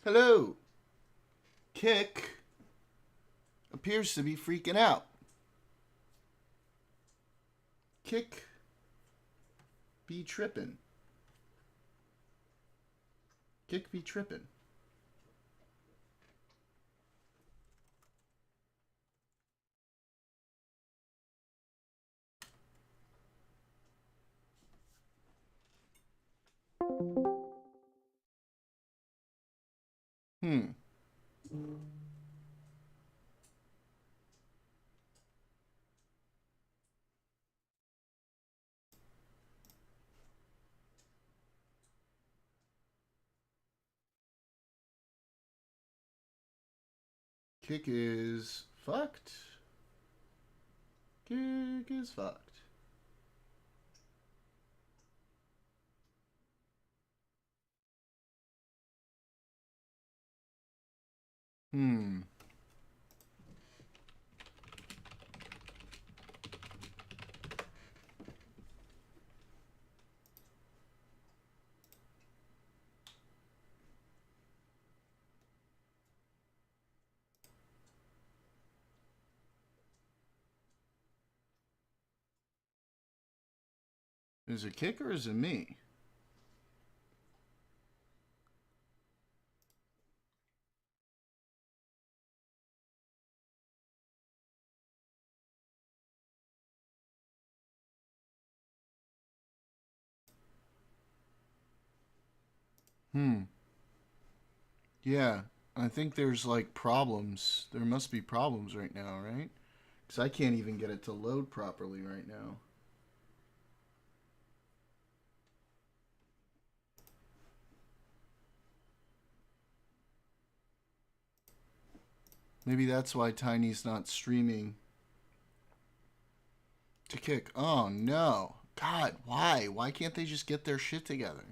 Hello. Kick appears to be freaking out. Kick be trippin'. Kick be trippin'. Hmm. Kick is fucked. Kick is fucked. Hmm. Is it Kick or is it me? Hmm. Yeah. I think there's like problems. There must be problems right now, right? Because I can't even get it to load properly right now. Maybe that's why Tiny's not streaming to Kick. Oh no. God, why? Why can't they just get their shit together?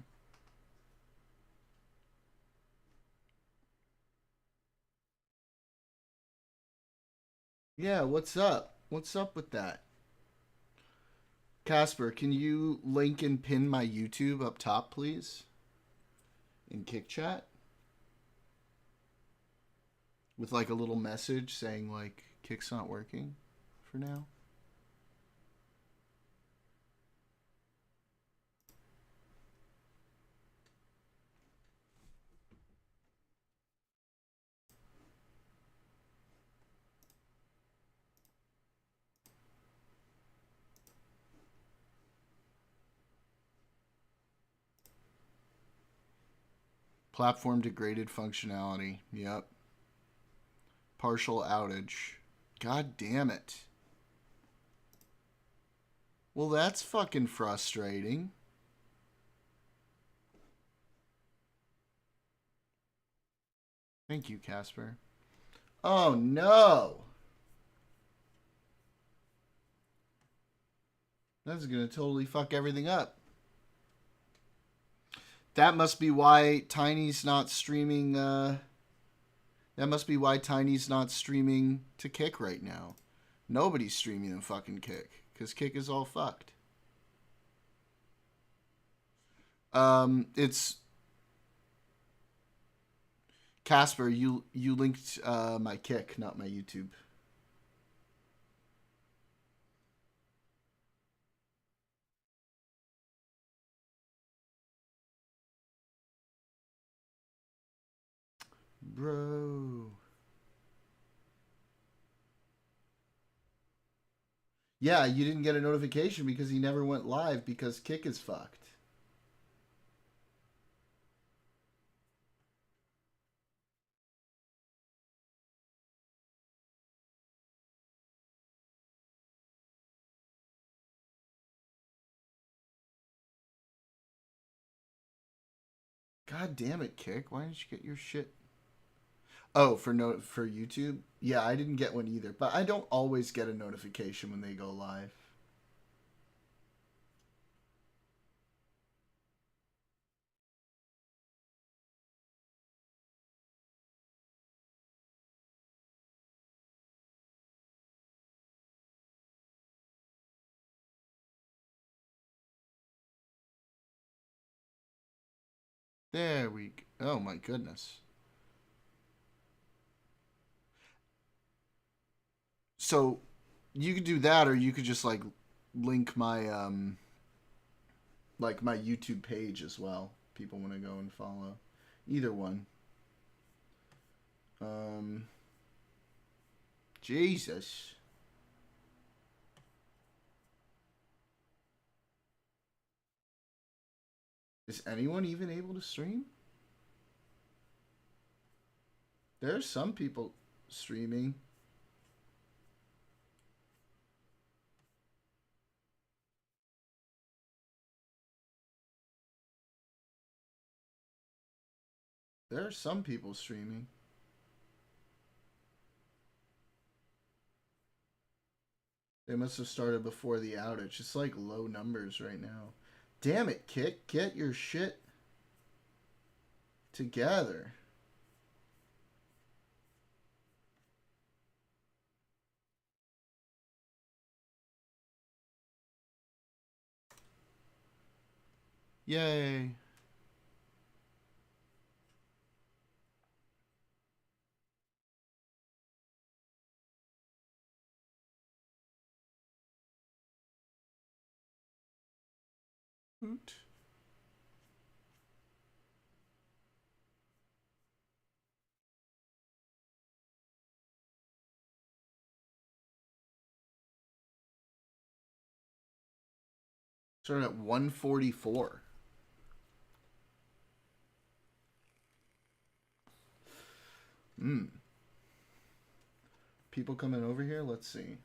Yeah, what's up? What's up with that? Casper, can you link and pin my YouTube up top, please? In Kick Chat? With like a little message saying like Kick's not working for now. Platform degraded functionality. Yep. Partial outage. God damn it. Well, that's fucking frustrating. Thank you, Casper. Oh no. That's gonna totally fuck everything up. That must be why Tiny's not streaming. That must be why Tiny's not streaming to Kick right now. Nobody's streaming in fucking Kick because Kick is all fucked. It's Casper. You linked my Kick, not my YouTube. Bro. Yeah, you didn't get a notification because he never went live because Kick is fucked. God damn it, Kick. Why didn't you get your shit? Oh, for YouTube? Yeah, I didn't get one either, but I don't always get a notification when they go live. There we go. Oh my goodness. So you could do that, or you could just like link my YouTube page as well. People want to go and follow. Either one. Jesus. Is anyone even able to stream? There are some people streaming. There are some people streaming. They must have started before the outage. It's like low numbers right now. Damn it, Kick. Get your shit together. Yay. Hoot. Started at 144. People coming over here? Let's see.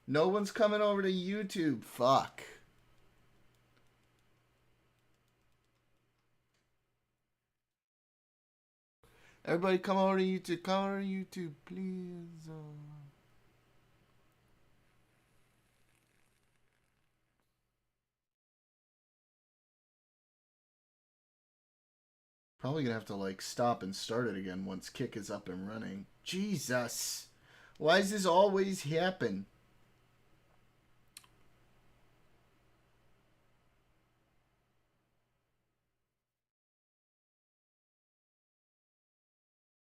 No one's coming over to YouTube. Fuck. Everybody come over to YouTube. Come over to YouTube, please. Probably gonna have to like stop and start it again once Kick is up and running. Jesus. Why does this always happen?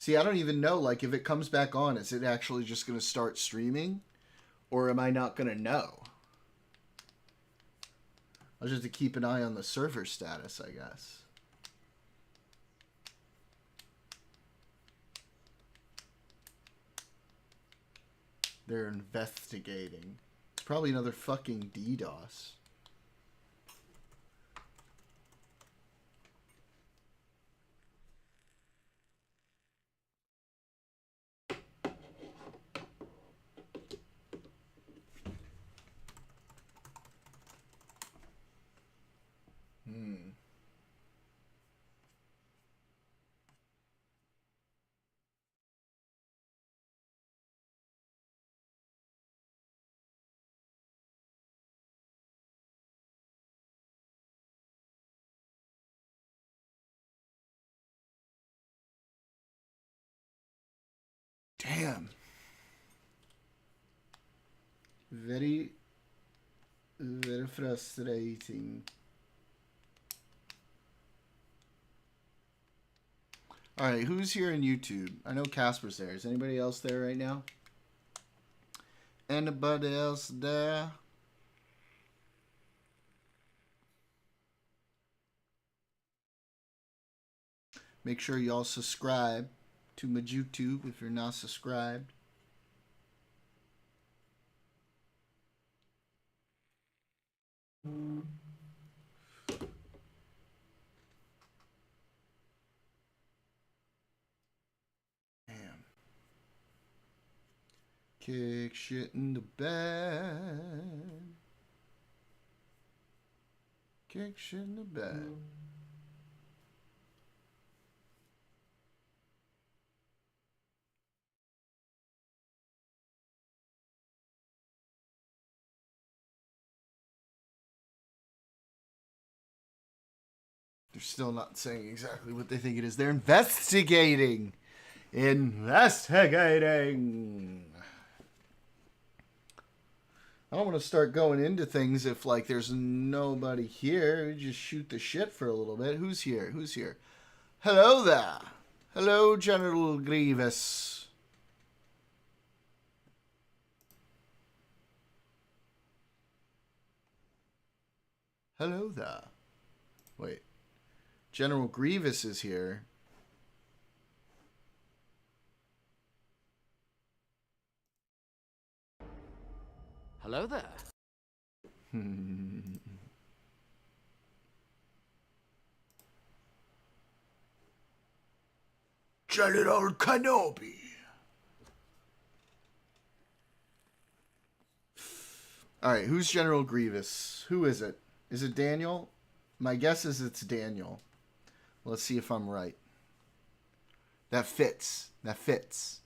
See, I don't even know, like, if it comes back on, is it actually just going to start streaming? Or am I not going to know? I'll just have to keep an eye on the server status, I guess. They're investigating. It's probably another fucking DDoS. Damn. Very, very frustrating. Alright, who's here in YouTube? I know Casper's there. Is anybody else there right now? Anybody else there? Make sure y'all subscribe to my YouTube if you're not subscribed. Damn. Kick shit in the bed. Kick shit in the bed. They're still not saying exactly what they think it is. They're investigating. Investigating. I don't want to start going into things if like there's nobody here. We just shoot the shit for a little bit. Who's here? Who's here? Hello there. Hello, General Grievous. Hello there. Wait. General Grievous is here. Hello there. General Kenobi. Alright, who's General Grievous? Who is it? Is it Daniel? My guess is it's Daniel. Let's see if I'm right. That fits. That fits.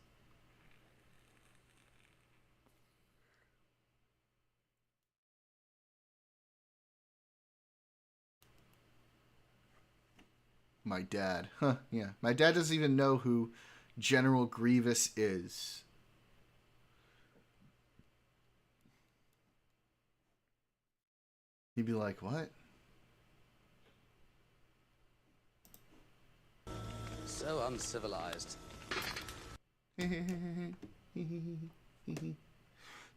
My dad. Huh, yeah. My dad doesn't even know who General Grievous is. He'd be like, what? So uncivilized. Do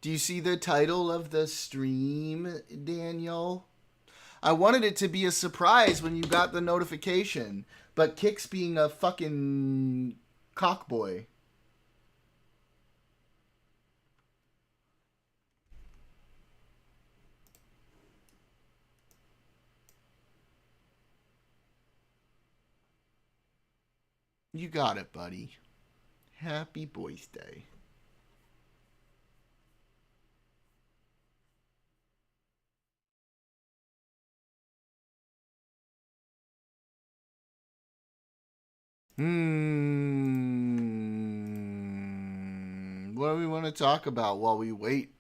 you see the title of the stream, Daniel? I wanted it to be a surprise when you got the notification, but Kix being a fucking cockboy. You got it, buddy. Happy birthday. What do we want to talk about while we wait?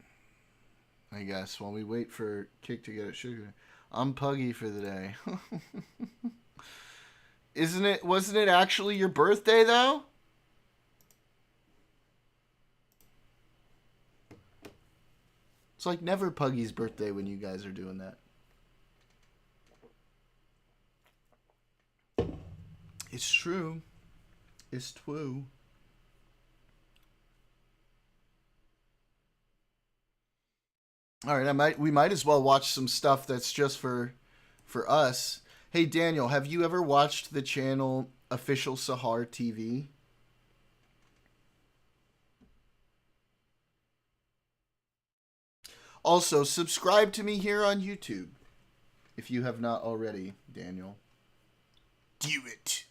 I guess while we wait for Kick to get it sugar. I'm puggy for the day. Wasn't it actually your birthday though? It's like never Puggy's birthday when you guys are doing that. It's true. It's true. All right, we might as well watch some stuff that's just for us. Hey Daniel, have you ever watched the channel Official Sahar TV? Also, subscribe to me here on YouTube if you have not already, Daniel. Do it.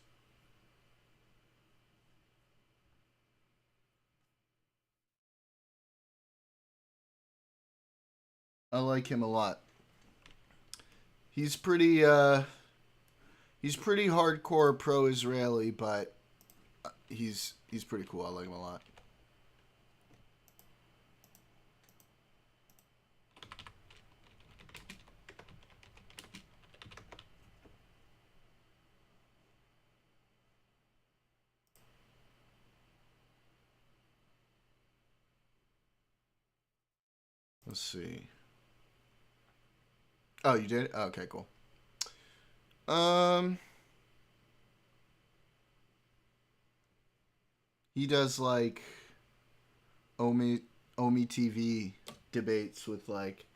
I like him a lot. He's pretty hardcore pro-Israeli, but he's pretty cool. I like him a lot. Let's see. Oh, you did? Oh, okay, cool. He does like Omi TV debates with like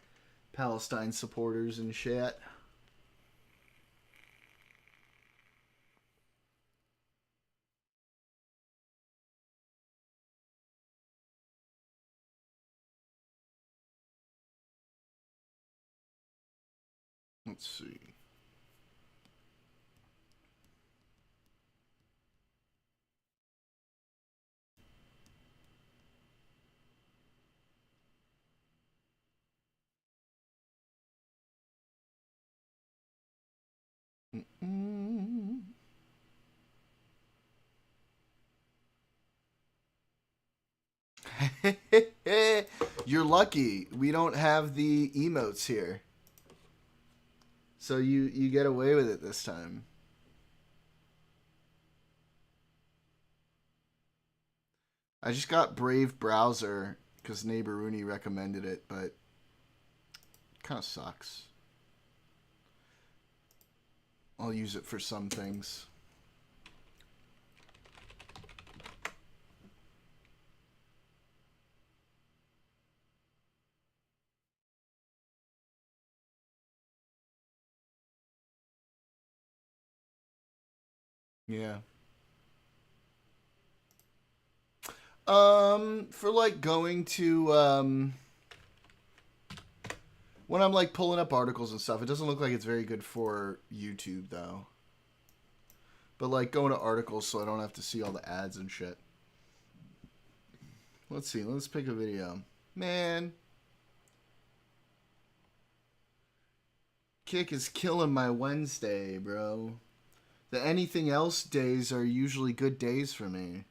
Palestine supporters and shit. Let's see. You're lucky. We don't have the emotes here. So you get away with it this time. I just got Brave Browser because Neighbor Rooney recommended it, but Kind of sucks. I'll use it for some things. Yeah. For like going to when I'm like pulling up articles and stuff, it doesn't look like it's very good for YouTube though. But like going to articles so I don't have to see all the ads and shit. Let's see, let's pick a video. Man. Kick is killing my Wednesday, bro. The anything else days are usually good days for me.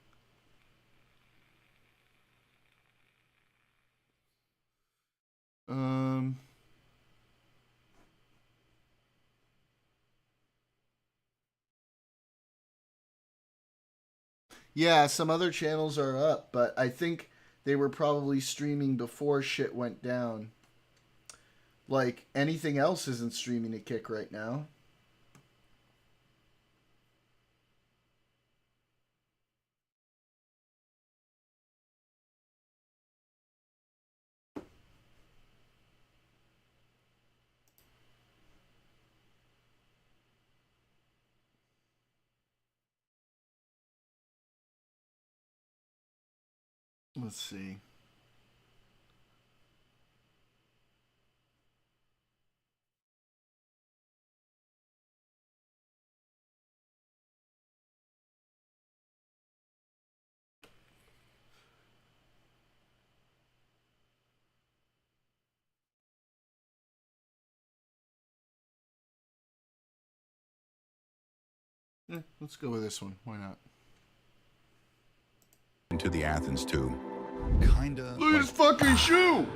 Yeah, some other channels are up, but I think they were probably streaming before shit went down. Like, anything else isn't streaming a Kick right now. Let's see. Yeah, let's go with this one. Why not? Into the Athens too. Kinda. Look at his fucking shoe!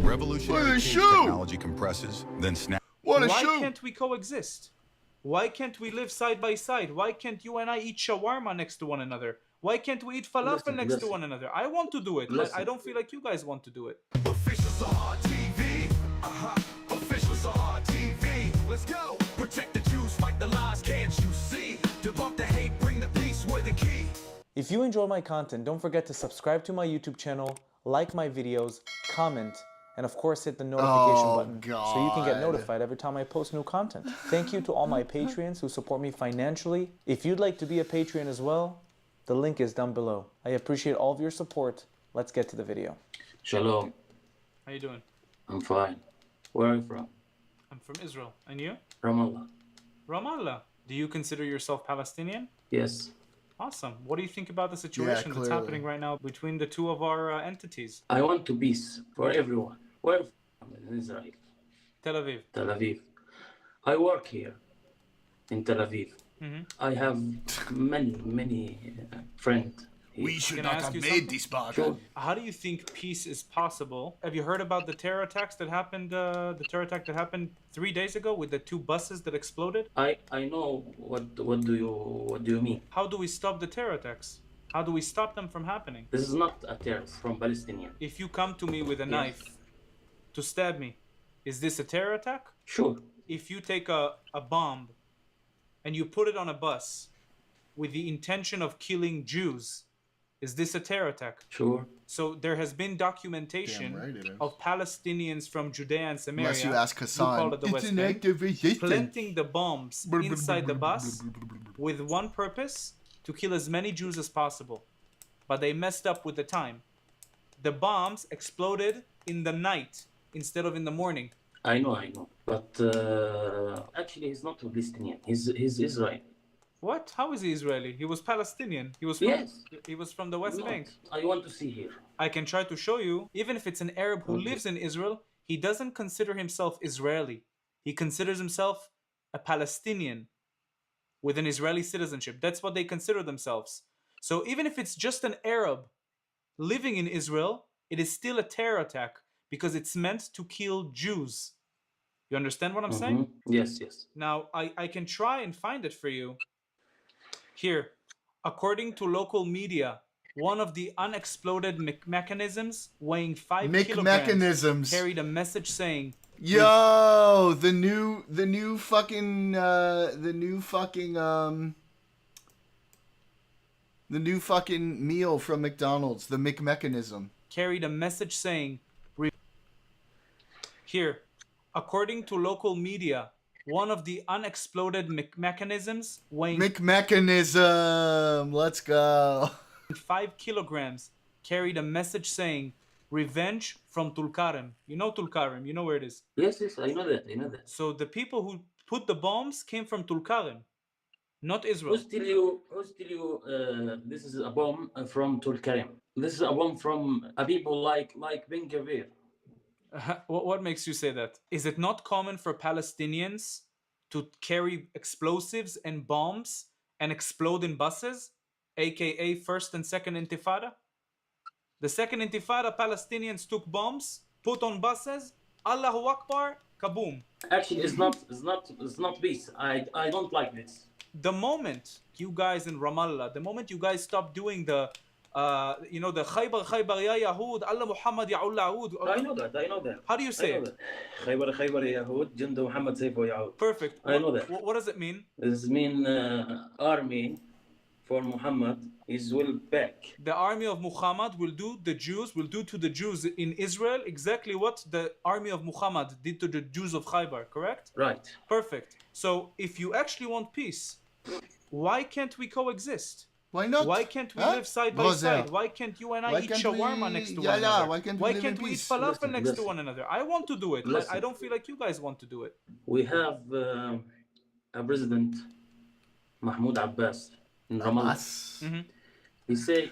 Revolutionary Look at his cage shoe! technology compresses, then snap. What a Why shoe! can't we coexist? Why can't we live side by side? Why can't you and I eat shawarma next to one another? Why can't we eat falafel next to one another? I want to do it, but I don't feel like you guys want to do it. Officials are hard TV. Officials are hard TV. Let's go. Protect the Jews, fight the lies, can't you see? Debunk the hate, bring the peace, we're the key. If you enjoy my content, don't forget to subscribe to my YouTube channel, like my videos, comment, and of course hit the notification button so you can get notified every time I post new content. Thank you to all my Patreons who support me financially. If you'd like to be a Patreon as well, the link is down below. I appreciate all of your support. Let's get to the video. Shalom. How you doing? I'm fine. Where are you from? I'm from Israel. And you? Ramallah. Ramallah. Do you consider yourself Palestinian? Yes. Awesome. What do you think about the situation that's happening right now between the two of our entities? I want to peace for everyone. Where from? In Israel. Tel Aviv. Tel Aviv. I work here in Tel Aviv. I have many friends. We should Can I not ask have you made something? this bargain. Sure. How do you think peace is possible? Have you heard about the terror attacks that happened? The terror attack that happened 3 days ago with the 2 buses that exploded. I know what do you mean? How do we stop the terror attacks? How do we stop them from happening? This is not a terrorist from Palestinian. If you come to me with a knife to stab me, is this a terror attack? Sure. If you take a bomb and you put it on a bus with the intention of killing Jews, is this a terror attack? Sure. So there has been documentation Damn right it is. of Palestinians from Judea and Samaria, Unless you ask who call Hassan, it the it's West an Bank, act of resistance. planting the bombs inside the bus with one purpose: to kill as many Jews as possible. But they messed up with the time. The bombs exploded in the night instead of in the morning. I know. But actually, he's not Palestinian. He's Israeli. What? How is he Israeli? He was Palestinian. He was from, Yes. He was from the West Not. Bank. I want to see here. I can try to show you. Even if it's an Arab who lives in Israel, he doesn't consider himself Israeli. He considers himself a Palestinian with an Israeli citizenship. That's what they consider themselves. So even if it's just an Arab living in Israel, it is still a terror attack because it's meant to kill Jews. You understand what I'm saying? Yes. Now, I can try and find it for you. Here, according to local media, one of the unexploded mechanisms weighing 5 kilograms mechanisms. carried a message saying, Yo, the new fucking meal from McDonald's, the McMechanism. Carried a message saying, here, according to local media, one of the unexploded mechanisms weighing McMechanism, let's go. 5 kilograms carried a message saying, revenge from Tulkarem. You know Tulkarem, you know where it is. Yes, I know that. So the people who put the bombs came from Tulkarem, not Israel. Who's tell you this is a bomb from Tulkarem? This is a bomb from a people like Ben Gavir. What makes you say that? Is it not common for Palestinians to carry explosives and bombs and explode in buses, aka First and Second Intifada? The Second Intifada, Palestinians took bombs, put on buses, Allahu Akbar, kaboom. Actually, it's not peace. I don't like this. The moment you guys in Ramallah, the moment you guys stop doing the the Khaybar ya Yahud, Allah Muhammad ya Ya'ud. I know that. How do you say it? Khaybar ya Yahud, Jundu Muhammad Sayfu Ya'ud. Perfect. I know that. What does it mean? This mean army for Muhammad is will back. The army of Muhammad will do to the Jews in Israel exactly what the army of Muhammad did to the Jews of Khaybar, correct? Right. Perfect. So if you actually want peace, why can't we coexist? Why not? Why can't we live side by side? Why can't you and I eat shawarma next to one another? Why can't we eat falafel next to one another? I want to do it. I don't feel like you guys want to do it. We have a president, Mahmoud Abbas, in Ramallah. Mm-hmm.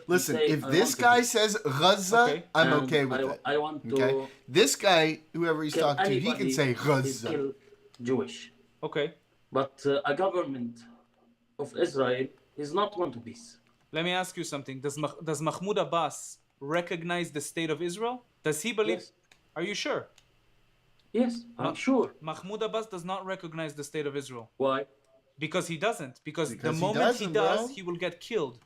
Listen, if this guy says Gaza, I'm okay with it. I want to. Okay? This guy, whoever he's talking to, he can say Gaza. Kill Jewish. Okay. But a government of Israel is not want to peace. Let me ask you something. Does Mahmoud Abbas recognize the state of Israel? Does he believe? Yes. Are you sure? Yes, I'm sure. Mahmoud Abbas does not recognize the state of Israel. Why? Because he doesn't. Because the he moment he doesn't, does, bro. he will get killed.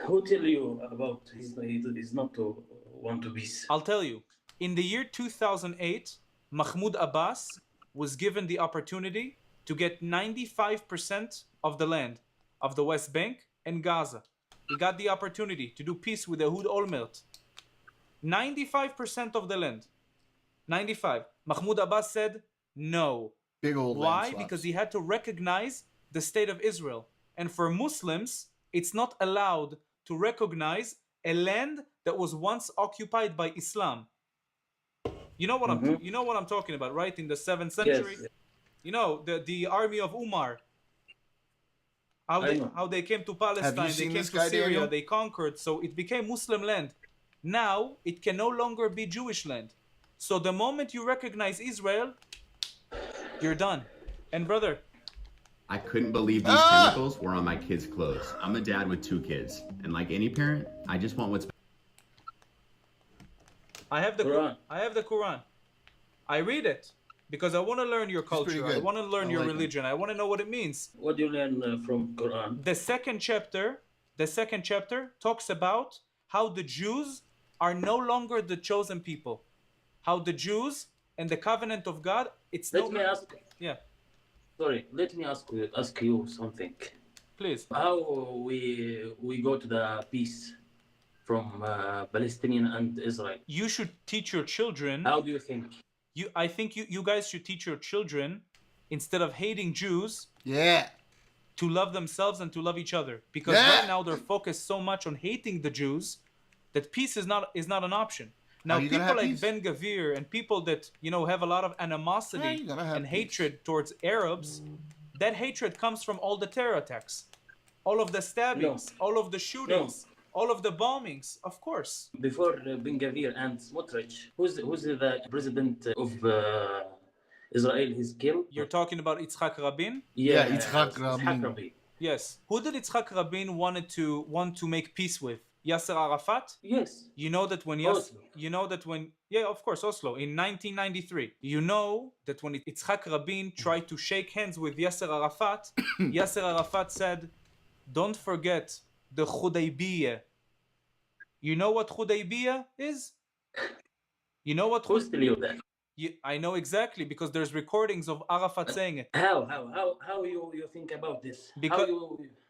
Who tell you about he's not to want to peace? I'll tell you. In the year 2008, Mahmoud Abbas was given the opportunity to get 95% of the land of the West Bank and Gaza. He got the opportunity to do peace with Ehud Olmert. 95% of the land. 95. Mahmoud Abbas said no. Big old Why? landslides. Because he had to recognize the state of Israel. And for Muslims, it's not allowed to recognize a land that was once occupied by Islam. You know what I'm talking about, right? In the 7th century, Yes. you know the army of Umar. How they came to Palestine, they seen came this to guy, Syria, Daniel? they conquered, so it became Muslim land. Now it can no longer be Jewish land. So the moment you recognize Israel, you're done. And brother, I couldn't believe these chemicals were on my kids' clothes. I'm a dad with 2 kids, and like any parent, I just want what's I have the Quran. Quran. I read it because I want to learn your pretty culture. I good. want to learn I your like him. religion. I want to know what it means. What do you learn from Quran? The second chapter talks about how the Jews are no longer the chosen people. How the Jews and the covenant of God, it's Let me ask you something. Please. How we go to the peace from Palestinian and Israel? You should teach your children. How do you think? I think you guys should teach your children, instead of hating Jews, Yeah. to love themselves and to love each other. Because Yeah. right now they're focused so much on hating the Jews that peace is not an option. Now Are you gonna people have like peace? Ben Gavir and people that have a lot of Yeah, animosity you're gonna have and peace. hatred towards Arabs, that hatred comes from all the terror attacks, all of the stabbings, all of the shootings, all of the bombings, of course. Before Ben Gavir and Smotrich, who's the president of Israel? He's killed. You're talking about Yitzhak Rabin? Yeah, Yitzhak Rabin. Rabin. Yes. Who did Yitzhak Rabin want to make peace with? Yasser Arafat? Yes. You know that when Oslo. yeah, of course, Oslo in 1993. You know that when Yitzhak Rabin tried to shake hands with Yasser Arafat, Yasser Arafat said, "Don't forget the Hudaybiyah." You know what Hudaybiyah is? You know what? Who's telling you that? I know exactly because there's recordings of Arafat saying it. How you think about this? Because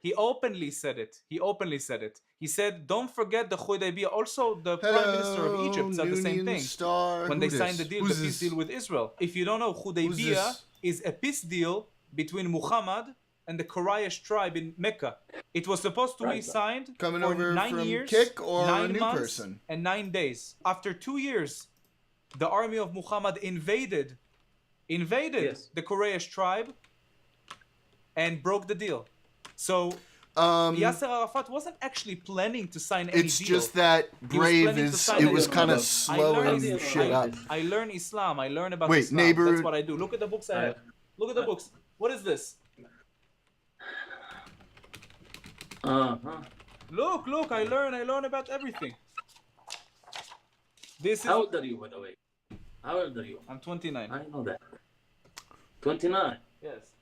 he openly said it. He said, "Don't forget the Hudaybiyah." Also, the Prime Minister of Egypt said the same Noonian thing Star. when Who they signed the dis? deal, Who's the peace this? deal with Israel. If you don't know, Hudaybiyah this? is a peace deal between Muhammad and the Quraysh tribe in Mecca. It was supposed to be Right. signed Coming for over 9 from years, Kick or a 9 new months, person? and 9 days. After 2 years, the army of Muhammad invaded Yes. the Quraysh tribe and broke the deal. So Yasser Arafat wasn't actually planning to sign any It's deal. just that He was Brave planning to is. sign It a was deal. kind of I learned- slowing shit up. I learn Islam. I learn about Wait, Islam. neighbor- That's what I do. Look at the books I have. Look at the books. What is this? Look, I learn about everything. This is How old are you, by the way? How old are you? I'm 29. I know that. 29. Yes.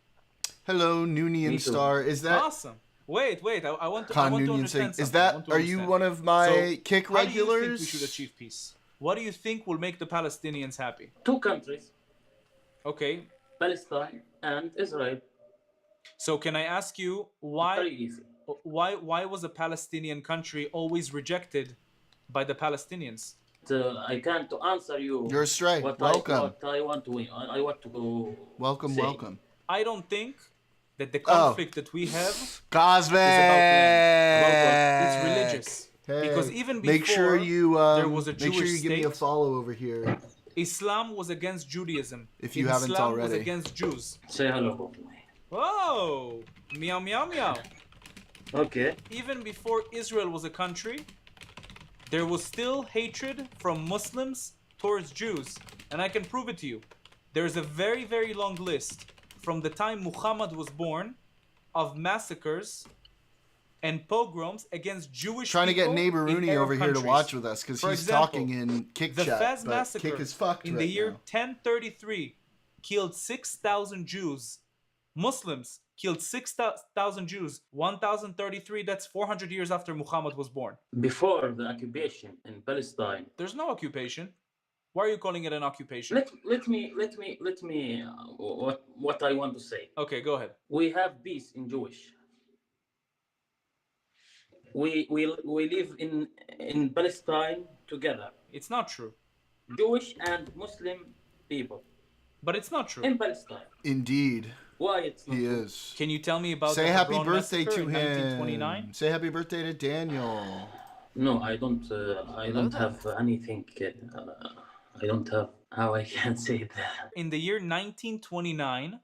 Hello, Me Noonian too. Star. Is that Awesome. Wait. I want to Khan understand Noonian saying? something. Is I that? want to Are you understand. one of my So, Kick How do you regulars? think we should achieve peace? What do you think will make the Palestinians happy? 2 countries, Okay. Palestine and Israel. So can I ask you Very why easy. why was a Palestinian country always rejected by the Palestinians? I can't answer you. You're astray. Welcome. What I want to win. I want to go. Welcome, say. welcome. I don't think that the Oh. conflict that we have Cosmic. it's religious. Hey, Because even before make sure you there was a make sure Jewish you give me a state, follow over here. Islam was against Judaism. If you haven't Islam was already. against Jews. Say hello. Whoa! Meow meow meow. Okay. Even before Israel was a country, there was still hatred from Muslims towards Jews. And I can prove it to you. There's a very, very long list from the time Muhammad was born of massacres and pogroms against Jewish Trying to get people neighbor in Rooney Arab over here to countries. watch with us because For he's example, talking in Kick The chat, Fez but massacre Kick is fucked in right the year now. 1033 killed 6,000 Jews. Muslims killed 6,000 Jews. 1,033, that's 400 years after Muhammad was born. Before the occupation in Palestine. There's no occupation. Why are you calling it an occupation? Let me. What I want to say. Okay, go ahead. We have peace in Jewish. We live in Palestine together, It's not true. Jewish and Muslim people But it's not true. in Palestine. Indeed, Why it's not he true? is. Can you tell me about Say the happy Hebron birthday massacre to in him. 1929? Say happy birthday to Daniel. No, I don't have anything. I don't have how I can say that. In the year 1929,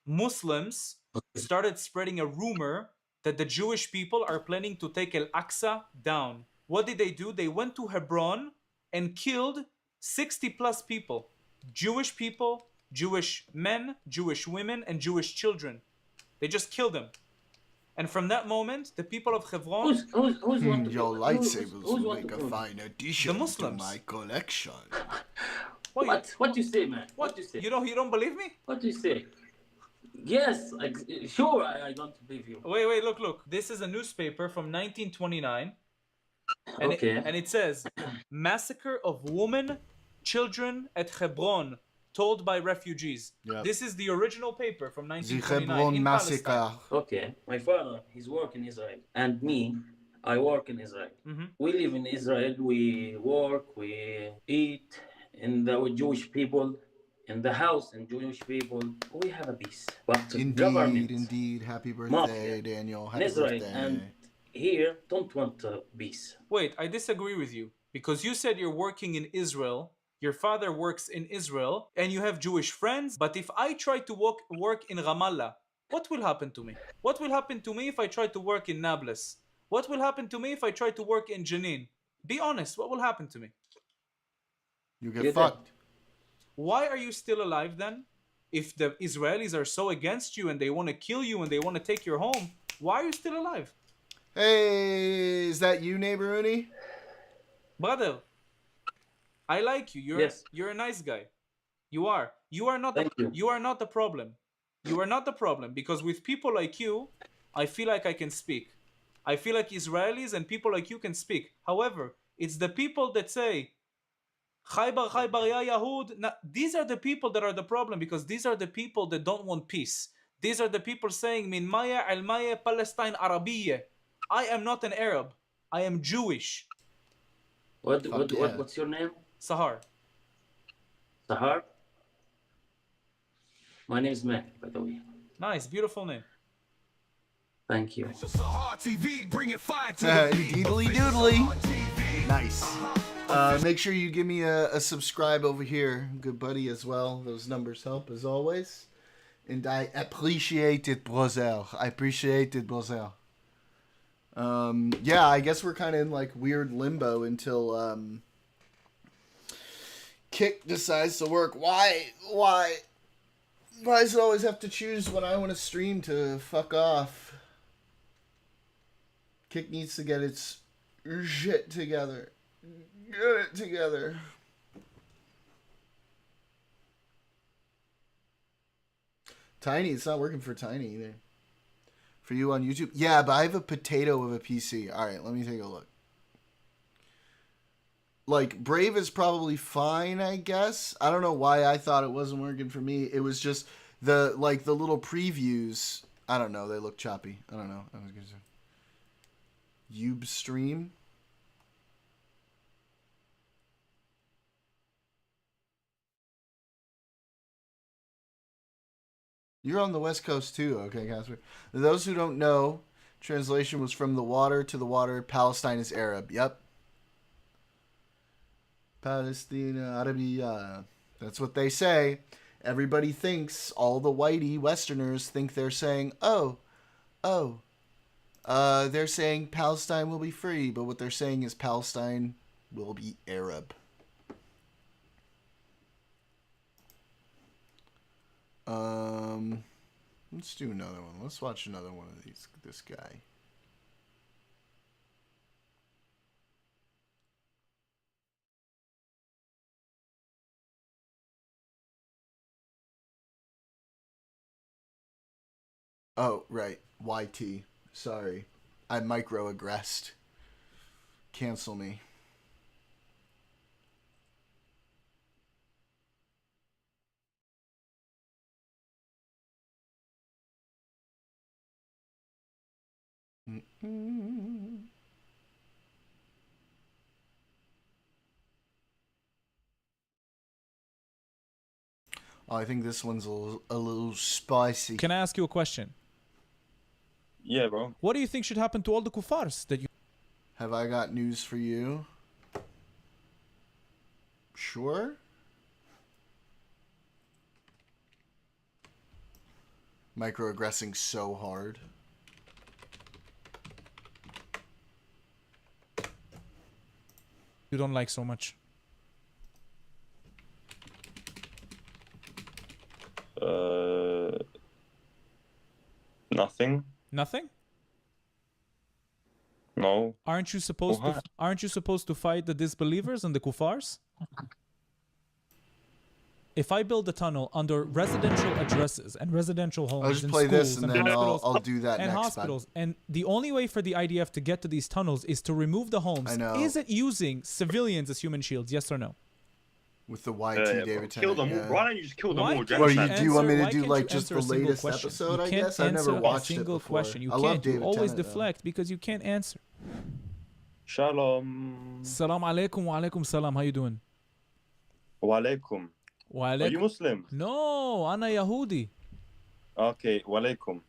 Muslims started spreading a rumor that the Jewish people are planning to take Al-Aqsa down. What did they do? They went to Hebron and killed 60 plus people. Jewish people, Jewish men, Jewish women, and Jewish children. They just killed them. And from that moment, the people of Hebron, Who's want to Your who's lightsabers will want make to a prove? fine addition The to Muslims. my collection. What you say, man? What? You say? You don't believe me? What do you say? Yes, sure. I don't believe you. Wait, look. This is a newspaper from 1929. And Okay. and it says, massacre of women, children at Hebron, told by refugees. Yeah. This is the original paper from The 1929 Hebron in massacre. Palestine. Okay. My father, he's working in Israel, and me, I work in Israel. Mhm. We live in Israel. We work. We eat. In the Jewish people, in the house, and Jewish people, we have a peace. But government Indeed. Happy birthday, Mafia. Daniel. in Happy Israel birthday. and here don't want peace. Wait, I disagree with you. Because you said you're working in Israel, your father works in Israel, and you have Jewish friends. But if I try to work in Ramallah, what will happen to me? What will happen to me if I try to work in Nablus? What will happen to me if I try to work in Jenin? Be honest, what will happen to me? You You're get dead. fucked. Why are you still alive then? If the Israelis are so against you and they want to kill you and they want to take your home, why are you still alive? Hey, is that you, neighbor Rooney? Brother, I like you. Yes. You're a nice guy. You are. Thank you. You are not the problem. You are not the problem because with people like you, I feel like I can speak. I feel like Israelis and people like you can speak. However, it's the people that say Khaybar, Khaybar, ya Yahud. Now, these are the people that are the problem because these are the people that don't want peace. These are the people saying, Min Maya al Maya Palestine Arabiyya. I am not an Arab. I am Jewish. What's your name? Sahar. Sahar? My name is Matt, by the way. Nice, beautiful name. Thank you. Sahar TV, bring it fire to the beat. Deedly doodly. Nice. Make sure you give me a subscribe over here, good buddy, as well. Those numbers help, as always. And I appreciate it, brother. I appreciate it, brother. Yeah, I guess we're kind of in like weird limbo until Kick decides to work. Why does it always have to choose when I want to stream to fuck off? Kick needs to get its shit together. Get it together. Tiny, it's not working for Tiny either. For you on YouTube? Yeah, but I have a potato of a PC. Alright, let me take a look. Like, Brave is probably fine, I guess. I don't know why I thought it wasn't working for me. It was just the little previews. I don't know, they look choppy. I don't know. I was gonna say. Ustream. You're on the West Coast too, okay, Casper. Those who don't know, translation was from the water to the water. Palestine is Arab. Yep. Palestine, Arabia. That's what they say. Everybody thinks, all the whitey Westerners think they're saying, they're saying Palestine will be free, but what they're saying is Palestine will be Arab. Let's do another one. Let's watch another one of these. This guy. Oh, right. YT. Sorry. I microaggressed. Cancel me. Oh, I think this one's a little spicy. Can I ask you a question? Yeah, bro. What do you think should happen to all the kuffars that you... Have I got news for you? Sure. Microaggressing so hard. you don't like so much? Nothing. Nothing? No. Aren't you supposed to fight the disbelievers and the kuffars? If I build a tunnel under residential addresses and residential homes I'll just and play schools this and and then hospitals I'll do that and next hospitals, and the only way for the IDF to get to these tunnels is to remove the homes. I know. Is it using civilians as human shields? Yes or no? With the YT David kill them. yeah. Why don't you just kill them Why all? can't What, you do you want me to answer- do why like can't you just the answer a single latest question? episode, You I can't guess? I've never answer watched a it single before. question. You I love can't. You David always Tennant, though. deflect because you can't answer. Shalom. Salam alaikum wa alaikum salam. How you doing? Walaikum. Wa Are you alaikum. Muslim? No, ana Yahudi. Okay, walaikum.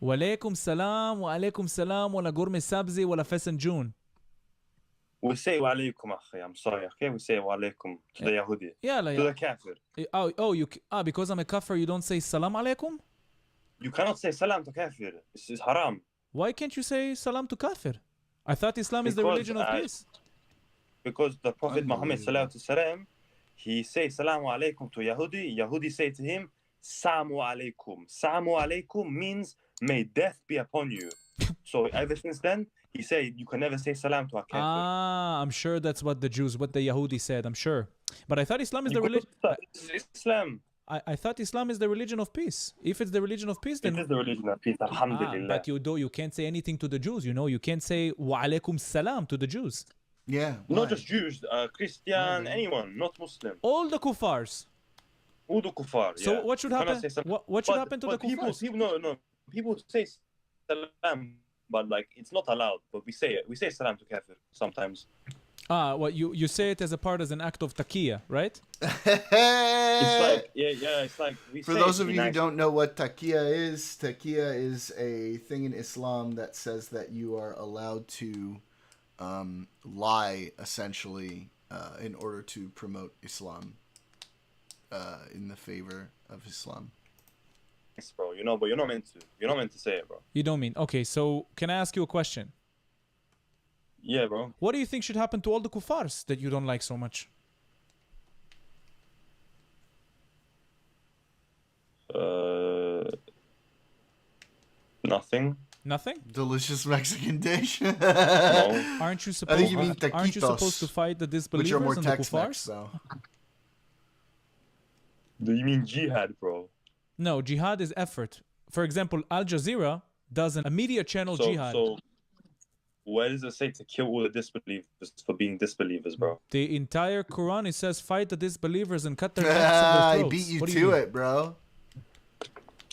Wa alaikum salam wa alaikum salam wa la gurme sabzi wa la fesenjun. We say walaikum, akhi. I'm sorry, okay? We say walaikum to the Yahudi. Yeah, To the kafir. because I'm a kafir, you don't say salam alaikum? You cannot say salam to kafir. It's haram. Why can't you say salam to kafir? I thought Islam is the Because, religion of peace. Because the Prophet Muhammad Unbelievable. sallallahu alaihi wasallam, he say salamu alaikum to Yahudi. Yahudi say to him, Samu alaikum. Samu alaikum means may death be upon you. So ever since then, he said you can never say salam to a kafir. I'm sure that's what the Yahudi said, I'm sure. But I thought Islam is the religion. It's Islam. I thought Islam is the religion of peace. If it's the religion of peace, then It is the religion of peace, alhamdulillah. but you can't say anything to the Jews. You can't say wa alaikum salam to the Jews. Yeah. Not why? just Jews, Christian, anyone, not Muslim. All the kuffars. All the kuffar. So yeah. what should You cannot happen? say salam. What should But- happen to but the kuffars? no. People say salam, but like it's not allowed. But we say it. We say salam to kafir sometimes. What you say it as an act of taqiyya, right? It's like it's like we For say those it of to be you who nice. don't know what taqiyya is a thing in Islam that says that you are allowed to lie, essentially, in order to promote Islam, in the favor of Islam. Yes, bro. You know, but you're not meant to. You're not meant to say it, bro. You don't mean. Okay, so can I ask you a question? Yeah, bro. What do you think should happen to all the kuffars that you don't like so much? Nothing. Nothing? Delicious Mexican dish. No. Aren't you I supposed? think you mean Aren't you supposed to taquitos, fight the which disbelievers are more and the Tex-Mex, kuffars? though. Do you mean jihad, bro? No, jihad is effort. For example, Al Jazeera does a media channel jihad. So, where does it say to kill all the disbelievers for being disbelievers, bro? The entire Quran, it says fight the disbelievers and cut their necks and I their throats. beat you What do you to mean? it, bro.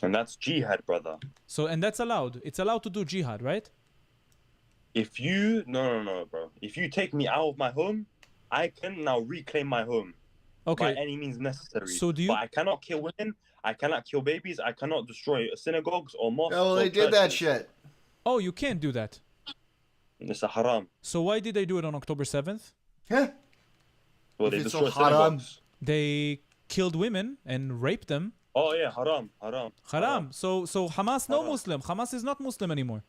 And that's jihad, brother. So, and that's allowed. It's allowed to do jihad, right? If you no, bro. If you take me out of my home, I can now reclaim my home by Okay. any means necessary. So do you- But I cannot kill women. I cannot kill babies. I cannot destroy synagogues or mosques. Oh, well, or they did that churches. shit. Oh, you can't do that. It's a haram. So why did they do it on October 7th? Huh? Well, If they it's so destroy haram. synagogues. They killed women and raped them. Oh yeah, haram. Haram. So Hamas no Haram. Muslim. Hamas is not Muslim anymore.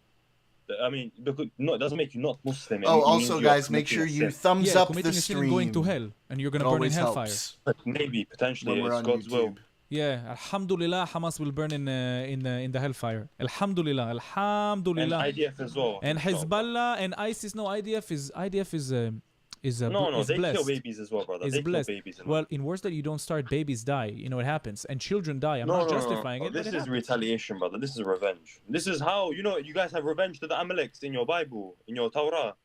I mean, because, no, it doesn't make you not Muslim. It Oh, means also, you're guys, make committing sure a you sin. thumbs Yeah, up committing the a sin stream. and going to hell, and you're It gonna burn in always hellfire. helps Maybe potentially when we're it's on God's will. YouTube. Yeah, Alhamdulillah, Hamas will burn in the hellfire. Alhamdulillah, And Alhamdulillah. IDF as well. And Hezbollah and ISIS. No, IDF is No, is they blessed. kill babies as well, brother. Is They blessed. kill babies. Well, in wars that you don't start, babies die. You know it happens, and children die. I'm not justifying it. This but it is happens. retaliation, brother. This is revenge. This is how you guys have revenge to the Amaleks in your Bible, in your Torah,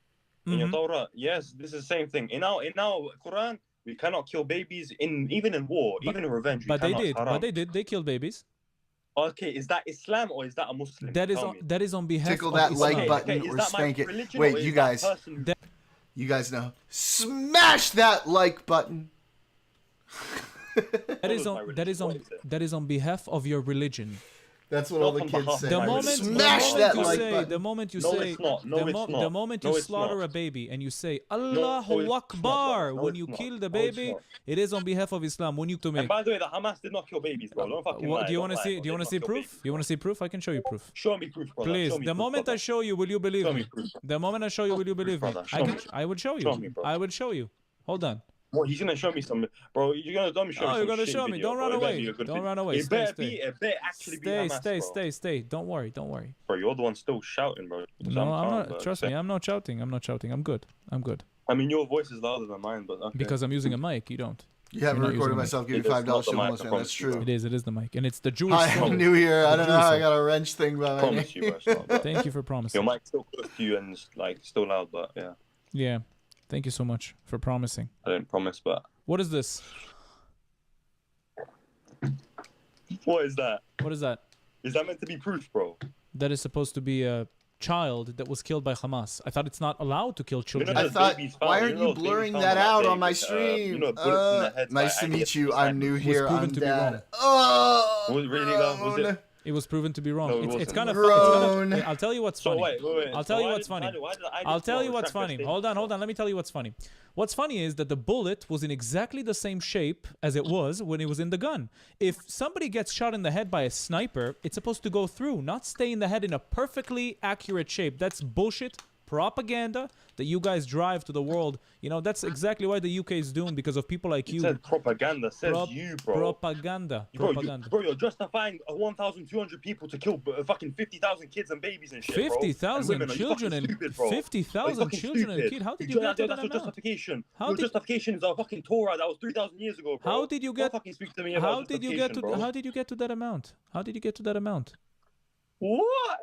in your Mhm. Torah. Yes, this is the same thing. In our Quran, we cannot kill babies even in war, even in revenge. But they did. Haram. But they did. They killed babies. Okay, is that Islam or is that a Muslim? That is Tell on, me. that is on behalf Tickle of that Islam. like button is or that my spank it. religion Wait, or is you that guys. person who- You guys know. Smash that like button. That is follows my on that is religion. on What is it? that is on behalf of your religion. That's what all the Not on kids behalf say. of The my moment, religion. Smash the that moment you like say, button. the moment you No, say, it's not. No, the, it's not. the moment you No, it's slaughter not. a baby and you say No, Allahu it's not, Akbar brother. No, when it's you not. kill the No, it's baby, not. it is on behalf of Islam. When you to me, And by the way, the Hamas did not kill babies, bro. Don't fucking lie. do you want to see? Do you want to see proof? You want to see proof? I can show you proof. Show me proof, brother. Please, Show me the proof, moment I brother. show you, will you believe Show me? me proof. The moment I show you, will you believe me? brother, show me. I would show you. Show me, bro. I would show you. Hold on. Well, he's gonna show me some, bro. You're gonna show me. Oh, you're some gonna shit show me. video, Don't bro. run It better away. be a good Don't video. run away. It Stay, better stay. be. It better actually be Stay, Hamas, stay. Don't worry. Bro, you're the one still shouting, bro. No, I'm not. Trust me, I'm not shouting. I'm good. I mean, your voice is louder than mine, but okay. Because I'm using a mic. You don't. You haven't You're not recorded using myself it. giving It is $5 not to the the mic, homeless I man. promise That's you. true. It is the mic, and it's the Jewish Hi, soul. I'm new here. I don't know how I Jewish got a wrench thing I behind me. promise you, bro. It's not, bro. Thank you for Your promising. mic's still close to you and it's, like still loud, but yeah, Yeah, thank you so much for promising. I didn't promise, but What is this? what is that? What is that? Is that meant to be proof, bro? That is supposed to be a child that was killed by Hamas. I thought it's not allowed to kill children. I those thought, babies why found- aren't know you those babies blurring found that on out day on my with, stream? bullets in their heads Nice by to meet IDF you. I'm new was here. proven I'm to be wrong. dad. Oh, Was it really, though? Was it? It was proven to be wrong. No, it it's wasn't. kind of. Grown. I'll tell you what's So funny. wait. I'll tell you what's funny. I'll tell you what's funny. Hold on. Let me tell you what's funny. What's funny is that the bullet was in exactly the same shape as it was when it was in the gun. If somebody gets shot in the head by a sniper, it's supposed to go through, not stay in the head in a perfectly accurate shape. That's bullshit propaganda that you guys drive to the world. You know, that's exactly why the UK is doomed, because of people like You you. said propaganda. Says you, bro. Propaganda. Bro, Propaganda. you're justifying 1,200 people to kill fucking 50,000 kids and babies and shit, bro. 50,000 And women. Are you children fucking and stupid, bro? 50,000 Are you fucking children and stupid? kids. How did you get to that That's your amount? justification. How Your did- justification is a fucking Torah that was 3,000 years ago, bro. How did you get? Don't fucking speak to me about How did you get to? justification, bro. How did you get to that amount? How did you get to that amount? What?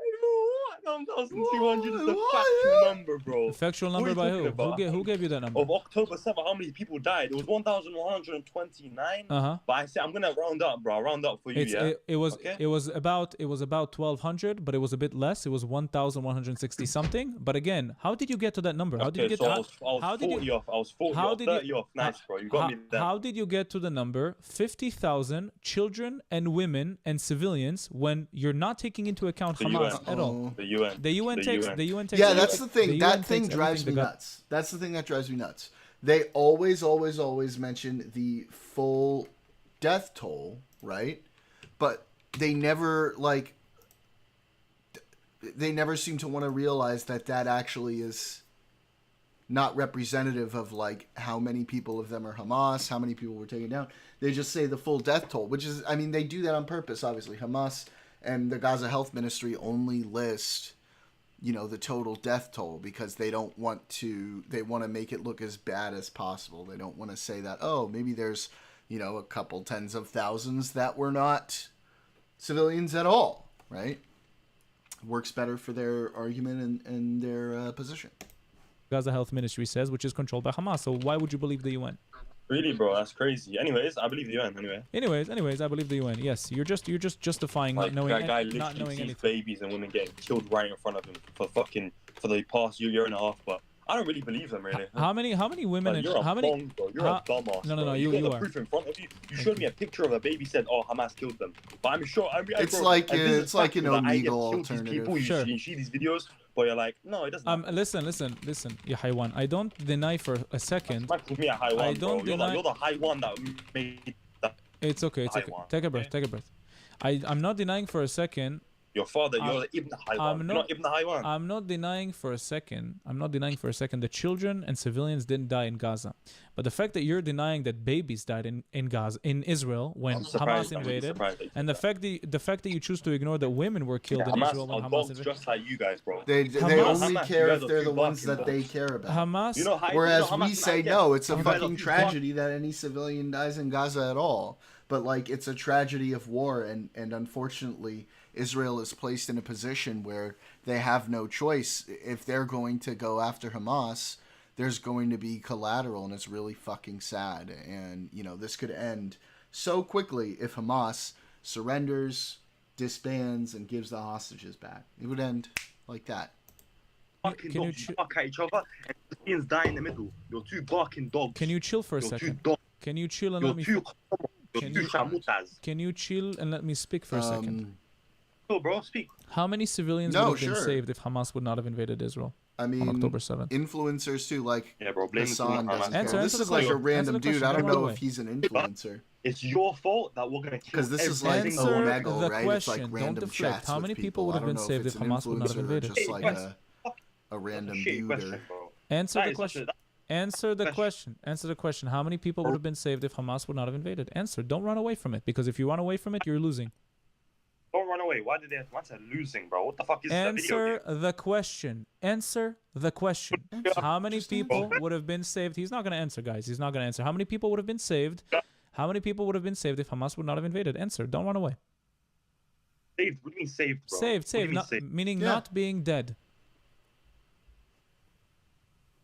No, 1,200 is the What? factual number, bro. The factual What are number you by talking who? about? Who gave you that number? Of October 7th, how many people died? It was 1,129. Uh-huh. But I said I'm gonna round up, bro. I'll round up for you, yeah. It was Okay? it was about 1,200, but it was a bit less. It was 1,160 something. But again, how did you get to that number? How did you get? so how, I was how did 40 you? off. I was 40 How off, did you- 30 off. Nice, bro. You got how, me there. how did you get to the number 50,000 children and women and civilians when you're not taking into account The Hamas UN. at all? The UN. The UN takes. UN. The UN takes. Yeah, that's the thing. UN That thing takes drives everything me they got. nuts. That's the thing that drives me nuts. They always mention the full death toll, right? But they never they never seem to want to realize that that actually is not representative of like how many people of them are Hamas, how many people were taken down. They just say the full death toll, which is, I mean, they do that on purpose, obviously. Hamas and the Gaza Health Ministry only list, you know, the total death toll because they don't want to, they want to make it look as bad as possible. They don't want to say that, oh, maybe there's, you know, a couple tens of thousands that were not civilians at all, right? Works better for their argument and their position. Gaza Health Ministry says, which is controlled by Hamas. So why would you believe the UN? Really, bro, that's crazy. Anyways, I believe the UN. Anyway, Anyways, I believe the UN. Yes, you're just justifying like not knowing that guy not literally knowing sees anything. babies and women getting killed right in front of him for the past year and a half. But I don't really believe them, really. How many women Like, and you're a how many? bong, bro. You're how- a dumbass. No, bro. you got the are. proof in front of you. You showed me a picture of a baby. Said, "Oh, Hamas killed them." But I'm sure. It's bro, like and this is it's like an factual that IDF Omegle killed these alternative. people. Sure. You see these videos, but you're like, no, it doesn't. Listen, ya Haywan. I don't deny for a second. Smack with me a high one, I don't bro. deny- You're the high one that made that. It's okay. It's okay. Haywan, Take a breath. okay? Take a breath. I'm not denying for a second. Your father, you're the Ibn Haywan. I'm You're not- not Ibn Haywan. I'm not denying for a second. The children and civilians didn't die in Gaza, but the fact that you're denying that babies died in Gaza, in Israel, when I'm surprised. Hamas I'm really invaded, surprised that you and said the fact that you choose to ignore that women were killed in Hamas Israel when are Hamas dogs invaded. just like you guys, bro. They Hamas- only Hamas, care you if guys are they're two the ones barking that they dogs. care about. Hamas. You know, Whereas Hamas we say and IDF, no, it's a you guys are fucking two tragedy that any civilian dies in Gaza at all. But like, it's a tragedy of war, and unfortunately, Israel is placed in a position where they have no choice. If they're going to go after Hamas, there's going to be collateral, and it's really fucking sad. And you know, this could end so quickly if Hamas surrenders, disbands, and gives the hostages back. It would end like that. Fucking Can you dogs, you ch- fuck at each other, and Palestinians die in the middle. You're two barking dogs. Can you chill for a You're two second? dogs. Can you chill and You're let me? two. You're Can two you- shamutas. Can you chill and let me speak for a second? Go, bro. Speak. How many civilians No, would have been sure. saved if Hamas would not have invaded Israel I on mean, October 7th? influencers too, like Yeah, bro. Blame Hassan Hamas. doesn't Answer- care. answer This the is like a question. random Answer the dude. I question. don't Don't know run if he's an influencer. It's your fault that we're gonna kill. Because this is like Answer Omegle, the right? question. It's like Don't random deflect. chats How with many people people. would have I don't been know saved it's if an Hamas would not have influencer or invaded? just like a random Shitty dude. question, Or... bro. Answer That the is such question. a- Answer the question. Answer the question. How many people would have been saved if Hamas would not have invaded? Answer. Don't run away from it, because if you run away from it, you're losing. Don't run away. Why did they have to answer losing, bro? What the fuck is this? Answer the question. Answer the question. How many people would have been saved? He's not going to answer, guys. He's not going to answer. How many people would have been saved? How many people would have been saved if Hamas would not have invaded? Answer. Don't run away. Saved. What do you mean saved, bro? Saved. What do you Saved. mean Not, saved? meaning Yeah. not being dead.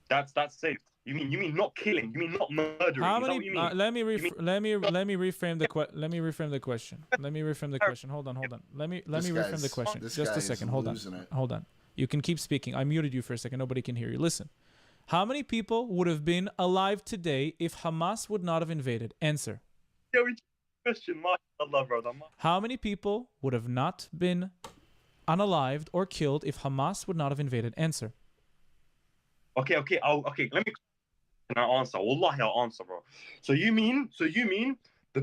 That's saved. You mean not killing? You mean not murdering? How Is that many? what you mean? Let me reframe the question. Let me reframe the question. Hold on. Let me This reframe guy's- the question. this Just guy a is second. Hold losing it. on. You can keep speaking. I muted you for a second. Nobody can hear you. Listen. How many people would have been alive today if Hamas would not have invaded? Answer. Yeah, we question, mashallah, brother. How many people would have not been unalived or killed if Hamas would not have invaded? Answer. Okay. Let me. And I'll answer. Wallahi, I'll answer, bro. So you mean the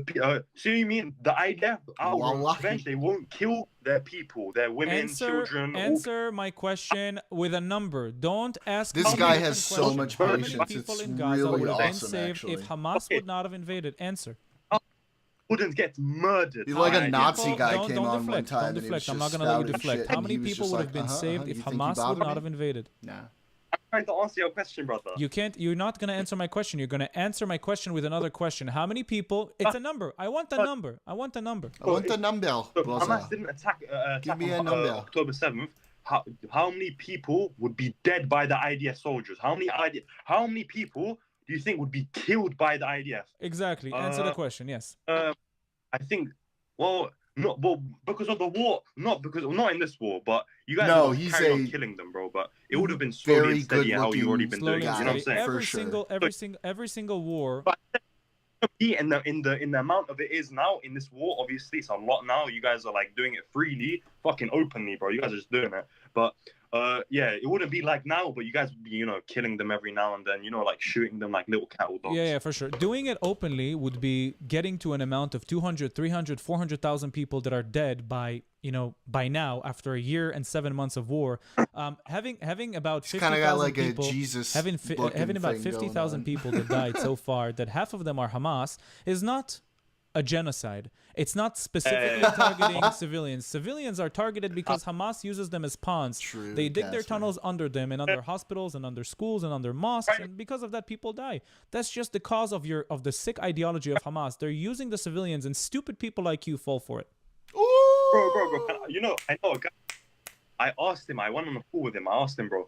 IDF out of Wallahi. revenge, they won't kill their people, their women, children. all- Answer my question with a number. Don't ask. This me guy different has so questions. much How many patience. people It's in Gaza really would have been awesome, saved actually. if Hamas Okay. would not have invaded? Answer. Wouldn't get murdered. He's like a Alright, Nazi People- guy don't- came don't on one deflect, time Don't and he deflect. was I'm not just going to let you spouting deflect. shit, How and many he was people just would like, have been saved you if think you Hamas would bothered not me? have invaded? Nah. I'm trying to answer your question, brother. You can't. You're not going to answer my question. You're going to answer my question with another question. How many people? It's a number. I want the number. I want the number. So Hamas didn't attack Give me a number. October 7th. how many people would be dead by the IDF soldiers? How many people do you think would be killed by the IDF? Exactly. Answer the question. Yes. I think, well, not because of the war, not in this war, but you guys No, would he's carry on a killing them, bro. But it would have been slowly very and steady how you already been doing Slowly it. and You know what I'm steady. saying? Every single war. But in the amount of it is now in this war, obviously it's a lot now. You guys are like doing it freely, fucking openly, bro. You guys are just doing it. But yeah, it wouldn't be like now, but you guys would be, you know, killing them every now and then, you know, like shooting them like little cattle dogs. Yeah, for sure. Doing it openly would be getting to an amount of 200, 300, 400,000 people that are dead by, you know, by now after a year and 7 months of war. Having about 50,000 like people, a Jesus having about thing 50,000 going people that died so far, that half of them are Hamas, is not a genocide. It's not specifically targeting civilians. Civilians are targeted because Hamas uses them as pawns. True, they dig their Casper. tunnels under them and under hospitals and under schools and under mosques, and because of that, people die. That's just the cause of the sick ideology of Hamas. They're using the civilians, and stupid people like you fall for it. Bro. You know, I know a guy. I asked him. I went on a call with him. I asked him, bro,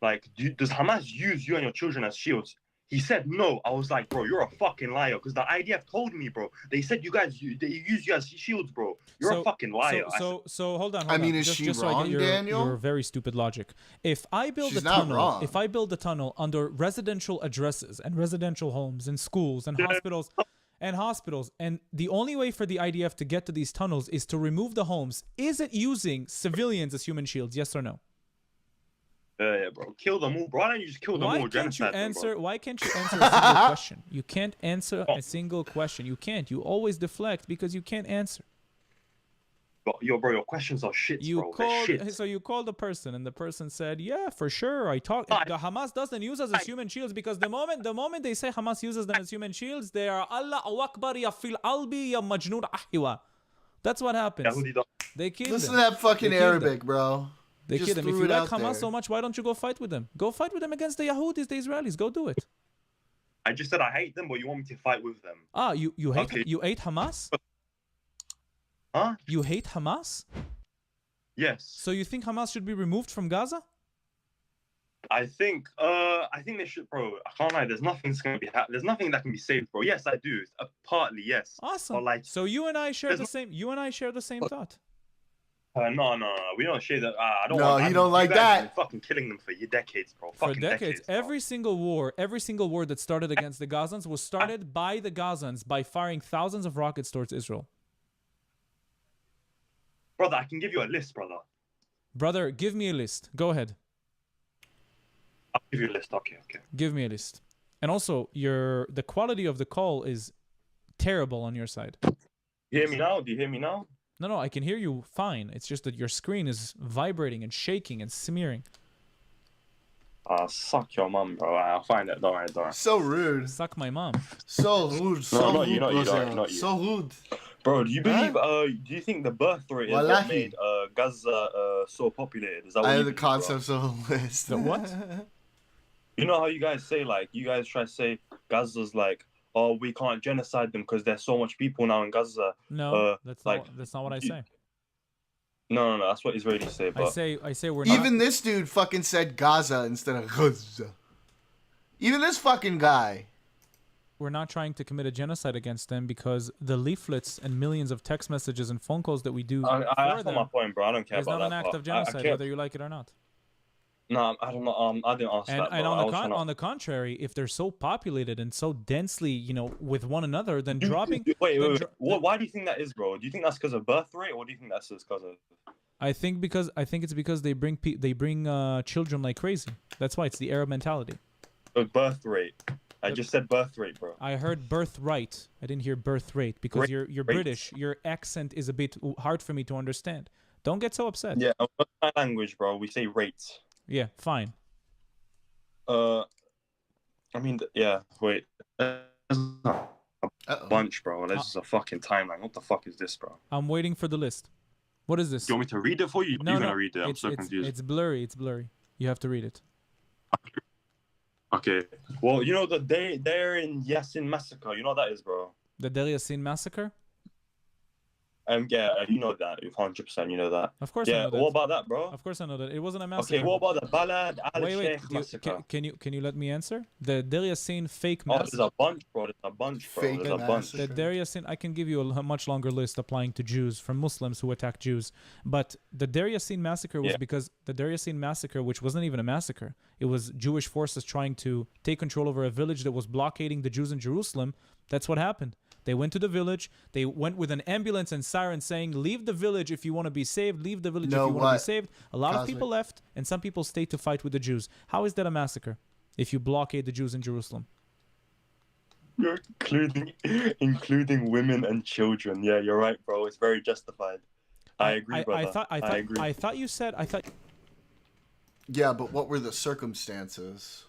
like, does Hamas use you and your children as shields? He said no. I was like, bro, you're a fucking liar. Because the IDF told me, bro. They said they use you as shields, bro. You're a fucking liar. So hold on. I mean, is just, she just so I wrong, get Daniel? your very stupid logic. If I build She's a not tunnel, wrong. if I build a tunnel under residential addresses and residential homes and schools and hospitals, and the only way for the IDF to get to these tunnels is to remove the homes, is it using civilians as human shields? Yes or no? Yeah, bro. Kill them all, bro. Why don't you just kill them all? Why can't you answer? Them, Why can't you answer a single question? You can't answer a single question. You can't. You always deflect because you can't answer. Yo, bro, your questions are shit, bro. They're shit. So you called the person, and the person said, "Yeah, for sure. The Hamas doesn't use us as human shields because the moment they say Hamas uses them as human shields, they are Allahu Akbar ya fil albi ya majnoon ahwa." That's what happens. They kill them. Listen to that fucking Arabic, bro. They Just kill them. If threw you it like out Hamas there. so much, why don't you go fight with them? Go fight with them against the Yahudis, the Israelis. Go do it. I just said I hate them, but you want me to fight with them. You hate Hamas? Huh? You hate Hamas? Yes. So you think Hamas should be removed from Gaza? I think they should, bro. I can't lie. There's nothing that's gonna be. There's nothing that can be saved, bro. Yes, I do. Partly, yes. Awesome. But like, so you and I share the same. You and I share the same thought. no. We don't share that. I don't. No, he don't like you guys that. have been fucking killing them for decades, bro. For Fucking decades, bro. every single war that started against the Gazans was started by the Gazans by firing thousands of rockets towards Israel. Brother, I can give you a list, brother. Brother, give me a list. Go ahead. I'll give you a list. Okay. Give me a list. And also, the quality of the call is terrible on your side. You hear me now? Do you hear me now? No, I can hear you fine. It's just that your screen is vibrating and shaking and smearing. Suck your mum, bro. I'll find it. Don't worry. So rude. Suck my mom. So rude. not you, not you. So rude. Bro, do you believe? Do you think the birth rate is what Wallahi. made Gaza so populated? Is that what I you have the believe, bro? concepts of a list. The what? You know how you guys say, like, you guys try to say Gaza's like, oh, we can't genocide them because there's so much people now in Gaza. No, that's like, not what I say. No, that's what Israelis say. But I say we're not. Even this dude fucking said Gaza instead of Gaza. Even this fucking guy. We're not trying to commit a genocide against them because the leaflets and millions of text messages and phone calls that we do that's for not them my point, bro. I don't care is about not that an act part. of genocide, whether you like it or not. No, I don't know. I didn't ask that. And bro. on the contrary, if they're so populated and so densely, with one another, then dropping. Wait. Why do you think that is, bro? Do you think that's because of birth rate, or do you think that's just because of? I think it's because they bring children like crazy. That's why it's the Arab mentality. Birth rate. I just said birth rate, bro. I heard birthright. I didn't hear birth rate because you're British. Your accent is a bit hard for me to understand. Don't get so upset. Yeah, my language, bro. We say rates. Yeah, fine. I mean, yeah. Wait. There's a bunch, bro. This is a fucking timeline. What the fuck is this, bro? I'm waiting for the list. What is this? Do you want me to read it for you? No, You're gonna read it. I'm so confused. It's blurry. You have to read it. Okay. Well, you know that they're in Yassin massacre. You know what that is, bro? The Deir Yassin massacre? Yeah, you know that. 100%, you know that. Of course I Yeah, know that. what about that, bro? Of course I know that. It wasn't a massacre. Okay, what about the Balad Wait. al-Sheikh massacre? Can you let me answer? The Deir Yassin fake Oh, massacre. there's a bunch, bro. There's a bunch, bro. Fake There's a bunch. The Deir Yassin, I can give you a much longer list applying to Jews from Muslims who attack Jews. But the Deir Yassin massacre was because the Deir Yassin massacre, which wasn't even a massacre, it was Jewish forces trying to take control over a village that was blockading the Jews in Jerusalem. That's what happened. They went to the village. They went with an ambulance and siren saying, leave the village if you want to be saved. Leave the village if you want to be saved. A lot of people left, and some people stayed to fight with the Jews. How is that a massacre if you blockade the Jews in Jerusalem? You're including women and children. Yeah, you're right, bro. It's very justified. I agree, brother. I agree. I thought you said... Yeah, but what were the circumstances?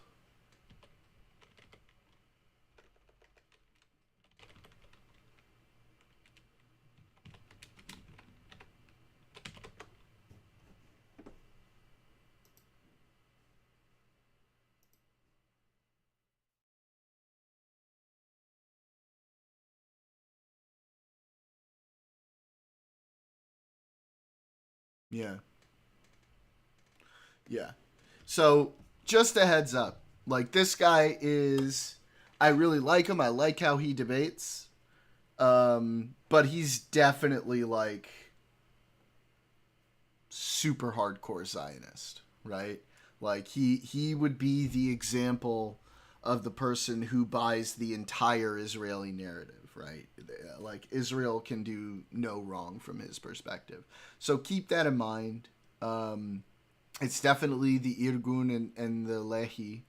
Yeah. Yeah. So, just a heads up. Like, this guy is... I really like him. I like how he debates. But he's definitely, like, super hardcore Zionist, right? Like, he would be the example of the person who buys the entire Israeli narrative, right? Like, Israel can do no wrong from his perspective. So keep that in mind. It's definitely the Irgun and the Lehi.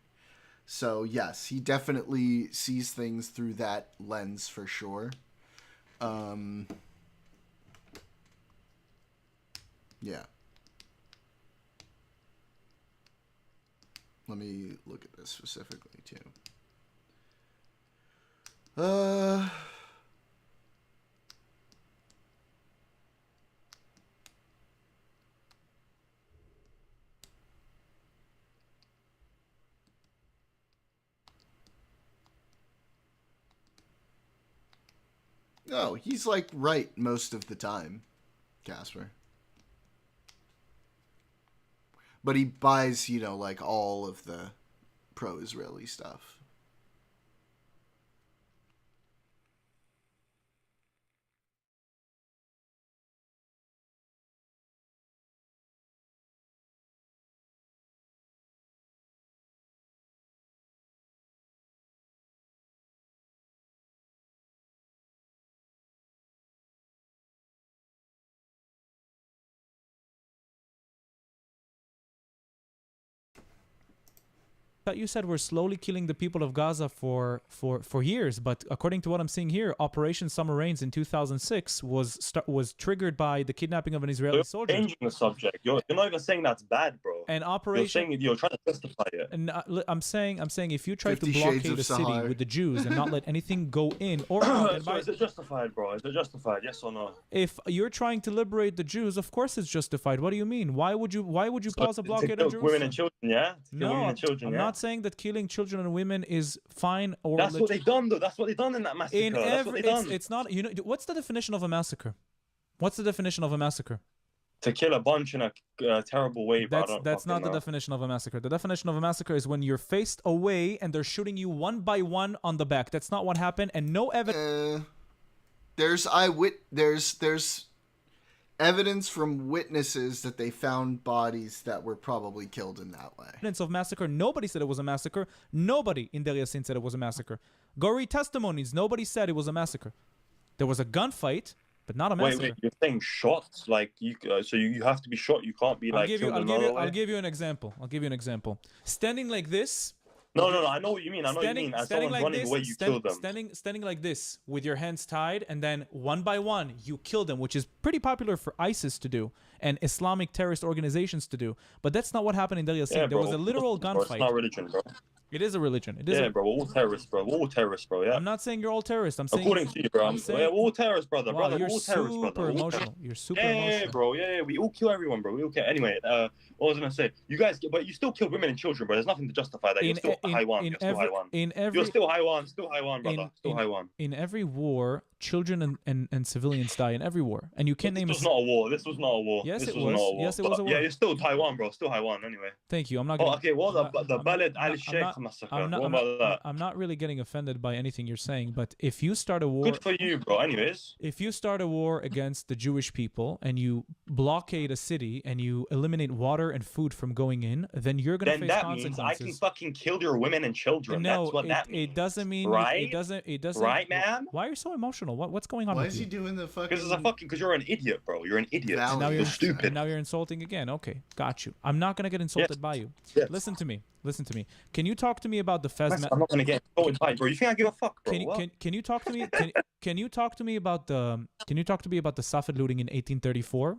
So, yes, he definitely sees things through that lens for sure. Yeah. Let me look at this specifically, too. No, he's like right most of the time, Casper. But he buys, you know, like all of the pro-Israeli stuff. Thought you said we're slowly killing the people of Gaza for years, but according to what I'm seeing here, Operation Summer Rains in 2006 was triggered by the kidnapping of an Israeli soldier. You're changing the subject. You're not even saying that's bad, bro. And Operation... You're trying to justify it. And I'm saying if you try to 50 Shades blockade of a city Sahar. with the Jews and not let anything go in or out, So is it justified, bro? Is it justified? Yes or no? if you're trying to liberate the Jews, of course it's justified. What do you mean? Why would you pause a blockade on Jerusalem? Women and children, yeah? No, Women and children, I'm yeah? not saying that killing children and women is fine or... That's what they done, though. That's what they done in that massacre. That's what they done. It's not... You know, what's the definition of a massacre? What's the definition of a massacre? To kill a bunch in a terrible way, but That's not the definition of a massacre. The definition of a massacre is when you're faced away and they're shooting you one by one on the back. That's not what happened, and no evidence... There's evidence from witnesses that they found bodies that were probably killed in that way. Evidence of massacre. Nobody said it was a massacre. Nobody in Deir Yassin said it was a massacre. Go read testimonies. Nobody said it was a massacre. There was a gunfight, but not a massacre. Wait, you're saying shots? Like, so you have to be shot. You can't be like killed another way? I'll give you an example. Standing like this... No, I know what you mean. As someone like running this, away, you kill them. Standing like this with your hands tied, and then one by one you kill them, which is pretty popular for ISIS to do. and Islamic terrorist organizations to do. But that's not what happened in Deir Yassin. There bro. was a literal Bro, it's gunfight. not religion, bro. It is a religion. It is Yeah, bro. We're all terrorists, bro. We're all terrorists, bro. Yeah. I'm not saying you're all terrorists. I'm saying According to you, bro. I'm saying, we're all terrorists, brother. wow, Brother, you're we're all terrorists, brother. super We're all emotional. You're super Yeah, emotional. bro. Yeah, we all kill everyone, bro. We all kill. Anyway, what was I gonna say? You guys, but you still kill women and children, bro. There's nothing to justify that. You're still Haiwan. You're still Haiwan. You're still Haiwan. Still Haiwan, brother. Still Haiwan. In every war, children and civilians die in every war, and you can't name. This was not a war. This was not a war. Yes, this it was. was. Not a war. Yes, it was a war. Yeah, you're still Taiwan, bro. Still Haiwan. Anyway. Thank you. I'm not. Oh, Gonna, okay. Well, the Balad I'm Al Sheikh massacre. What about that? I'm not really getting offended by anything you're saying, but if you start a war, Good for you, bro. Anyways, if you start a war against the Jewish people and you blockade a city and you eliminate water and food from going in, then you're gonna then face that consequences. means I can fucking kill your women and children. No, That's what that means. it doesn't mean right. It doesn't. Right, man. Why are you so emotional? What's going on? Why with is you? he doing the fucking? Because you're an idiot, bro. You're an idiot. Valid. Now You're stupid. And now you're insulting again. Okay, got you. I'm not gonna get insulted Yes. by you. Yes. Listen to me. Listen to me. Can you talk to me about the Fez? I'm not gonna get insulted by you, bro. You think I give a fuck, bro? Can you talk to me? Can you talk to me about the Safed looting in 1834?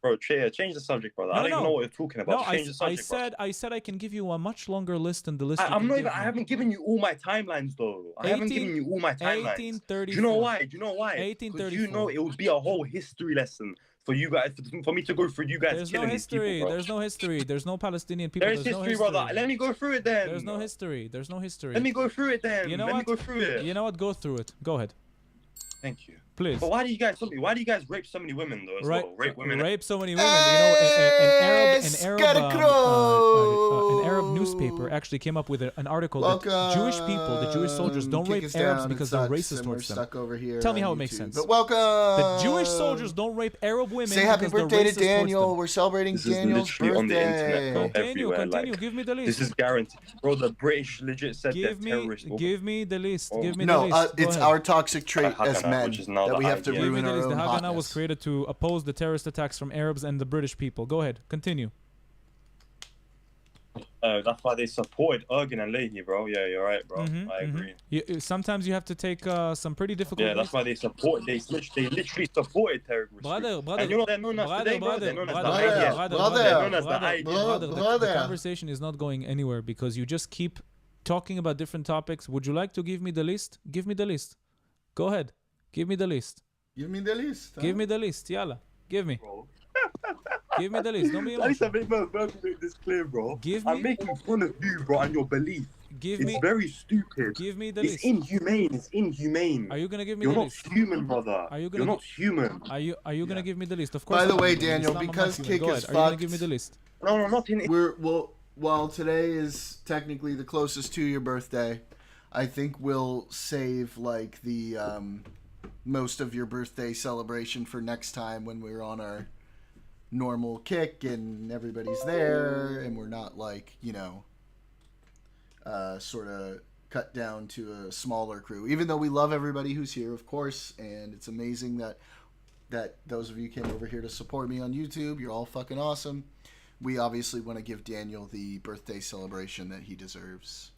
Bro, change the subject, brother. I don't even know what you're talking about. No, Change the subject, I said I can give you a much longer list than the list. I'm not even. I haven't given you all my timelines, though. I haven't given you all my timelines. 1834. Do you know why? Do you know why? 1834. Because you know it would be a whole history lesson for you guys, for me to go through you guys There's killing no these people, history. bro. There's no history. There's no Palestinian people. There's history, brother. Let me go through it then. There's no history. There's no history. Let me go through it then. You know Let what? me go through it. You know what? Go through it. Go ahead. Thank you. Please. But why do you guys rape so many women though? As well? Rape women. Rape so many women. You know, an Arab newspaper actually came up with an article that Jewish people, the Jewish soldiers, don't rape Arabs because they're racist towards them. Stuck over here Tell me how it YouTube. makes sense. But welcome. The Jewish soldiers don't rape Arab women. Say happy because birthday they're to racist towards Daniel. them. We're celebrating This Daniel's is literally birthday. on the internet, bro. Continue. Everywhere. Give me the list. This is guaranteed, bro. The British legit said they're terrorists. Give me the list. Give me the No, list. Go it's ahead. our toxic trait as Haganah, men which is now that the we have to idea. Give me ruin the our list. own The Haganah hotness. was created to oppose the terrorist attacks from Arabs and the British people. Go ahead. Continue. That's why they supported Ergin and Leahy, bro. Yeah, you're right, bro. I agree. Sometimes you have to take some pretty difficult. Yeah, that's why they support. They literally supported terrorists. Brother, And you know they're known as today, bro. They're known as the IDF. They're known as the IDF. The conversation is not going anywhere because you just keep talking about different topics. Would you like to give me the list? Give me the list. Go ahead. Give me the list. Give me the list. Give me the list. Yalla. Give me. Give me the list. Don't be At least emotional. I make this clear, bro. Give I'm me- making fun of you, bro, and your belief. It's very stupid. Give me the It's list. inhumane. It's inhumane. Are you gonna give me You're the not list? human, brother. Are you gonna You're gi- not human. Are you gonna give me the list? Of course. By the I'm way, gonna give you the Daniel, list. I'm because not human. Kick Go is ahead. Are you gonna fucked- give me the list? No, not in. While today is technically the closest to your birthday, I think we'll save like the most of your birthday celebration for next time when we're on our normal kick and everybody's there and we're not like, sort of cut down to a smaller crew. Even though we love everybody who's here, of course, and it's amazing that those of you came over here to support me on YouTube. You're all fucking awesome. We obviously want to give Daniel the birthday celebration that he deserves.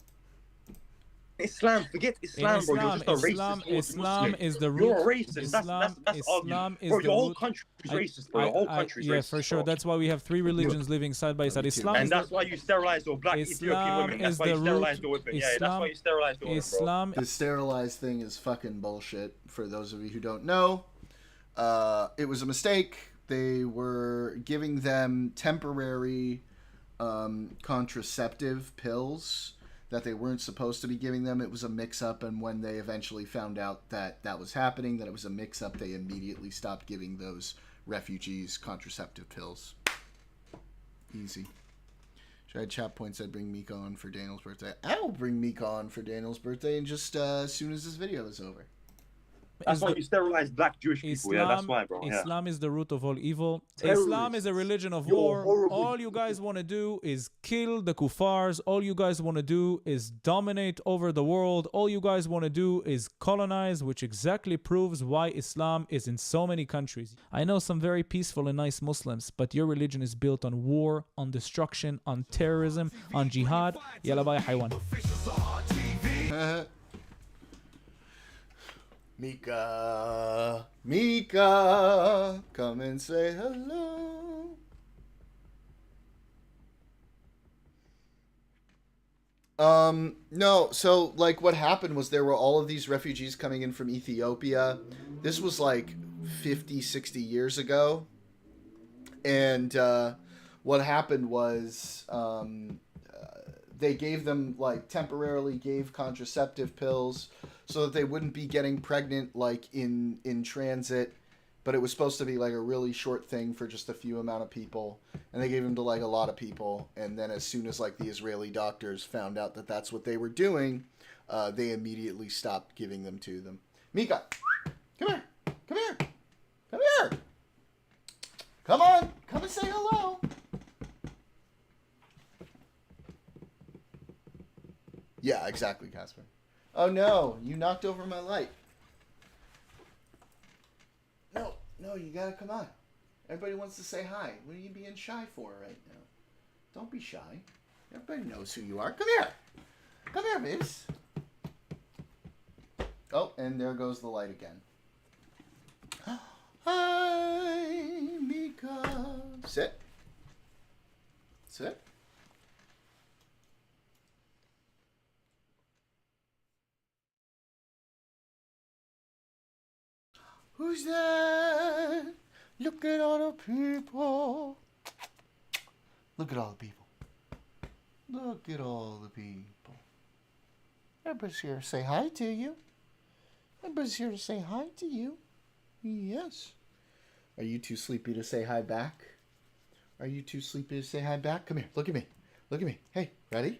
Islam, forget Islam, bro. You're just a racist. Islam is the root. You're a racist. Islam That's Islam obvious. is Bro, the your whole root. country is racist, bro. Your whole country is racist. Yeah, for sure. Bro. That's why we have three religions living side by side. Islam And is that's why you sterilize your black Ethiopian women. That's why you sterilize your women. Yeah, that's why you sterilize your women, bro. Islam. The sterilized thing is fucking bullshit. For those of you who don't know, it was a mistake. They were giving them temporary contraceptive pills that they weren't supposed to be giving them. It was a mix-up, and when they eventually found out that that was happening, that it was a mix-up, they immediately stopped giving those refugees contraceptive pills. Easy. Should I have chat points? I'd bring Mika on for Daniel's birthday. I'll bring Mika on for Daniel's birthday, and just as soon as this video is over. That's why you sterilize black Jewish people. Yeah, that's why, bro. Yeah. Islam is the root of all evil. Terrorists. Islam is a religion of You're war. horrible. All you guys want to do is kill the kuffars. All you guys want to do is dominate over the world. All you guys want to do is colonize, which exactly proves why Islam is in so many countries. I know some very peaceful and nice Muslims, but your religion is built on war, on destruction, on terrorism, on jihad. Yalla bye, haywan. Mika, Mika, come and say hello. No, so like what happened was there were all of these refugees coming in from Ethiopia. This was like 50, 60 years ago. And what happened was they gave them, like, temporarily gave contraceptive pills so that they wouldn't be getting pregnant, like, in transit. But it was supposed to be, like, a really short thing for just a few amount of people. And they gave them to, like, a lot of people. And then as soon as, like, the Israeli doctors found out that that's what they were doing, they immediately stopped giving them to them. Mika, come here. Come here. Come here. Come on. Come and say hello. Yeah, exactly, Casper. Oh, no. You knocked over my light. No, you gotta come on. Everybody wants to say hi. What are you being shy for right now? Don't be shy. Everybody knows who you are. Come here. Come here, babes. Oh, and there goes the light again. Hi, Mika. Sit. Sit. Who's that? Look at all the people. Look at all the people. Look at all the people. Everybody's here to say hi to you. Everybody's here to say hi to you. Yes. Are you too sleepy to say hi back? Are you too sleepy to say hi back? Come here. Look at me. Look at me. Hey, ready?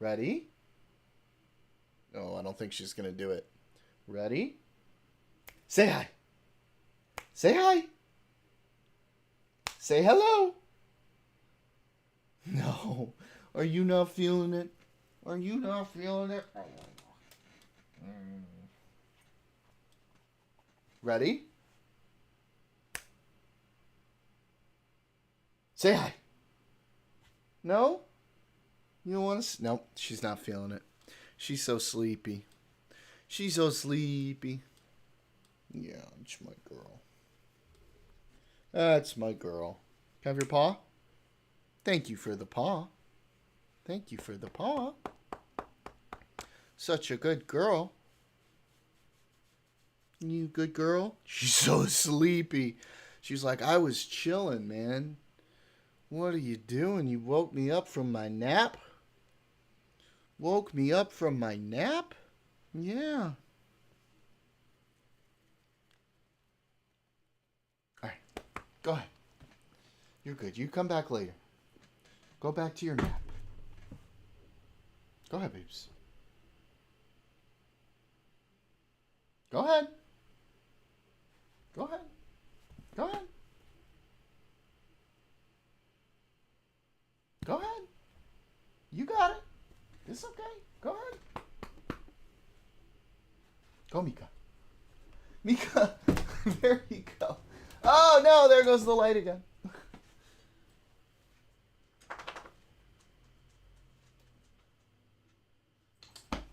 Ready? Oh, I don't think she's going to do it. Ready? Say hi. Say hi. Say hello. No. Are you not feeling it? Are you not feeling it? Ready? Say hi. No? You don't want to? Nope, she's not feeling it. She's so sleepy. She's so sleepy. Yeah, it's my girl. That's my girl. Can I have your paw? Thank you for the paw. Thank you for the paw. Such a good girl. You good girl? She's so sleepy. She's like, I was chilling, man. What are you doing? You woke me up from my nap? Woke me up from my nap? Yeah. All right. Go ahead. You're good. You come back later. Go back to your nap. Go ahead, babes. Go ahead. Go ahead. Go ahead. Go ahead. You got it. It's okay. Go ahead. Go, Mika. Mika. There you go. Oh, no. There goes the light again.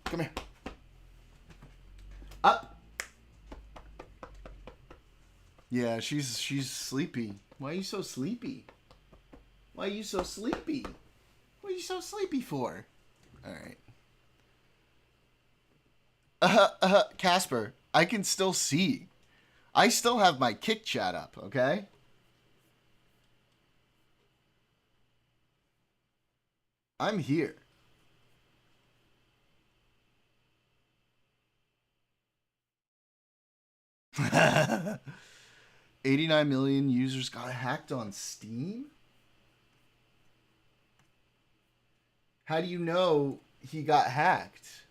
Come here. Up. Yeah, she's sleepy. Why are you so sleepy? Why are you so sleepy? What are you so sleepy for? All right. Casper, I can still see. I still have my kick chat up, okay? I'm here. $89 million users got hacked on Steam? How do you know he got hacked?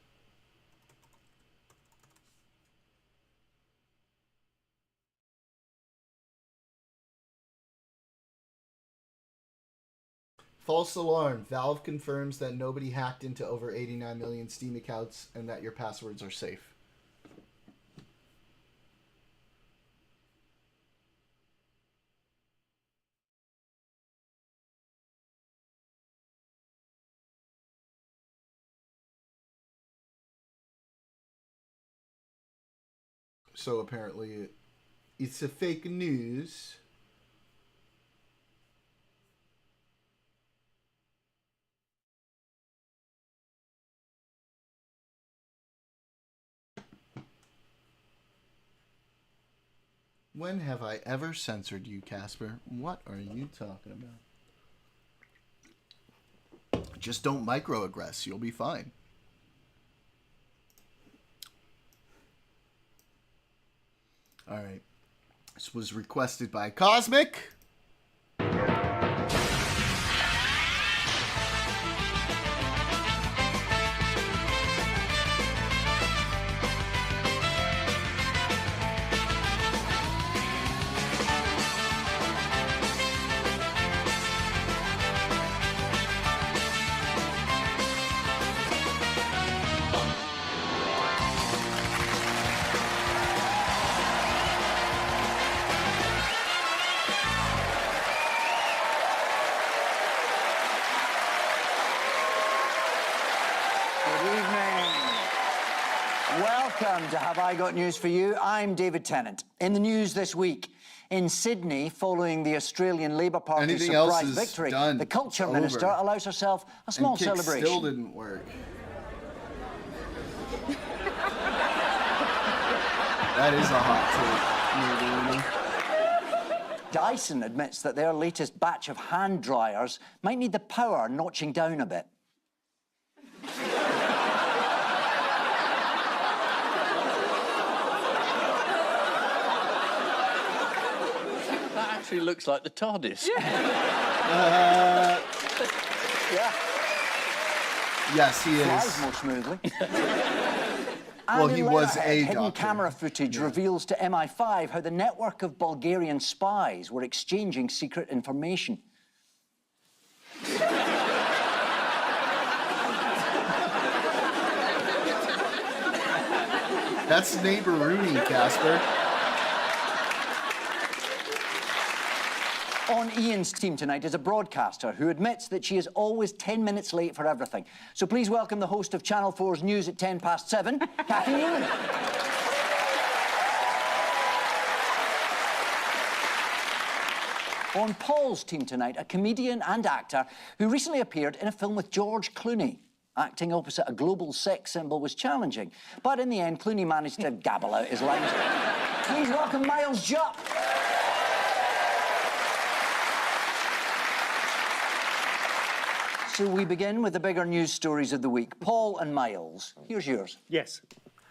False alarm. Valve confirms that nobody hacked into over 89 million Steam accounts and that your passwords are safe. So apparently it's a fake news. When have I ever censored you, Casper? What are you talking about? Just don't microaggress. You'll be fine. All right. This was requested by Cosmic. Welcome to Have I Got News for You. I'm David Tennant. In the news this week, in Sydney, following the Australian Labor Party's Anything else surprise is victory, done. the culture It's minister over. allows herself a small And kick celebration. still didn't work. That is a hot take. Dyson admits that their latest batch of hand dryers might need the power notching down a bit. That actually looks like the TARDIS. Yeah. Yes, he Flies is. more smoothly. Well, And he in was Letterhead, a hidden doctor. camera footage reveals to MI5 how the network of Bulgarian spies were exchanging secret information. That's neighbor Rooney, Casper. On Ian's team tonight is a broadcaster who admits that she is always 10 minutes late for everything. So please welcome the host of Channel 4's News at 7:10, Kathy Newman. On Paul's team tonight, a comedian and actor who recently appeared in a film with George Clooney. Acting opposite a global sex symbol was challenging, but in the end, Clooney managed to gabble out his lines. Please welcome Miles Jupp. So we begin with the bigger news stories of the week. Paul and Miles, here's yours. Yes.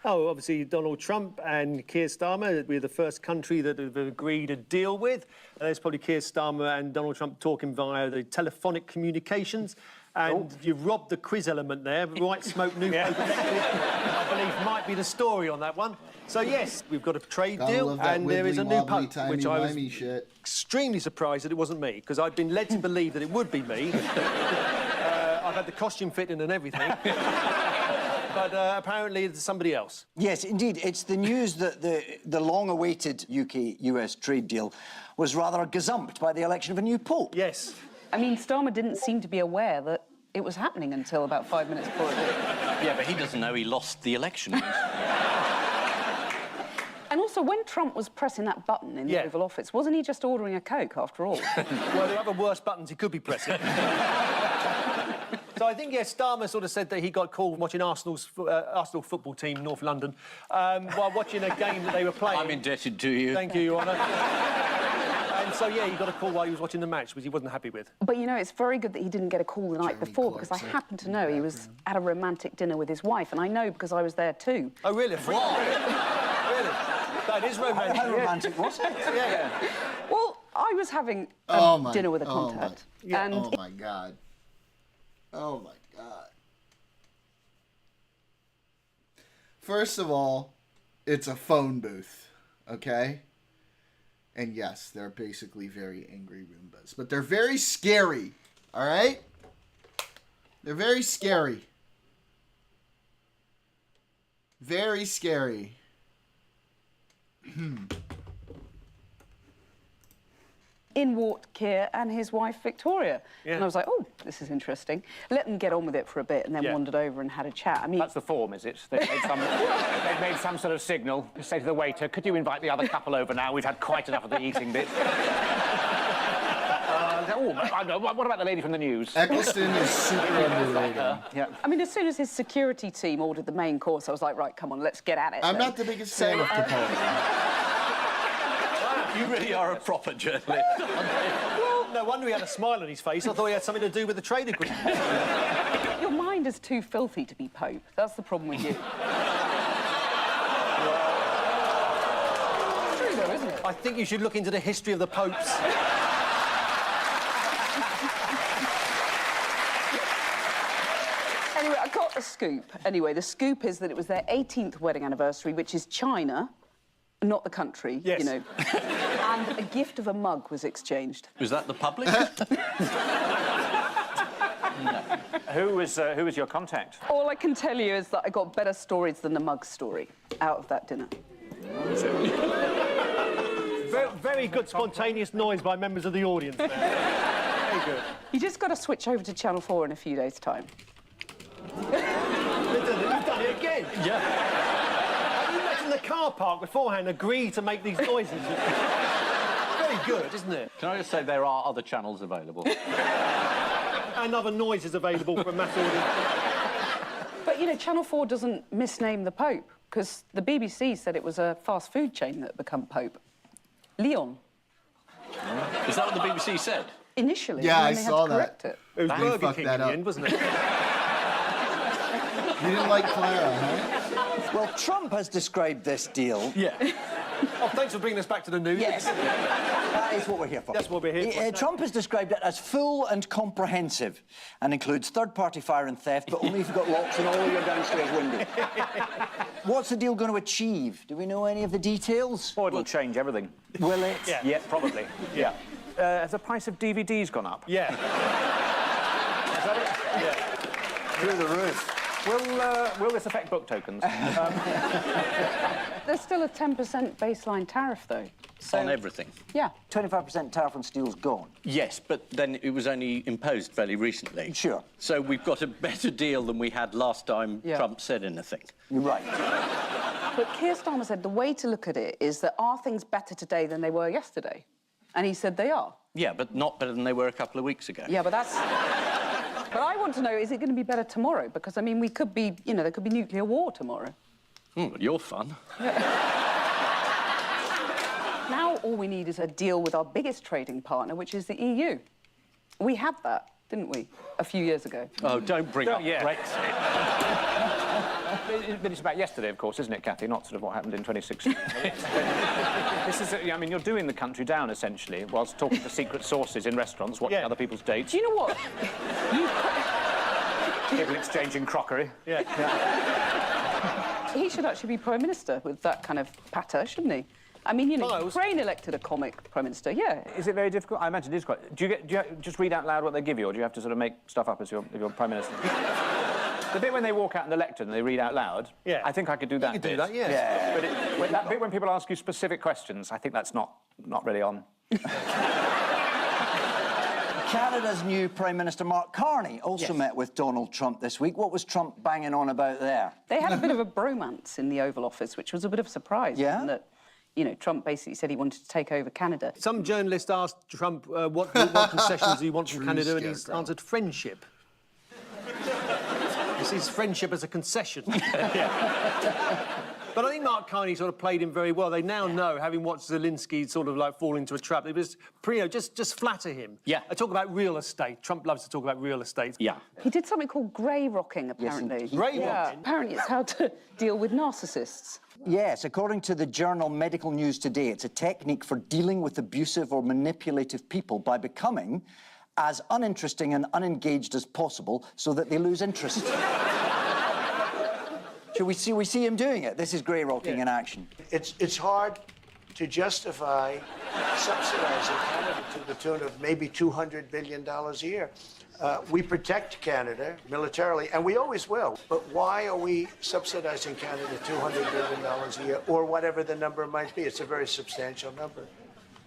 Oh, obviously Donald Trump and Keir Starmer, we're the first country that have agreed a deal with. There's probably Keir Starmer and Donald Trump talking via the telephonic communications. And you've robbed the quiz element there. White smoke, new poker, I believe might be the story on that one. So yes, we've got a trade Gotta deal love that and there is a new wibbly-wobbly, pope, which I was timey-wimey shit. extremely surprised that it wasn't me, because I'd been led to believe that it would be me. I've had the costume fitting and everything. But apparently it's somebody else. Yes, indeed. It's the news that the long-awaited UK-US trade deal was rather gazumped by the election of a new pope. Yes. I mean, Starmer didn't seem to be aware that it was happening until about 5 minutes before it did. Yeah, but he doesn't know he lost the election. And also, when Trump was pressing that button in the Oval Office, wasn't he just ordering a Coke, after all? Well, there are other worse buttons he could be pressing. So I think, yes, Starmer sort of said that he got called watching Arsenal's Arsenal football team, North London, while watching a game that they were playing. I'm indebted to you. Thank you, Your Honour. And so, yeah, he got a call while he was watching the match, which he wasn't happy with. But, you know, it's very good that he didn't get a call the night before, because I happen to know he was at a romantic dinner with his wife, and I know because I was there too. Oh, really? Really? That is romantic. How romantic was it? Yeah. Well, I was having dinner with a contact. Oh, my God. Oh, my God. First of all, it's a phone booth, okay? And yes, they're basically very angry Roombas. But they're very scary, all right? They're very scary. Very scary. in walked Keir and his wife Victoria. And I was like, oh, this is interesting. Let them get on with it for a bit and then wandered over and had a chat. I mean, that's the form, is it? They've made some sort of signal. Say to the waiter, could you invite the other couple over now? We've had quite enough of the eating bit. I know. What about the lady from the news? Eccleston is super underrated. Yeah. I mean, as soon as his security team ordered the main course, I was like, right, come on, let's get at it. I'm not the biggest fan of Capaldi. You really are a proper journalist. Well, no wonder he had a smile on his face. I thought he had something to do with the trade agreement. Your mind is too filthy to be Pope. That's the problem with you. It's true, though, isn't it? I think you should look into the history of the popes. Anyway, I got a scoop. Anyway, the scoop is that it was their 18th wedding anniversary, which is China, not the country, yes. you know. And a gift of a mug was exchanged. Was that the public? Who was your contact? All I can tell you is that I got better stories than the mug story out of that dinner. Very, very good spontaneous noise by members of the audience there. Very good. You just got to switch over to Channel 4 in a few days' time. You've done it again. Yeah. Have you met in the car park beforehand agreed to make these noises? Very good, isn't it? Can I just say there are other channels available? And other noises available for a mass audience. But, you know, Channel 4 doesn't misname the Pope, because the BBC said it was a fast food chain that had become Pope. Leon. Is that what the BBC said? Initially. Yeah, and I then they had saw to correct that. it. It was They Burger fucked King that in the up. end, wasn't it? You didn't like Clara, huh? Well, Trump has described this deal. Yeah. Oh, thanks for bringing us back to the news. Yes. That is what we're here for. That's what we're here for. Trump has described it as full and comprehensive and includes third-party fire and theft, but only if you've got locks on all your downstairs windows. What's the deal going to achieve? Do we know any of the details? Oh, it'll change everything. Will it? Yeah, probably. Yeah. Has the price of DVDs gone up? Yeah. Through the roof. Will this affect book tokens? There's still a 10% baseline tariff, though. So, On everything? yeah. 25% tariff on steel's gone. Yes, but then it was only imposed fairly recently. Sure. So we've got a better deal than we had last time Trump said anything. You're right. But Keir Starmer said the way to look at it is that are things better today than they were yesterday? And he said they are. Yeah, but not better than they were a couple of weeks ago. Yeah, but that's... But I want to know, is it going to be better tomorrow? Because, I mean, we could be, you know, there could be nuclear war tomorrow. Well, you're fun. Now all we need is a deal with our biggest trading partner, which is the EU. We had that, didn't we, a few years ago? Oh, don't bring up Brexit. But it's about yesterday, of course, isn't it, Kathy? Not sort of what happened in 2016. This is, I mean, you're doing the country down, essentially, whilst talking to secret sources in restaurants, watching other people's dates. Do you know what? People exchanging crockery. Yeah. He should actually be Prime Minister with that kind of patter, shouldn't he? I mean, you know, Miles? Ukraine elected a comic Prime Minister, yeah. Is it very difficult? I imagine it is quite... Do you just read out loud what they give you, or do you have to sort of make stuff up as your Prime Minister? The bit when they walk out in the lectern and they read out loud, I think I could do that. You could do bit. that, yes. But that bit when people ask you specific questions, I think that's not really on. Canada's new Prime Minister, Mark Carney, also met with Donald Trump this week. What was Trump banging on about there? They had a bit of a bromance in the Oval Office, which was a bit of a surprise. Yeah? Wasn't it? You know, Trump basically said he wanted to take over Canada. Some journalist asked Trump what concessions he wants from Canada, and he's answered friendship. He sees friendship as a concession. But I think Mark Carney sort of played him very well. They now know, having watched Zelensky sort of like fall into a trap, it was, you know, just flatter him. Yeah. I talk about real estate. Trump loves to talk about real estate. Yeah. He did something called grey rocking, apparently. Grey rocking? Apparently it's how to deal with narcissists. Yes, according to the journal Medical News Today, it's a technique for dealing with abusive or manipulative people by becoming as uninteresting and unengaged as possible so that they lose interest. Should we see him doing it? This is grey rocking in action. It's hard to justify subsidizing Canada to the tune of maybe $200 billion a year. We protect Canada militarily, and we always will. But why are we subsidizing Canada $200 billion a year, or whatever the number might be? It's a very substantial number.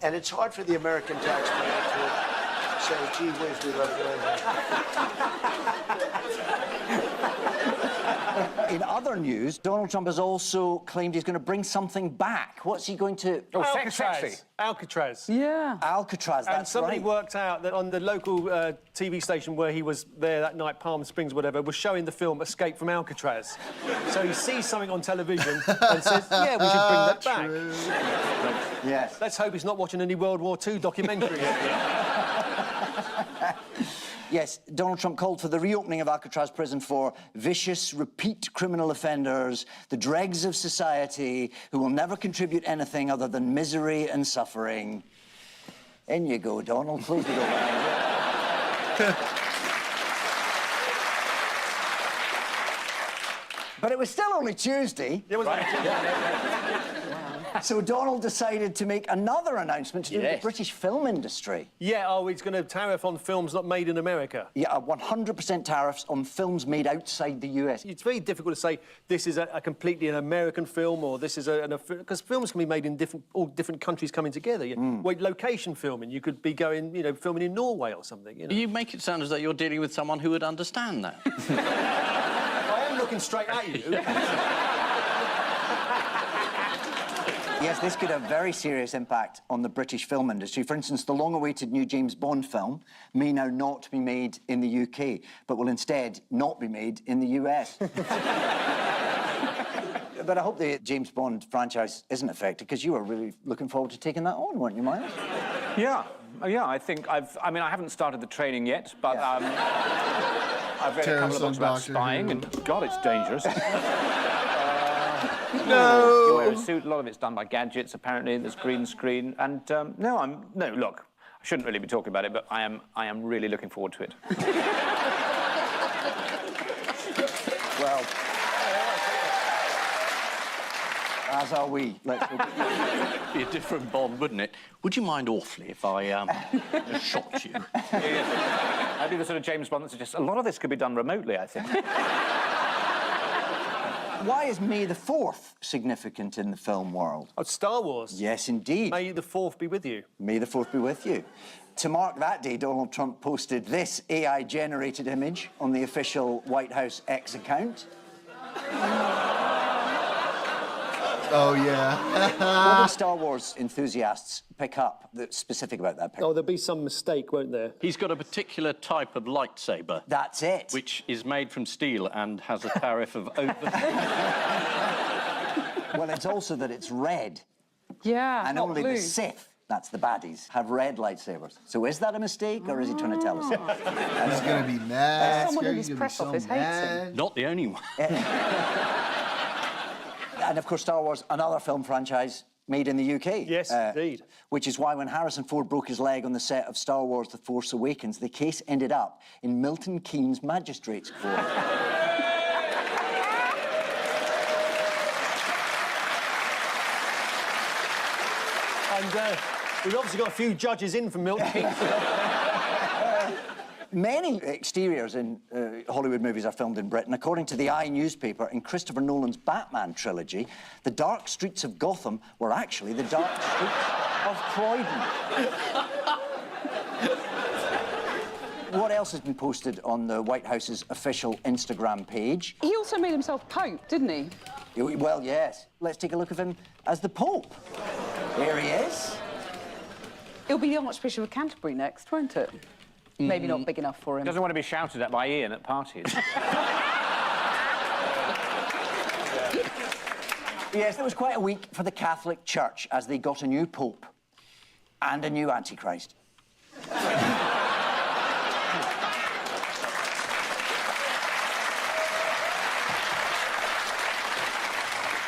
And it's hard for the American taxpayer to say, gee whiz, we love doing that. In other news, Donald Trump has also claimed he's going to bring something back. What's he going to... Oh, Alcatraz. Alcatraz. Yeah. Alcatraz, that's And somebody right. worked out that on the local TV station where he was there that night, Palm Springs, whatever, was showing the film Escape from Alcatraz. So he sees something on television and says, yeah, we should bring that back. Yes. Let's hope he's not watching any World War II documentary. Yes, Donald Trump called for the reopening of Alcatraz prison for vicious, repeat criminal offenders, the dregs of society, who will never contribute anything other than misery and suffering. In you go, Donald. Close the door. But it was still only Tuesday. It was So Donald decided to make another announcement to do with the British film industry. Yeah, oh, he's going to tariff on films not made in America. Yeah, 100% tariffs on films made outside the US. It's very difficult to say this is a completely an American film or this is because films can be made in all different countries coming together. Wait, location filming, you could be going, you know, filming in Norway or something. You know? You make it sound as though you're dealing with someone who would understand that. I am looking straight at you. Yes, this could have very serious impact on the British film industry. For instance, the long-awaited new James Bond film may now not be made in the UK, but will instead not be made in the US. But I hope the James Bond franchise isn't affected, because you were really looking forward to taking that on, weren't you, Miles? Yeah, I think I haven't started the training yet, but I've read a couple of books about spying, and God, it's dangerous. No! You wear a suit, a lot of it's done by gadgets, apparently, there's green screen, and no, look, I shouldn't really be talking about it, but I am really looking forward to it. Well, as are we. Let's hope. It'd be a different Bond, wouldn't it? Would you mind awfully if I shot you? I'd be the sort of James Bond that suggests a lot of this could be done remotely, I think. Why is May the 4th significant in the film world? Oh, Star Wars? Yes, indeed. May the 4th be with you. May the 4th be with you. To mark that day, Donald Trump posted this AI-generated image on the official White House X account. Oh, yeah. What did Star Wars enthusiasts pick up that's specific about that picture? Oh, there'll be some mistake, won't there? He's got a particular type of lightsaber. That's it. Which is made from steel and has a tariff of over... Well, it's also that it's red. Yeah, And not only blue. the Sith, that's the baddies, have red lightsabers. So is that a mistake, or is he trying to tell us? He's going to be mad. Someone in He's his gonna be press so office hates him. mad. Not the only one. And, of course, Star Wars, another film franchise made in the UK. Yes, indeed. Which is why when Harrison Ford broke his leg on the set of Star Wars The Force Awakens, the case ended up in Milton Keynes Magistrates Court. And we've obviously got a few judges in from Milton Keynes. Many exteriors in Hollywood movies are filmed in Britain. According to the I newspaper, in Christopher Nolan's Batman trilogy, the dark streets of Gotham were actually the dark streets of Croydon. What else has been posted on the White House's official Instagram page? He also made himself Pope, didn't he? Well, yes. Let's take a look of him as the Pope. There he is. It'll be the Archbishop of Canterbury next, won't it? Maybe not big enough for him. Doesn't want to be shouted at by Ian at parties. Yes, it was quite a week for the Catholic Church as they got a new Pope and a new Antichrist.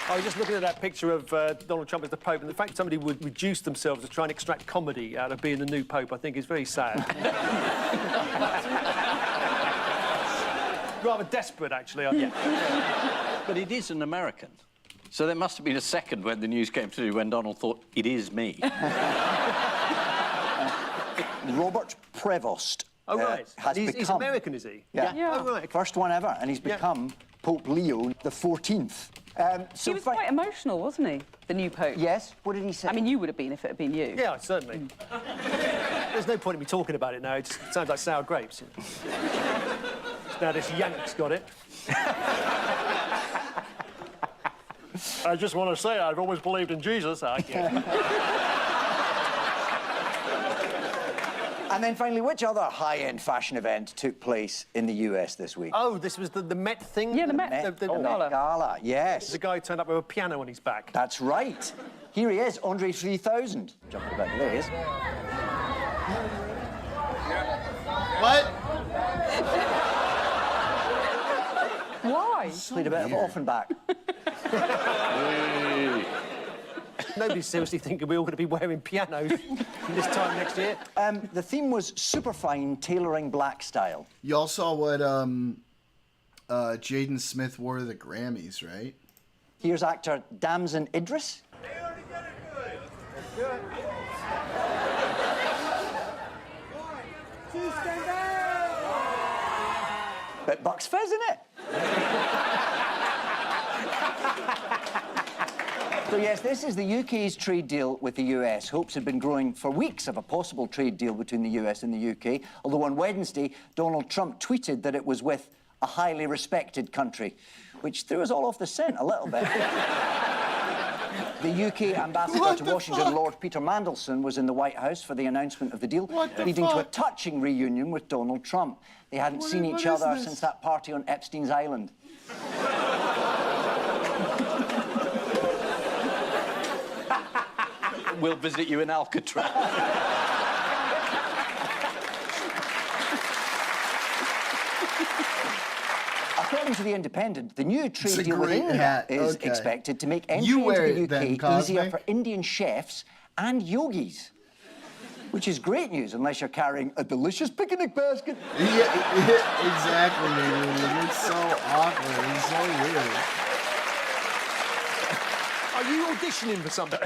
I was just looking at that picture of Donald Trump as the Pope, and the fact somebody would reduce themselves to try and extract comedy out of being the new Pope, I think is very sad. Rather desperate, actually. But it is an American. So there must have been a second when the news came through when Donald thought, it is me. Robert Prevost. Oh, right. Has He's become... American, is he? Yeah. Oh, right. First one ever, and he's become Pope Leo the 14th. He was quite emotional, wasn't he? The new Pope. Yes. What did he say? I mean, you would have been if it had been you. Yeah, certainly. There's no point in me talking about it now. It just sounds like sour grapes. Now this Yank's got it. I just want to say I've always believed in Jesus. And then finally, which other high-end fashion event took place in the US this week? Oh, this was the Met thing? Yeah, the Met. Met Gala, yes. There's a guy who turned up with a piano on his back. That's right. Here he is, Andre 3000. Jumping back, there he is. What? Why? Played a bit of Offenbach. Nobody's seriously thinking we're all going to be wearing pianos this time next year. The theme was superfine tailoring black style. Y'all saw what Jaden Smith wore to the Grammys, right? Here's actor Damson Idris. Bit Bucks Fizz, isn't it? So yes, this is the UK's trade deal with the US. Hopes had been growing for weeks of a possible trade deal between the US and the UK, although on Wednesday, Donald Trump tweeted that it was with a highly respected country, which threw us all off the scent a little bit. The UK ambassador to Washington, Lord Peter Mandelson, was in the White House for the announcement of the deal, leading to a touching reunion with Donald Trump. They hadn't seen each other since that party on Epstein's Island. We'll visit you in Alcatraz. According to The Independent, the new trade deal with India is expected to make entry into the UK easier for Indian chefs and yogis. Which is great news, unless you're carrying a delicious picnic basket. Yeah, exactly, dude. It's so awkward. It's so weird. Are you auditioning for something?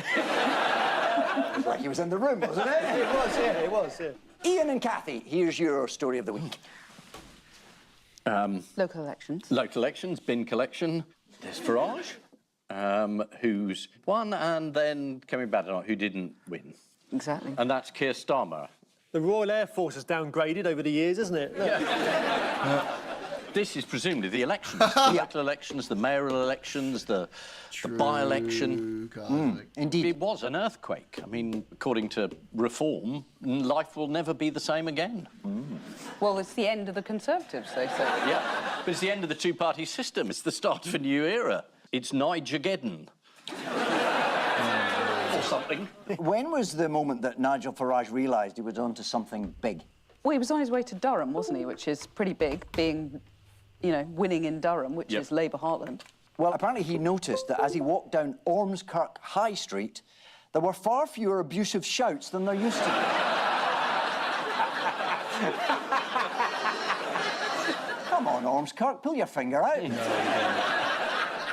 Like he was in the room, wasn't it? It was, yeah, it was, yeah. Ian and Kathy, here's your story of the week. Local elections. Local elections, bin collection. There's Farage, who's won, and then coming back on who didn't win. Exactly. And that's Keir Starmer. The Royal Air Force has downgraded over the years, isn't it? Yeah. This is presumably the elections, the local elections, the mayoral elections, the by-election. Indeed. It was an earthquake. I mean, according to Reform, life will never be the same again. Well, it's the end of the Conservatives, they say. Yeah, but it's the end of the two-party system. It's the start of a new era. It's Niger-geddon. Or something. When was the moment that Nigel Farage realised he was onto something big? Well, he was on his way to Durham, wasn't he? Which is pretty big, being, you know, winning in Durham, which is Labour heartland. Well, apparently he noticed that as he walked down Ormskirk High Street, there were far fewer abusive shouts than there used to be. Come on, Ormskirk, pull your finger out.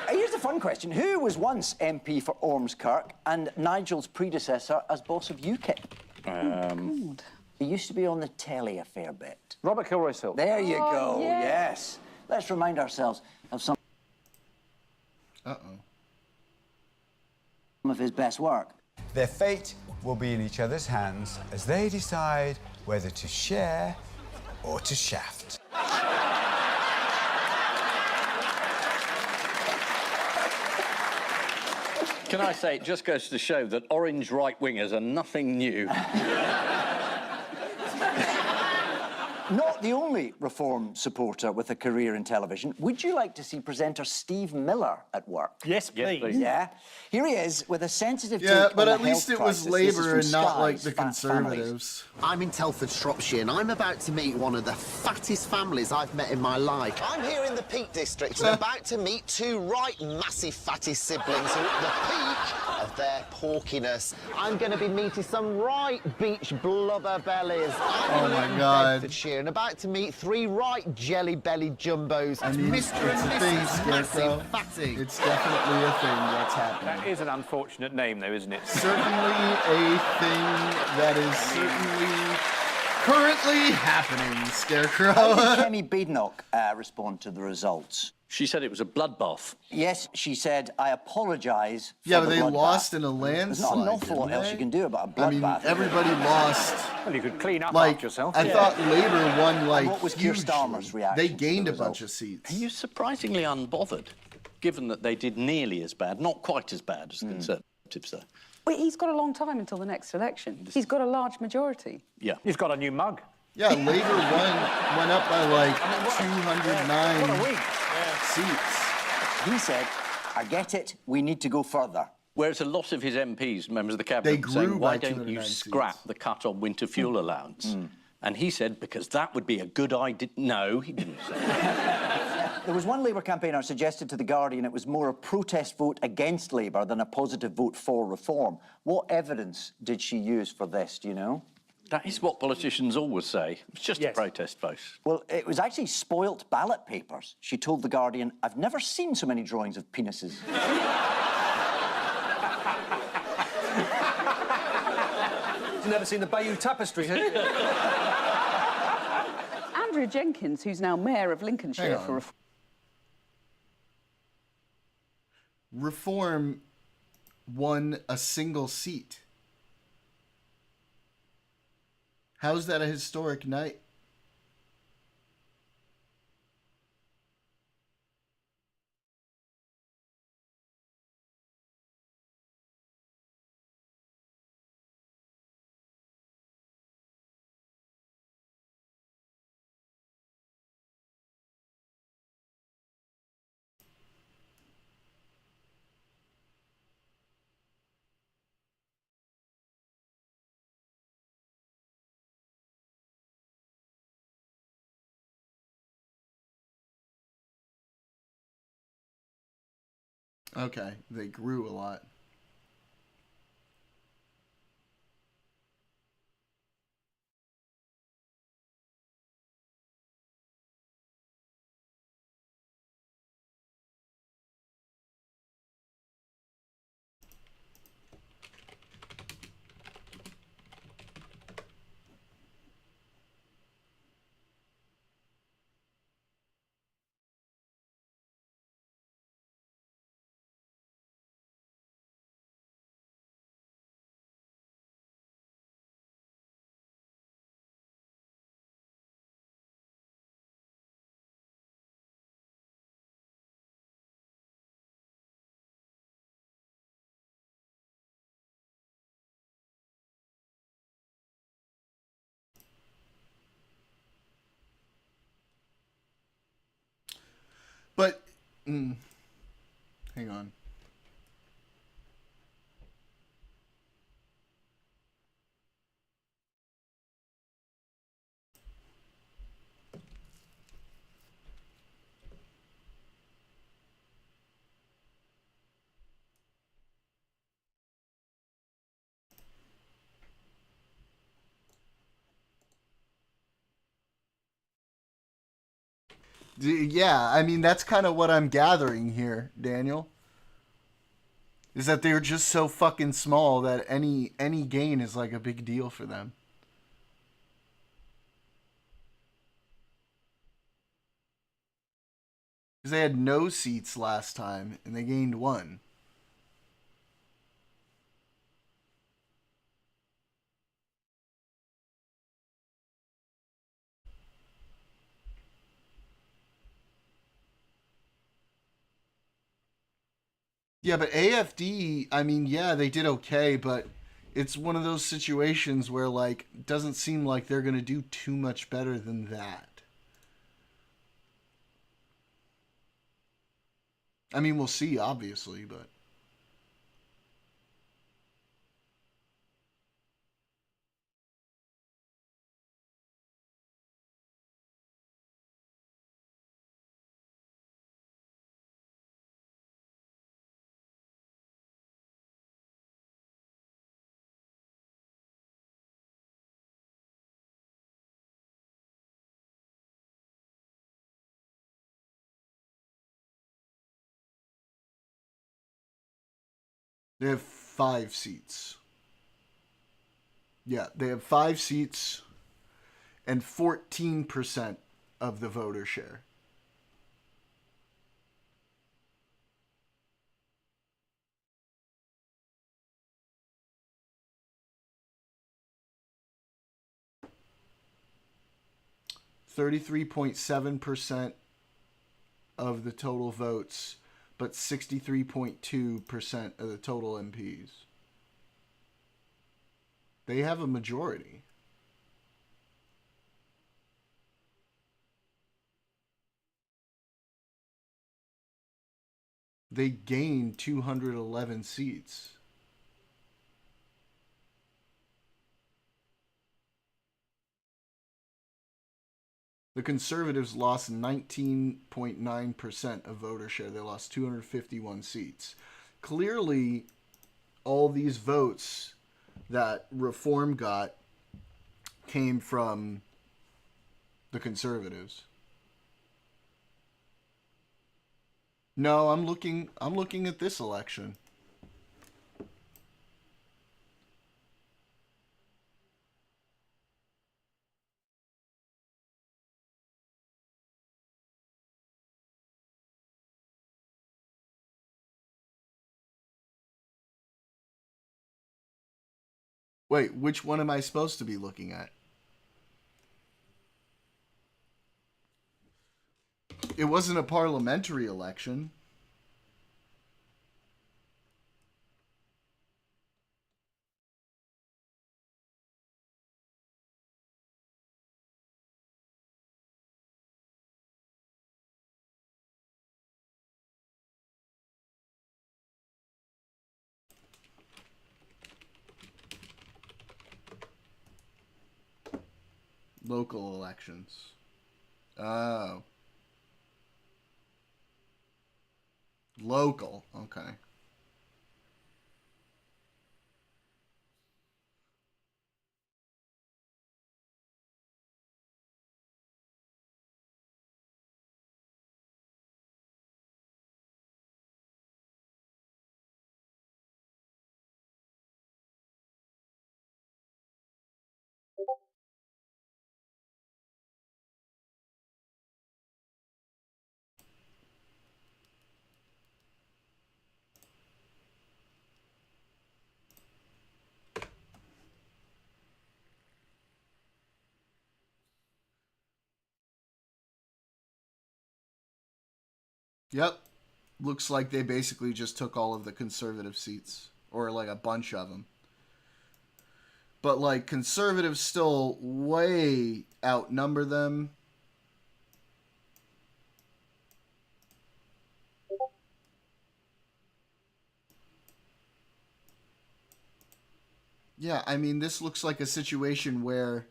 Here's a fun question. Who was once MP for Ormskirk and Nigel's predecessor as boss of UKIP? He used to be on the telly a fair bit. Robert Kilroy-Silk. There you go, yes. Let's remind ourselves of some of his best work. Their fate will be in each other's hands as they decide whether to share or to shaft. Can I say, it just goes to show that orange right-wingers are nothing new. Not the only Reform supporter with a career in television. Would you like to see presenter Steve Miller at work? Yes, please. Yeah. Here he is with a sensitive take but on at the least health it was crisis. This is Labour from and not like Sky's the Fat Families. Conservatives. I'm in Telford, Shropshire, and I'm about to meet one of the fattest families I've met in my life. I'm here in the Peak District and about to meet two right massive fatty siblings who are at the peak of their porkiness. I'm going to be meeting some right beach blubber bellies. Oh my God. Bedfordshire, and about to meet three right jelly belly jumbos. I mean, Mr. it's and a thing, Mrs. Scarecrow. Massive Fatty. It's definitely a thing that's happening. That is an unfortunate name, though, isn't it? Certainly a thing that is certainly currently happening, Scarecrow. How did Kemi Badenoch respond to the results? She said it was a bloodbath. Yes, she said, I apologise for Yeah, but the they bloodbath. lost in a There's not an landslide. awful lot didn't else they? you can do about a bloodbath. I mean, everybody lost. Well, you could clean up Like, after yourself. I thought Labour won like what was Keir Starmer's hugely. reaction They to the gained a result? bunch of seats. He was surprisingly unbothered, given that they did nearly as bad, not quite as bad as the Conservatives, though. Well, he's got a long time until the next election. He's got a large majority. Yeah. He's got a new mug. Yeah, Labour went up by like 209 seats. He said, I get it, we need to go further. Whereas a lot of his MPs, members of the cabinet, were grew saying, by why don't you 209 scrap the cut on winter fuel allowance? And he said, because that would be a good idea. No, he didn't say that. There was one Labour campaigner suggested to The Guardian it was more a protest vote against Labour than a positive vote for reform. What evidence did she use for this, do you know? That is what politicians always say. It's just a protest vote. Well, it was actually spoilt ballot papers. She told The Guardian, I've never seen so many drawings of penises. You've never seen the Bayeux Tapestry, have you? Andrew Jenkins, who's now mayor of Lincolnshire Hang for on. Reform won a single seat. How's that a historic night? Okay, they grew a lot. But, hang on. Yeah, I mean, that's kind of what I'm gathering here, Daniel. Is that they're just so fucking small that any gain is like a big deal for them. Because they had no seats last time, and they gained one. Yeah, but AFD, I mean, yeah, they did okay, but it's one of those situations where, like, it doesn't seem like they're going to do too much better than that. I mean, we'll see, obviously, but... They have 5 seats. Yeah, they have 5 seats and 14% of the voter share. 33.7% of the total votes, but 63.2% of the total MPs. They have a majority. They gained 211 seats. The Conservatives lost 19.9% of voter share. They lost 251 seats. Clearly, all these votes that Reform got came from the Conservatives. No, I'm looking at this election. Wait, which one am I supposed to be looking at? It wasn't a parliamentary election. Local elections. Oh. Local. Okay. Yep. Looks like they basically just took all of the Conservative seats, or like a bunch of them. But like Conservatives still way outnumber them. Yeah, I mean, this looks like a situation where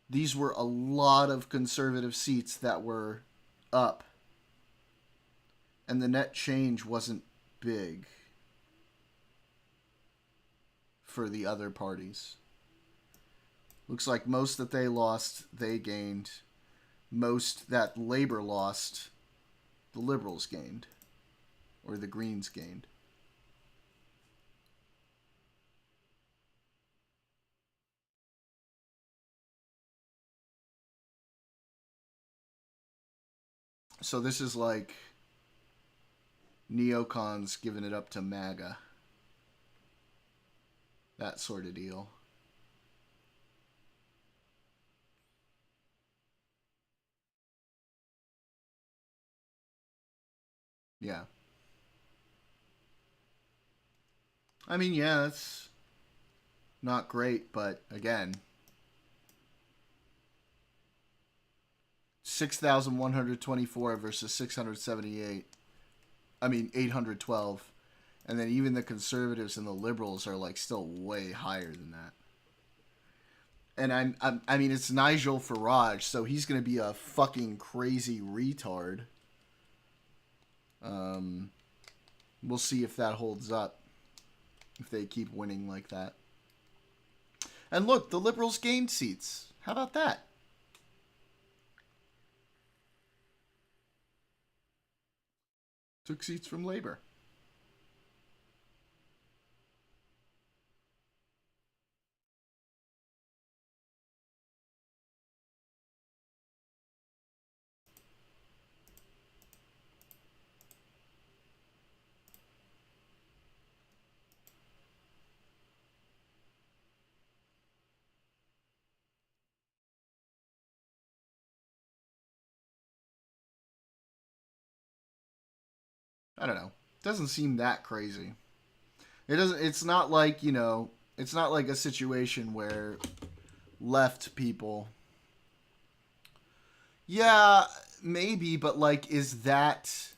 these were a lot of Conservative seats that were up. And the net change wasn't big for the other parties. Looks like most that they lost, they gained. Most that Labor lost, the Liberals gained. Or the Greens gained. So this is like neocons giving it up to MAGA. That sort of deal. Yeah. I mean, yeah, that's not great, but again, 6,124 versus 678. I mean, 812. And then even the Conservatives and the Liberals are like still way higher than that. And I mean, it's Nigel Farage, so he's going to be a fucking crazy retard. We'll see if that holds up. If they keep winning like that. And look, the Liberals gained seats. How about that? Took seats from Labor. I don't know. Doesn't seem that crazy. It doesn't. It's not like, you know. It's not like a situation where left people. Yeah, maybe, but like, is that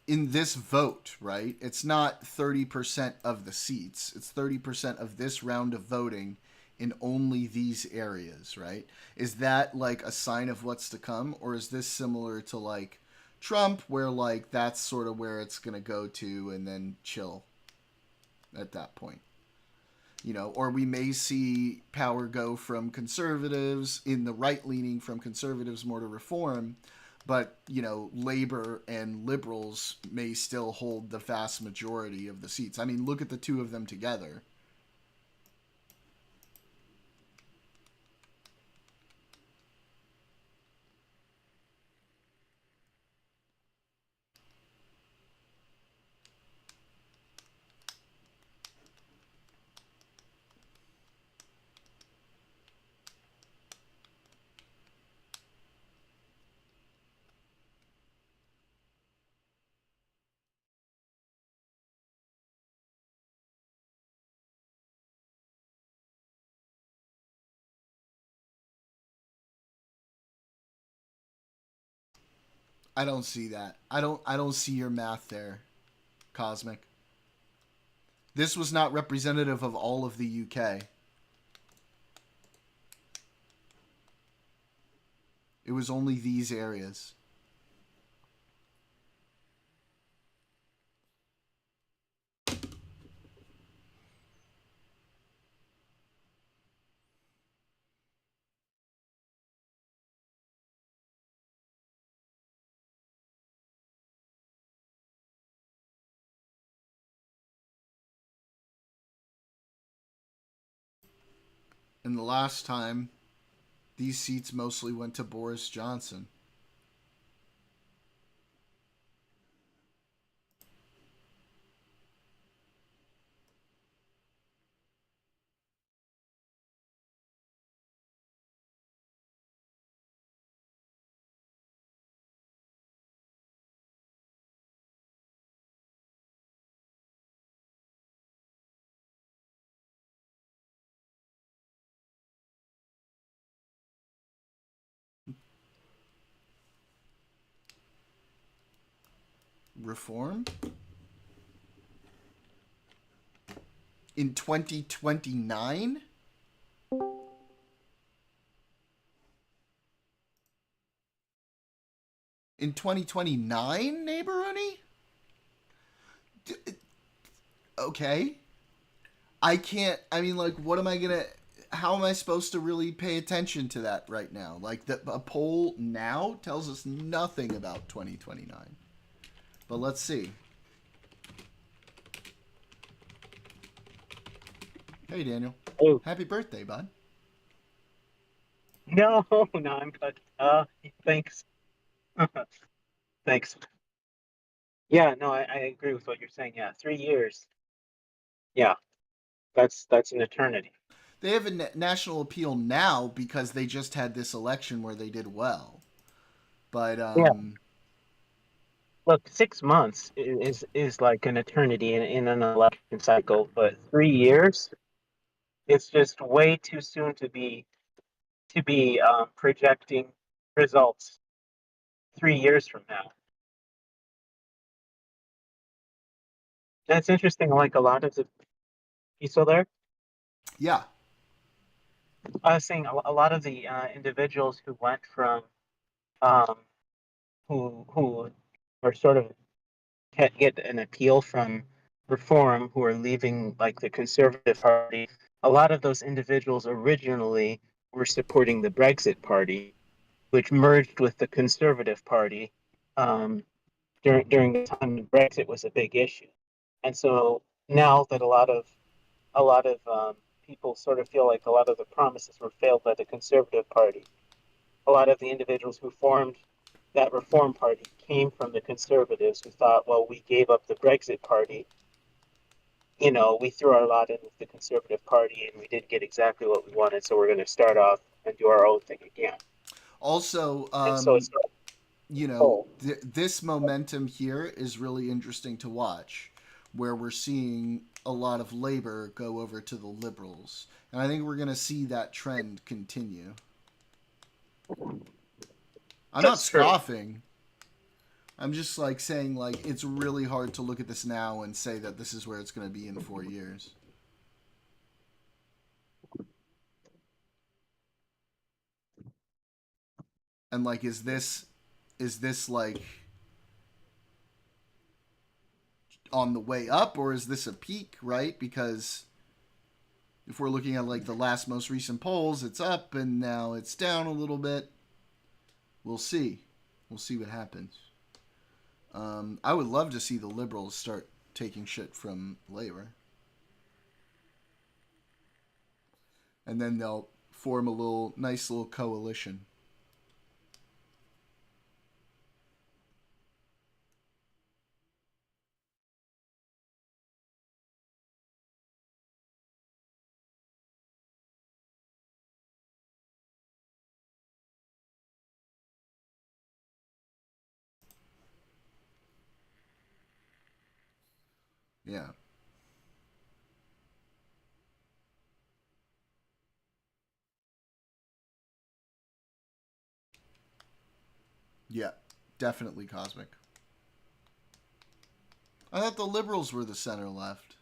in this vote, right? It's not 30% of the seats. It's 30% of this round of voting in only these areas, right? Is that like a sign of what's to come, or is this similar to like Trump, where like that's sort of where it's going to go to and then chill at that point? You know, or we may see power go from conservatives in the right leaning, from conservatives more to reform, but, you know, Labor and liberals may still hold the vast majority of the seats. I mean, look at the two of them together. I don't see that. I don't see your math there, Cosmic. This was not representative of all of the UK. It was only these areas. And the last time, these seats mostly went to Boris Johnson. Reform? In 2029? In 2029, Neighborhoony? Okay. I can't, I mean, like, what am I gonna, how am I supposed to really pay attention to that right now? Like, a poll now tells us nothing about 2029. But let's see. Hey, Daniel. Oh. Happy birthday, bud. No, no, I'm good. Thanks. Thanks. Yeah, no, I agree with what you're saying. Yeah, 3 years. Yeah, that's an eternity. They have a national appeal now because they just had this election where they did well. But, Yeah. Look, 6 months is like an eternity in an election cycle, but 3 years, it's just way too soon to be projecting results 3 years from now. That's interesting. Like a lot of the, you still there? Yeah. I was saying a lot of the individuals who went from, um, who are sort of get an appeal from reform, who are leaving like the Conservative Party. A lot of those individuals originally were supporting the Brexit Party, which merged with the Conservative Party during the time when Brexit was a big issue. And so now that a lot of people sort of feel like a lot of the promises were failed by the Conservative Party, a lot of the individuals who formed that Reform Party came from the Conservatives, who thought, well, we gave up the Brexit Party. You know, we threw our lot in with the Conservative Party and we didn't get exactly what we wanted, so we're going to start off and do our own thing again. Also, and so it's you know, this momentum here is really interesting to watch, where we're seeing a lot of labor go over to the liberals. And I think we're going to see that trend continue. I'm not scoffing. I'm just like saying, like, it's really hard to look at this now and say that this is where it's going to be in 4 years. And like, is this like on the way up, or is this a peak, right? Because if we're looking at like the last most recent polls, it's up and now it's down a little bit. We'll see. We'll see what happens. I would love to see the liberals start taking shit from Labor. And then they'll form a nice little coalition. Yeah. Yeah, definitely cosmic. I thought the liberals were the center left.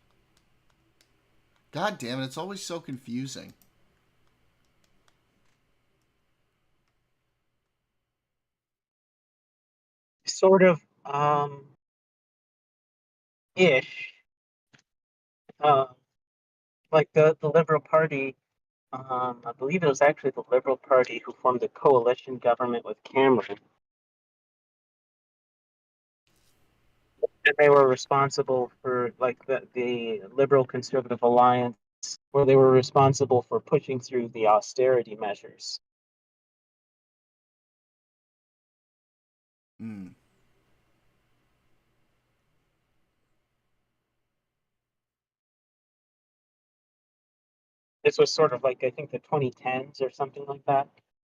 God damn it, it's always so confusing. Sort of, ish. Like the Liberal Party, I believe it was actually the Liberal Party who formed a coalition government with Cameron. And they were responsible for, like, the Liberal Conservative Alliance, where they were responsible for pushing through the austerity measures. Mm. This was sort of like, I think, the 2010s or something like that.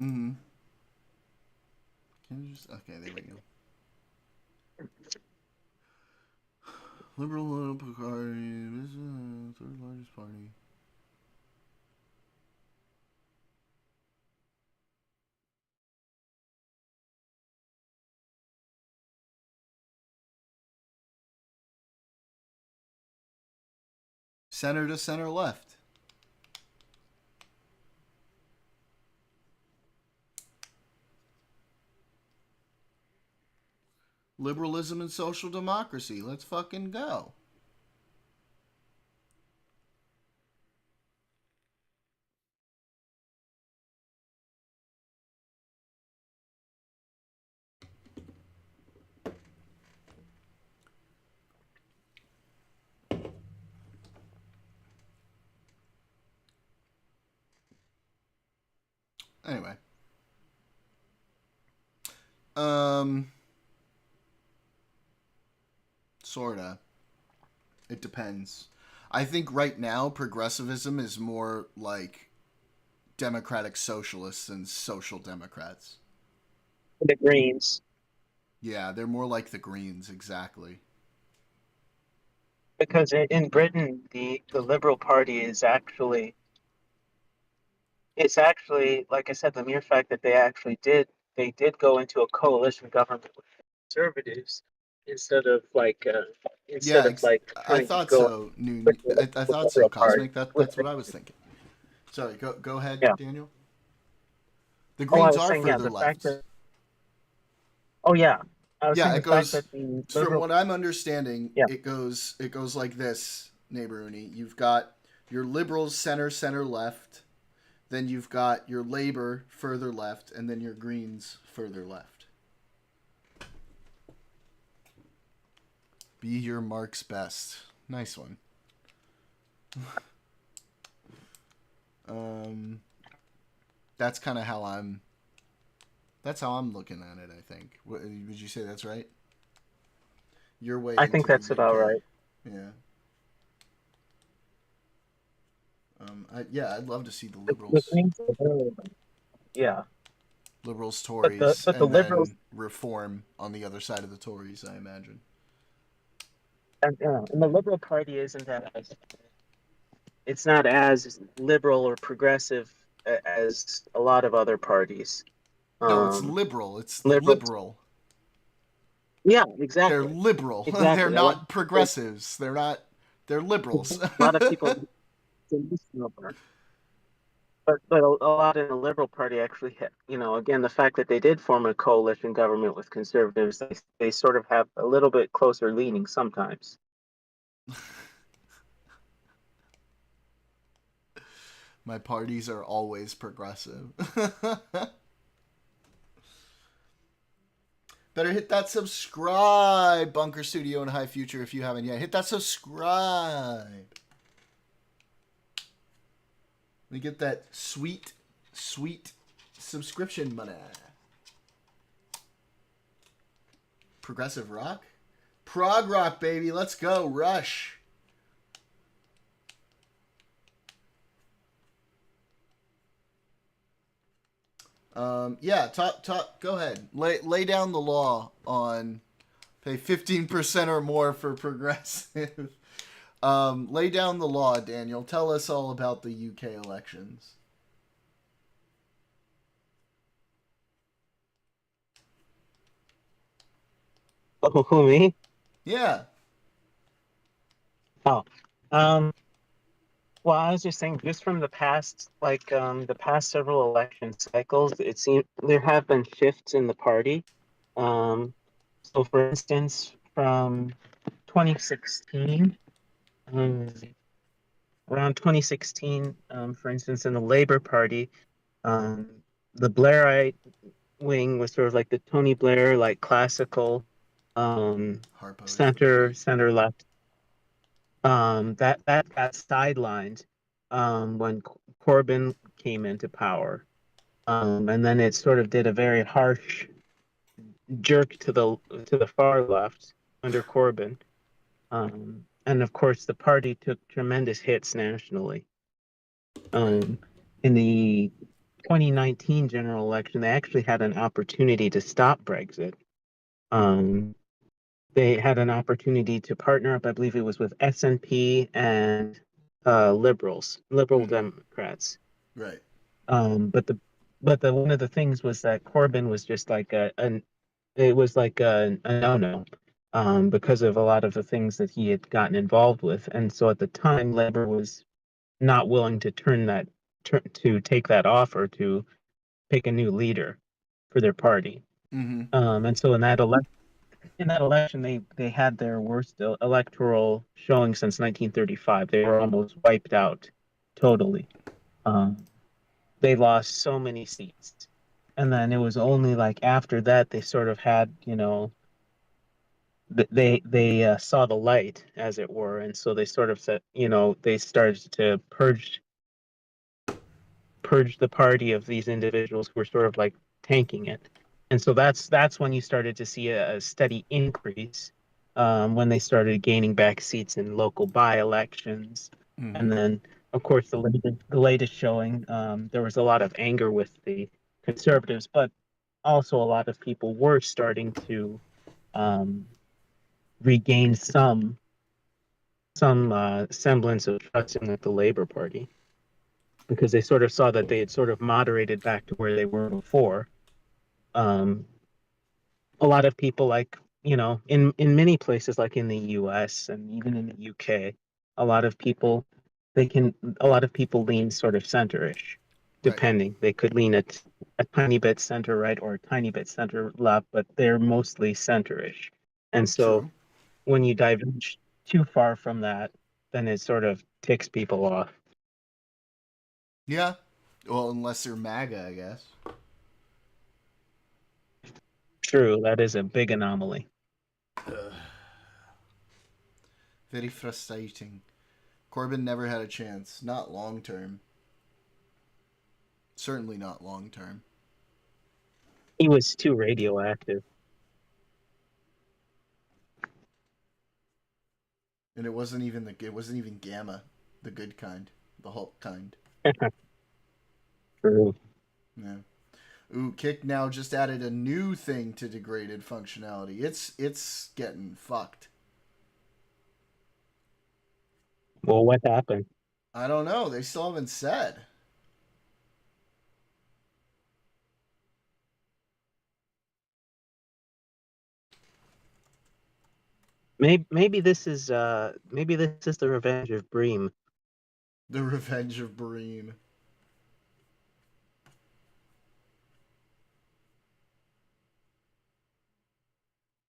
Mm-hmm. Can you just... Okay, there we go. Liberal Party is the third largest party. Center to center left. Liberalism and social democracy. Let's fucking go. Anyway. Sorta. It depends. I think right now progressivism is more like democratic socialists than social democrats. The Greens. Yeah, they're more like the Greens, exactly. Because in Britain, the Liberal Party is actually, it's actually, like I said, the mere fact that they did go into a coalition government with conservatives instead of like Yeah, I trying to thought go so. with I the thought so. Liberal Party. Cosmic. That's what I was thinking. Sorry, go ahead, Yeah. Daniel. The Oh, I Greens was are saying, yeah, further the fact left. that. Oh yeah, I was Yeah, saying it the fact goes. that the From Liberal. what I'm understanding, Yeah. it goes like this, Neighboruni. You've got your liberals center left, then you've got your Labor further left, and then your Greens further left. Be your Mark's best. Nice one. That's kind of how I'm. That's how I'm looking at it. I think. Would you say that's right? Your way. I think that's about right. Yeah. I'd love to see the liberals. Yeah. Liberals, But Tories, the and liberals then Reform on the other side of the Tories, I imagine. and the Liberal Party isn't as it's not as liberal or progressive as a lot of other parties. No, it's liberal. It's Liberal. liberal. Yeah, exactly. They're liberal. Exactly. They're not progressives. They're not. They're liberals. A lot of people misnomer. But a lot in the Liberal Party actually, again, the fact that they did form a coalition government with conservatives, they sort of have a little bit closer leaning sometimes. My parties are always progressive. Better hit that subscribe, Bunker Studio and High Future, if you haven't yet. Hit that subscribe. Let me get that sweet, sweet subscription money. Progressive rock? Prog rock, baby. Let's go. Rush. Yeah, go ahead. Lay down the law on pay 15% or more for progressive. Lay down the law, Daniel. Tell us all about the UK elections. Oh, who, me? Yeah. Oh, well, I was just saying, just from the past, the past several election cycles, it seems there have been shifts in the party. So, for instance, from 2016, around 2016, for instance, in the Labour Party, the Blairite wing was sort of like the Tony Blair, like classical center left. That got sidelined when Corbyn came into power, and then it sort of did a very harsh jerk to the far left under Corbyn, and of course the party took tremendous hits nationally. In the 2019 general election, they actually had an opportunity to stop Brexit. They had an opportunity to partner up, I believe it was with SNP and Liberal Democrats. Right. But the one of the things was that Corbyn was just like a no-no, because of a lot of the things that he had gotten involved with, and so at the time, Labour was not willing to to take that offer to pick a new leader for their party. Mm-hmm. And so in that election, they had their worst electoral showing since 1935. They were almost wiped out totally. They lost so many seats, and then it was only like after that they sort of had, they saw the light, as it were, and so they sort of said, they started to purge the party of these individuals who were sort of like tanking it. And so that's when you started to see a steady increase, when they started gaining back seats in local by-elections. Mm-hmm. And then, of course, the latest showing, there was a lot of anger with the Conservatives, but also a lot of people were starting to regain some semblance of trust in the Labour Party, because they sort of saw that they had sort of moderated back to where they were before. A lot of people, like, in many places, like in the US and even in the UK, a lot of people lean sort of centerish, depending. Right. They could lean a tiny bit center right or a tiny bit center left, but they're mostly centerish. And so when you diverge too far from that, then it sort of ticks people off. Yeah. Well, unless they're MAGA, I guess. True, that is a big anomaly. Very frustrating. Corbyn never had a chance. Not long term. Certainly not long term. He was too radioactive. And it wasn't even gamma, the good kind, the Hulk kind. True. Yeah. Ooh, Kick now just added a new thing to degraded functionality. It's getting fucked. Well, what happened? I don't know. They still haven't said. Maybe this is the revenge of Bream. The Revenge of Bream.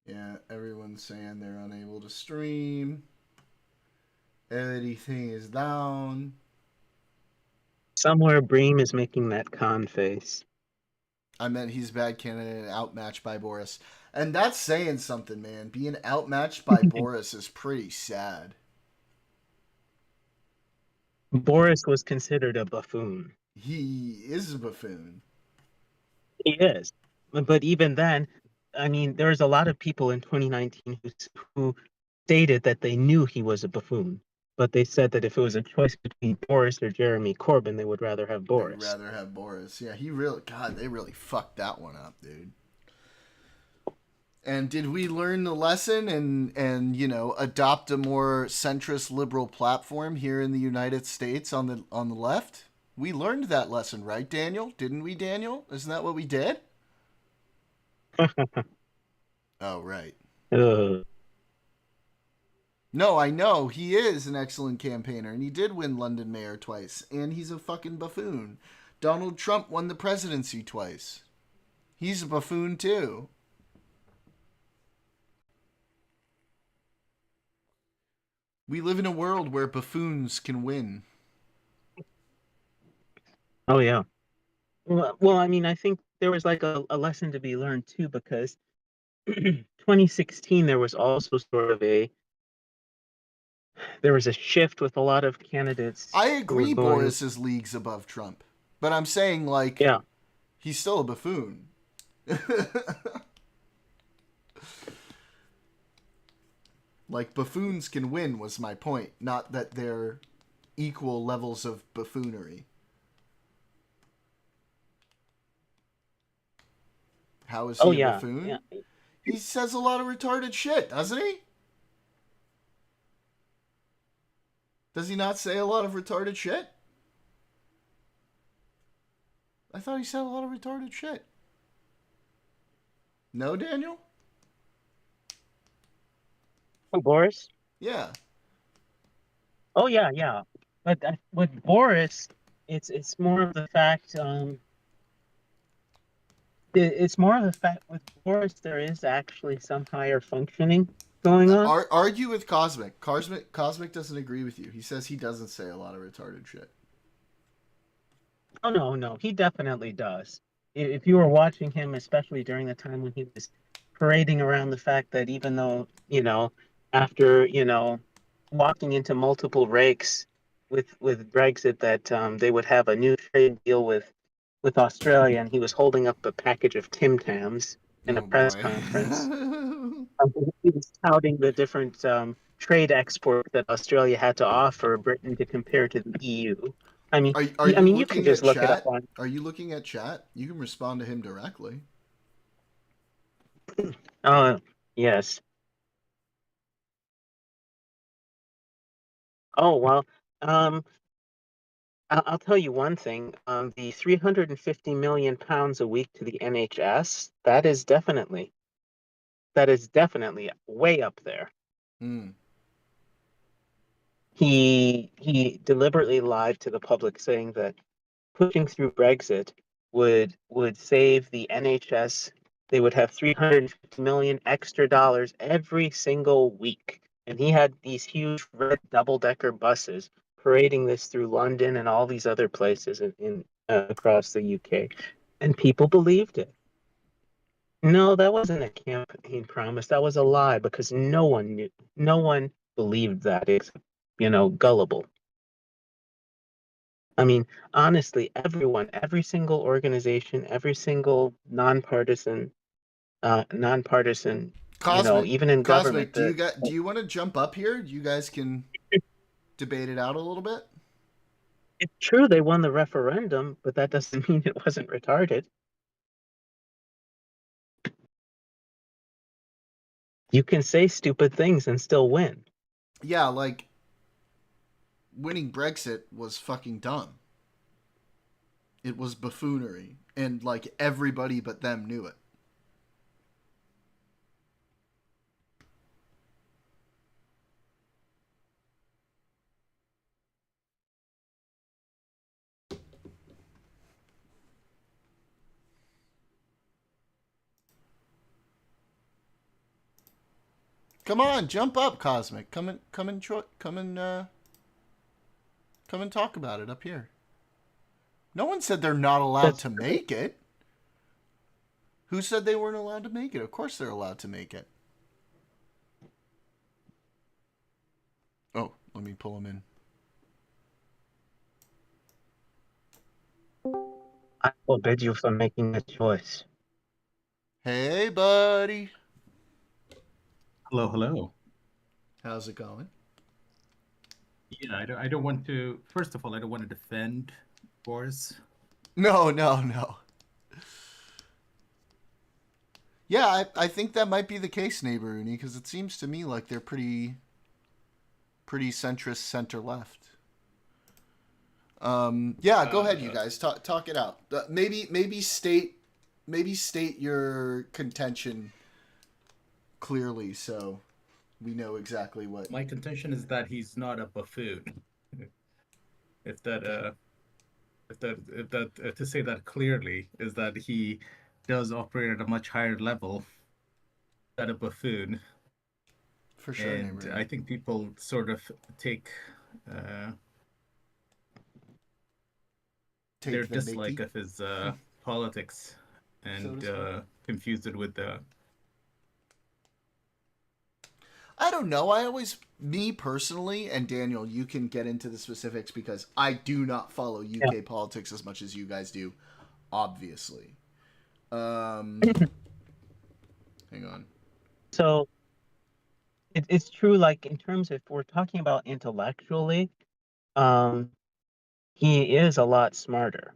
Yeah, everyone's saying they're unable to stream. Everything is down. Somewhere Bream is making that con face. I meant he's bad candidate and outmatched by Boris. And that's saying something, man. Being outmatched by Boris is pretty sad. Boris was considered a buffoon. He is a buffoon. He is. But even then, I mean, there was a lot of people in 2019 who stated that they knew he was a buffoon. But they said that if it was a choice between Boris or Jeremy Corbyn, they would rather have Boris. They'd rather have Boris. Yeah, he really... God, they really fucked that one up, dude. And did we learn the lesson and you know, adopt a more centrist liberal platform here in the United States on the left? We learned that lesson, right, Daniel? Didn't we, Daniel? Isn't that what we did? Oh, right. No, I know. He is an excellent campaigner, and he did win London mayor twice, and he's a fucking buffoon. Donald Trump won the presidency twice. He's a buffoon, too. We live in a world where buffoons can win. Oh, yeah. Well, I mean, I think there was like a lesson to be learned, too, because 2016, there was also sort of there was a shift with a lot of candidates. I agree Boris is leagues above Trump. But I'm saying, like, yeah, he's still a buffoon. Like, buffoons can win was my point. Not that they're equal levels of buffoonery. How is he a buffoon? Yeah. He says a lot of retarded shit, doesn't he? Does he not say a lot of retarded shit? I thought he said a lot of retarded shit. No, Daniel? Oh, Boris? Yeah. Oh, yeah. But with Boris, it's more of the fact. It's more of the fact with Boris there is actually some higher functioning going on. Argue with Cosmic. Cosmic doesn't agree with you. He says he doesn't say a lot of retarded shit. Oh no, he definitely does. If you were watching him, especially during the time when he was parading around the fact that even though, you know, after, you know, walking into multiple rakes with Brexit, that they would have a new trade deal with Australia, and he was holding up a package of Tim Tams in a press conference. He was touting the different trade export that Australia had to offer Britain to compare to the EU. I mean, you can just look it up on. Are you looking at chat? You can respond to him directly. Yes. Oh, well, I'll tell you one thing. The 350 million pounds a week to the NHS, that is definitely way up there. He deliberately lied to the public, saying that pushing through Brexit would save the NHS. They would have 350 million extra dollars every single week. And he had these huge red double-decker buses parading this through London and all these other places in across the UK. And people believed it. No, that wasn't a campaign promise. That was a lie, because no one believed that, except, you know, gullible. I mean, honestly, every single organization, every single nonpartisan, you know, even in government. Do you want to jump up here? You guys can debate it out a little bit. It's true they won the referendum, but that doesn't mean it wasn't retarded. You can say stupid things and still win. Yeah, like winning Brexit was fucking dumb. It was buffoonery, and like everybody but them knew it. Come on, jump up, Cosmic. Come and talk about it up here. No one said they're not allowed to make it. Who said they weren't allowed to make it? Of course they're allowed to make it. Oh, let me pull them in. I forbid you from making a choice. Hey, buddy. Hello, hello. How's it going? Yeah, I don't want to. First of all, I don't want to defend Boris. No. Yeah, I think that might be the case, Neighbor Uni, because it seems to me like they're pretty centrist, center left. Yeah, go ahead, you guys. Talk it out. Maybe state your contention clearly, so we know exactly what. My contention is that he's not a buffoon. If that to say that clearly is that he does operate at a much higher level than a buffoon. For sure, and I think people sort of take their the dislike Mickey? of his politics and confuse it with the. I don't know. Me personally, and Daniel, you can get into the specifics because I do not follow UK politics as much as you guys do, obviously. Hang on. So it's true, like in terms of if we're talking about intellectually, he is a lot smarter.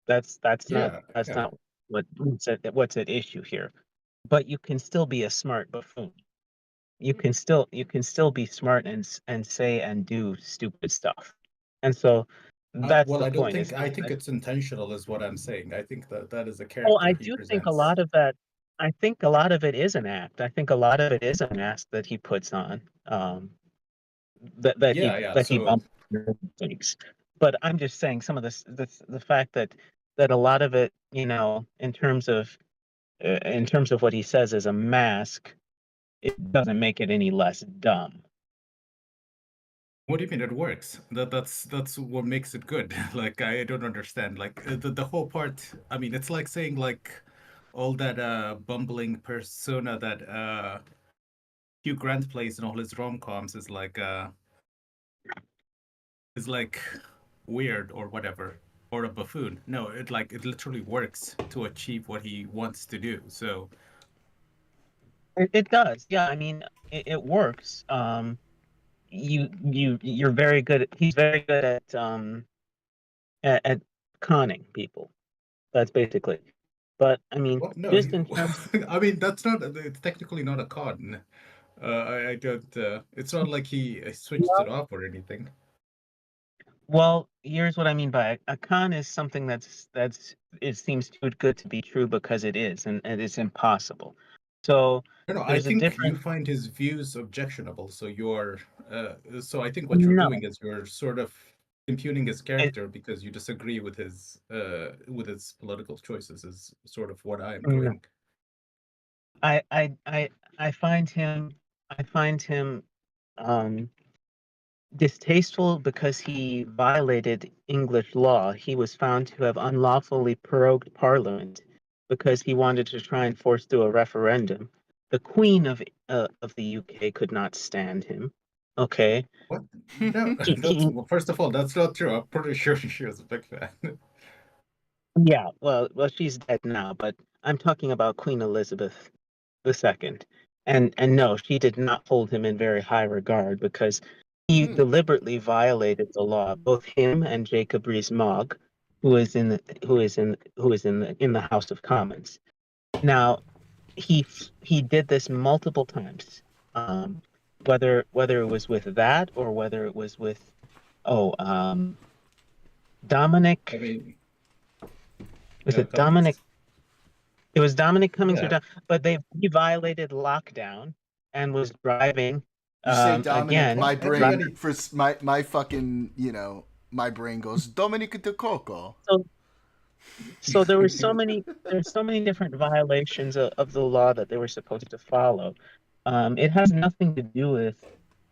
That's not what's at issue here. But you can still be a smart buffoon. You can still be smart and say and do stupid stuff. And so that's Well, the I don't point. think. I think it's intentional, is what I'm saying. I think that is a Oh, character I he do presents. think a lot of that. I think a lot of it is an act. I think a lot of it is an act that he puts on. He bumps things. But I'm just saying some of the fact that a lot of it, in terms of what he says is a mask, it doesn't make it any less dumb. What do you mean it works? That's what makes it good. Like I don't understand. Like the whole part. I mean, it's like saying like all that bumbling persona that Hugh Grant plays in all his rom-coms is like weird or whatever, or a buffoon. No, it literally works to achieve what he wants to do. So It does. Yeah, I mean, it works. You're very good. He's very good at conning people. That's basically. But I mean, no, just in terms. I mean that's not. It's technically not a con. I don't. It's not like he switched it off or anything. Well, here's what I mean by a con is something that's it seems too good to be true because it is, and it's impossible. So No, I there's a think you difference. find his views objectionable. So you're. So I think what you're No. doing is you're sort of impugning his character because you disagree with his political choices. Is sort of what I'm doing. I find him distasteful because he violated English law. He was found to have unlawfully prorogued Parliament because he wanted to try and force through a referendum. The Queen of the UK could not stand him. Okay. What? No, well, first of all, that's not true. I'm pretty sure she was a big fan. Yeah, well, she's dead now, but I'm talking about Queen Elizabeth II. And no, she did not hold him in very high regard because he deliberately violated the law. Both him and Jacob Rees-Mogg, who is in the House of Commons. Now, he did this multiple times. Whether it was with that or whether it was with Dominic. I mean, Was it Cummings? Dominic? It was Dominic Cummings Yeah. but he violated lockdown and was driving. You say Dominic, again. my brain for my fucking my brain goes Dominic de Coco. So there's so many different violations of the law that they were supposed to follow. It has nothing to do with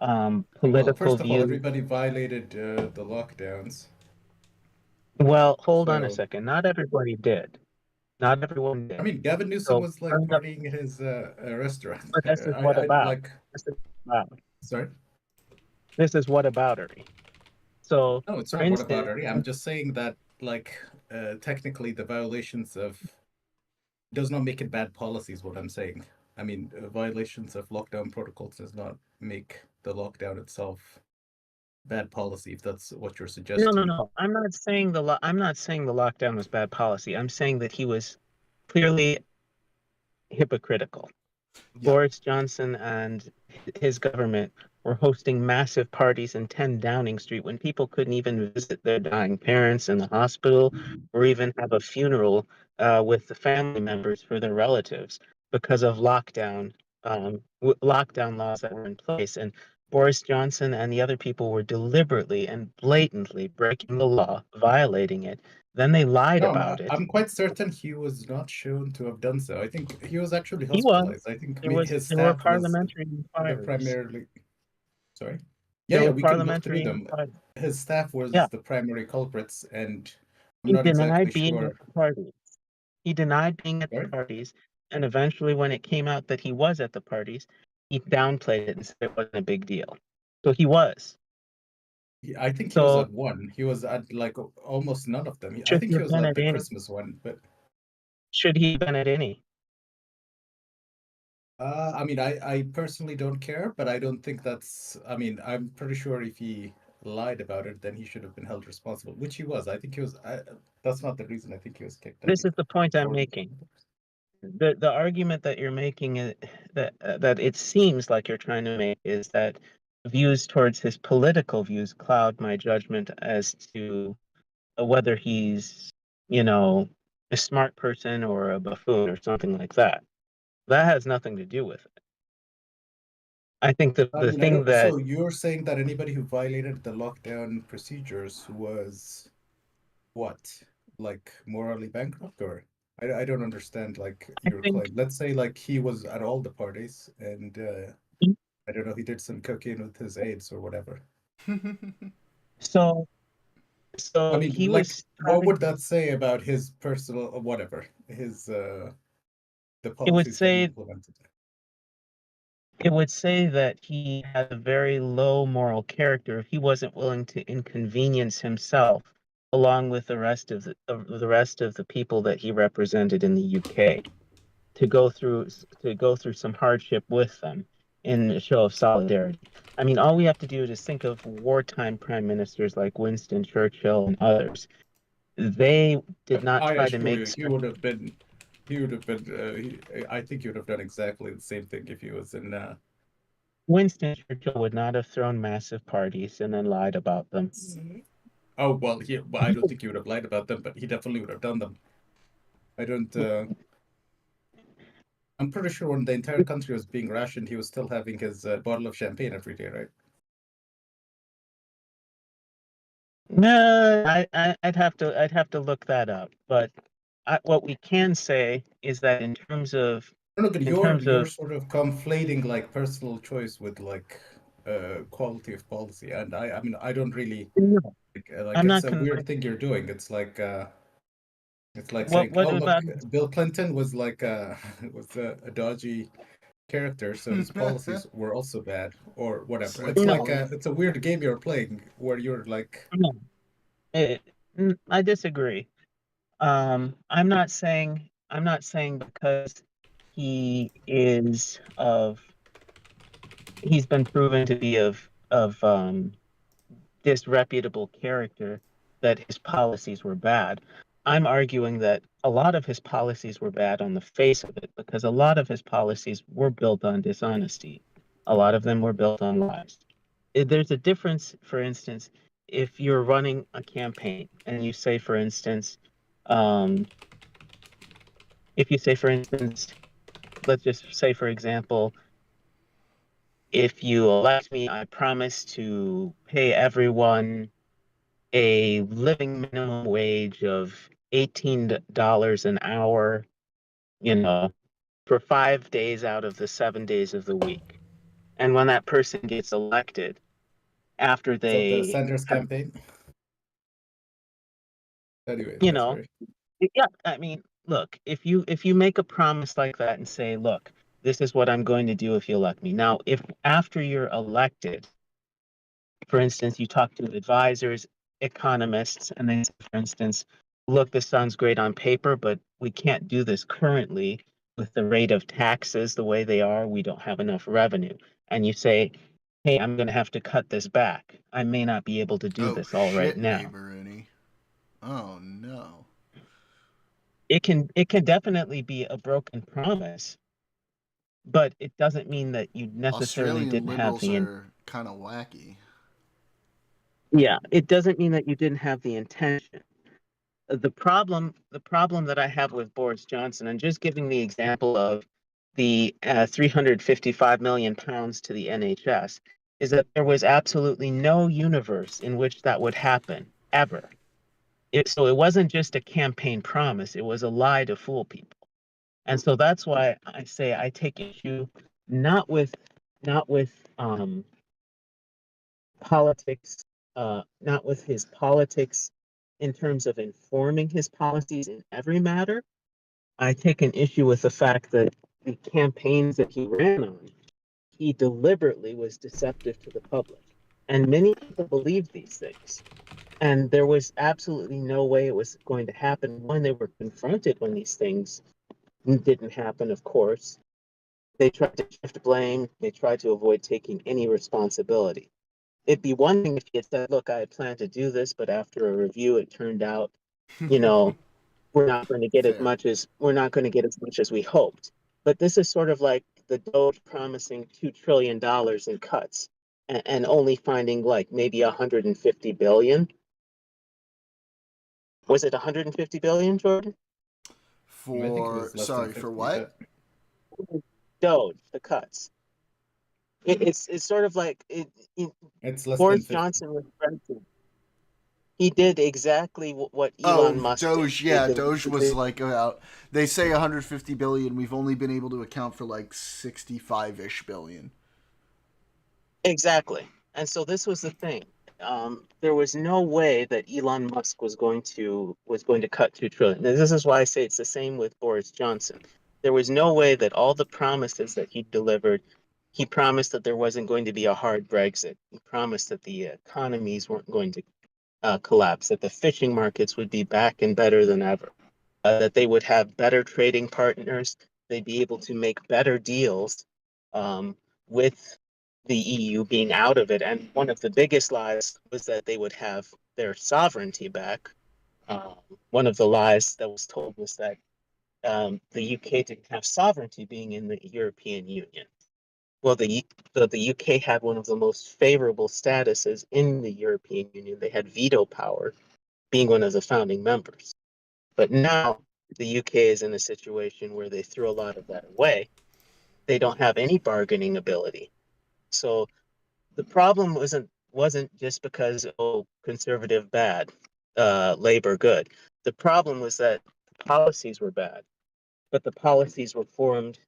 Well, political first of all, views. everybody violated the lockdowns. Well, hold on a So, second. Not everybody did. Not everyone did. I mean, Gavin Newsom So, was like partying at his restaurant. but this is what I about? like. This is about. Sorry. This is what aboutery. So, No, it's for not what instance, about it. I'm just saying that, like, technically, the violations of does not make it bad policy is what I'm saying. I mean, violations of lockdown protocols does not make the lockdown itself bad policy. If that's what you're suggesting. no. I'm not saying the lockdown was bad policy. I'm saying that he was clearly hypocritical. Boris Johnson and his government were hosting massive parties in 10 Downing Street when people couldn't even visit their dying parents in the hospital or even have a funeral with the family members for their relatives because of lockdown laws that were in place. And Boris Johnson and the other people were deliberately and blatantly breaking the law, violating it. Then they lied No, about it. I'm quite certain he was not shown to have done so. I think he was actually He was. hospitalized. I think There his were staff was parliamentary the inquiries. primarily. Sorry. There Yeah, were we can look through parliamentary them. inquiries. His staff was Yeah. the primary culprits, and I'm He not exactly denied being sure. at the parties. He denied being at the parties, and eventually, when it came out that he was at the parties, he downplayed it and said it wasn't a big deal. So he was. I think he was at one. He was at like almost none of them. I Should think he he have was been at at the any? Christmas one, but Should he have been at any? I mean, I personally don't care, but I don't think that's. I mean, I'm pretty sure if he lied about it, then he should have been held responsible, which he was. I think he was. That's not the reason I think he was kicked. I This think is the point I'm for- making. The argument that you're making that it seems like you're trying to make is that views towards his political views cloud my judgment as to whether he's, a smart person or a buffoon or something like that. That has nothing to do with it. I think I the mean, thing that so you're saying that anybody who violated the lockdown procedures was what? Like morally bankrupt, or I don't understand like your claim. Let's say like he was at all the parties and I don't know, he did some cocaine with his aides or whatever. So I mean, he like, was what would that say about his personal whatever, his the it would policies that he say implemented? it would say that he had a very low moral character if he wasn't willing to inconvenience himself along with the rest of the people that he represented in the UK to go through some hardship with them in a show of solidarity. I mean, all we have to do is think of wartime prime ministers like Winston Churchill and others. They did not I try to assure make you, he would have been. I think he would have done exactly the same thing if he was in. Winston Churchill would not have thrown massive parties and then lied about them. Oh well, I don't think he would have lied about them, but he definitely would have done them. I don't. I'm pretty sure when the entire country was being rationed, he was still having his bottle of champagne every day, right? No, I'd have to look that up. But what we can say is that in terms of No, but you're sort of conflating like personal choice with like quality of policy, and I mean I don't really like I'm it's not a weird thing you're doing. It's like What saying, oh look, about Bill Clinton was like was a dodgy character, so his policies were also bad or whatever. It's like it's a weird game you're playing where you're like. I disagree. I'm not saying because he's been proven to be of disreputable character that his policies were bad. I'm arguing that a lot of his policies were bad on the face of it because a lot of his policies were built on dishonesty. A lot of them were built on lies. There's a difference, for instance, if you're running a campaign and you say, for instance, if you say, for instance, let's just say, for example, if you elect me, I promise to pay everyone a living minimum wage of $18 an hour, you know, for 5 days out of the 7 days of the week. And when that person gets elected, after Is that the they Sanders have, campaign? Anyway, you know, sorry. yeah, I mean, look, if you make a promise like that and say, look, this is what I'm going to do if you elect me. Now, if after you're elected, for instance, you talk to advisors, economists, and they say, for instance, look, this sounds great on paper, but we can't do this currently with the rate of taxes the way they are. We don't have enough revenue. And you say, hey, I'm going to have to cut this back. I may not be able to do Oh this all right shit, now. neighbor-any. Oh no. It can definitely be a broken promise, but it doesn't mean that you necessarily Australian didn't have liberals the are kind of wacky. yeah, it doesn't mean that you didn't have the intention. The problem that I have with Boris Johnson, and just giving the example of the 355 million pounds to the NHS, is that there was absolutely no universe in which that would happen ever. So it wasn't just a campaign promise; it was a lie to fool people. And so that's why I say I take issue not with politics, not with his politics in terms of informing his policies in every matter. I take an issue with the fact that the campaigns that he ran on, he deliberately was deceptive to the public. And many people believed these things. And there was absolutely no way it was going to happen when they were confronted when these things didn't happen, of course. They tried to shift blame, they tried to avoid taking any responsibility. It'd be one thing if he had said, look, I had planned to do this, but after a review, it turned out, you know, we're not going to get as Fair. much as we hoped. But this is sort of like the Doge promising $2 trillion in cuts and only finding like maybe 150 billion. Was it 150 billion, Jordan? I think it For was less than sorry, 50, for what? Doge, the cuts. It's sort of like It's less than Boris 50. Johnson was president. He did exactly what Elon Oh, Musk Doge, did. yeah, Doge was like about, they say 150 billion. We've only been able to account for like 65-ish billion. Exactly. And so this was the thing. There was no way that Elon Musk was going to cut 2 trillion. This is why I say it's the same with Boris Johnson. There was no way that all the promises that he delivered, he promised that there wasn't going to be a hard Brexit. He promised that the economies weren't going to collapse, that the fishing markets would be back and better than ever, that they would have better trading partners, they'd be able to make better deals with the EU being out of it. And one of the biggest lies was that they would have their sovereignty back. One of the lies that was told was that the UK didn't have sovereignty being in the European Union. Well, the UK had one of the most favorable statuses in the European Union. They had veto power, being one of the founding members. But now the UK is in a situation where they threw a lot of that away. They don't have any bargaining ability. So the problem wasn't just because conservative bad, labor good. The problem was that policies were bad, but the policies were formed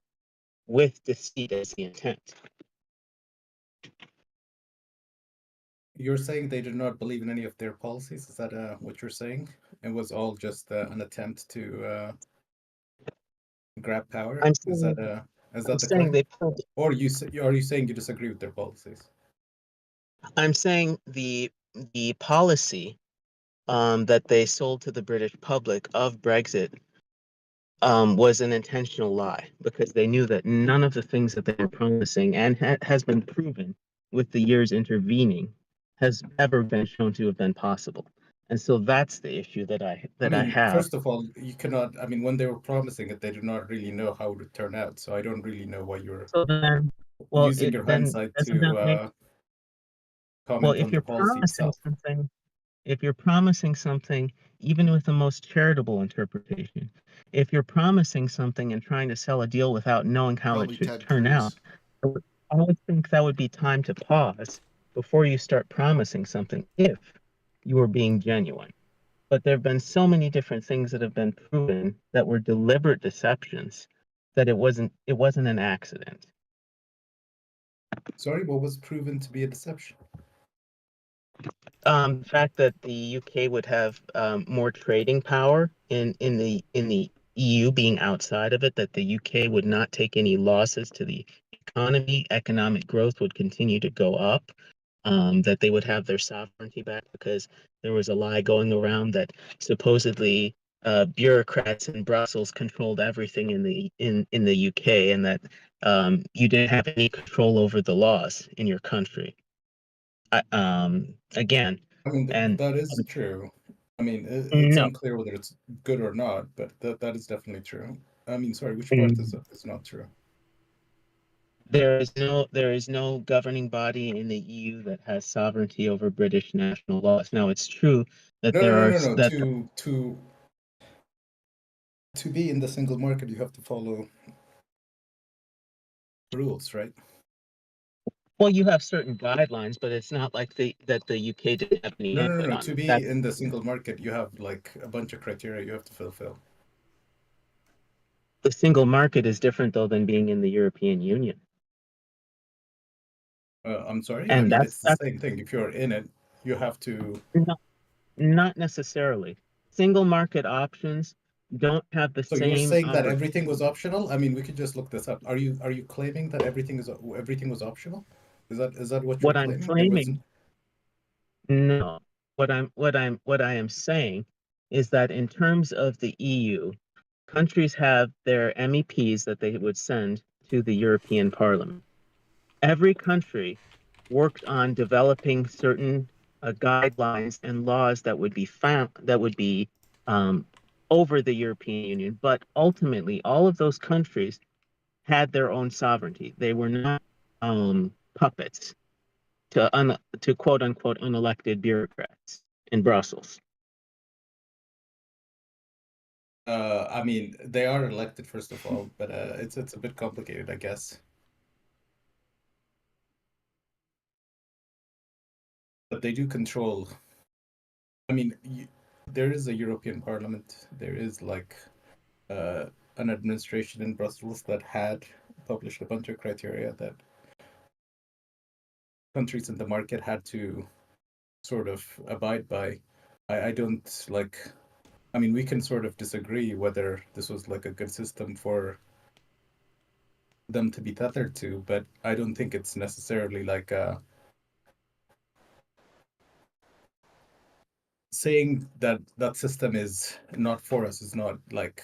with deceit as the intent. You're saying they did not believe in any of their policies? Is that what you're saying? It was all just an attempt to grab power? I'm Is saying, that the claim? Or are you saying you disagree with their policies? I'm saying the policy that they sold to the British public of Brexit was an intentional lie because they knew that none of the things that they were promising and has been proven with the years intervening has ever been shown to have been possible. And so that's the issue that I have. First of all, you cannot. I mean, when they were promising it, they do not really know how it would turn out. So I don't really know why you're So then, well, using your then hindsight doesn't that make to well, comment if on the you're policy promising itself. something, if you're promising something, even with the most charitable interpretation, if you're promising something and trying to sell a deal without knowing how Probably it should Ted turn out, Cruz. I would think that would be time to pause before you start promising something if you are being genuine. But there have been so many different things that have been proven that were deliberate deceptions that it wasn't an accident. Sorry, what was proven to be a deception? The fact that the UK would have more trading power in the EU being outside of it, that the UK would not take any losses to the economy, economic growth would continue to go up, that they would have their sovereignty back because there was a lie going around that supposedly bureaucrats in Brussels controlled everything in the UK, and that you didn't have any control over the laws in your country. Again, I mean, and that is true. I mean, it's no, unclear whether it's good or not, but that is definitely true. I mean, sorry, which part mm, is not true? there is no governing body in the EU that has sovereignty over British national laws. Now, it's true that No, no, there no, are no, no. that To be in the single market, you have to follow rules, right? well, you have certain guidelines, but it's not like that the UK didn't have any No, no, no, input no. on To them. be in the single market, you have like a bunch of criteria you have to fulfill. The single market is different though than being in the European Union. I'm sorry. I And mean, that's it's the same thing. If you're in it, you have to. not necessarily. Single market options don't have the So you're same saying that everything was optional? I mean, we could just look this up. Are you claiming that everything was optional? Is that what you're what I'm claiming? There was. claiming. No. What I am saying is that in terms of the EU, countries have their MEPs that they would send to the European Parliament. Every country worked on developing certain guidelines and laws that would be um, over the European Union, but ultimately all of those countries had their own sovereignty. They were not puppets to quote unquote unelected bureaucrats in Brussels. I mean, they are elected first of all, but it's a bit complicated, I guess. But they do control. I mean, there is a European Parliament. There is like an administration in Brussels that had published a bunch of criteria that countries in the market had to sort of abide by. I don't like. I mean, we can sort of disagree whether this was like a good system for them to be tethered to, but I don't think it's necessarily like saying that that system is not for us is not like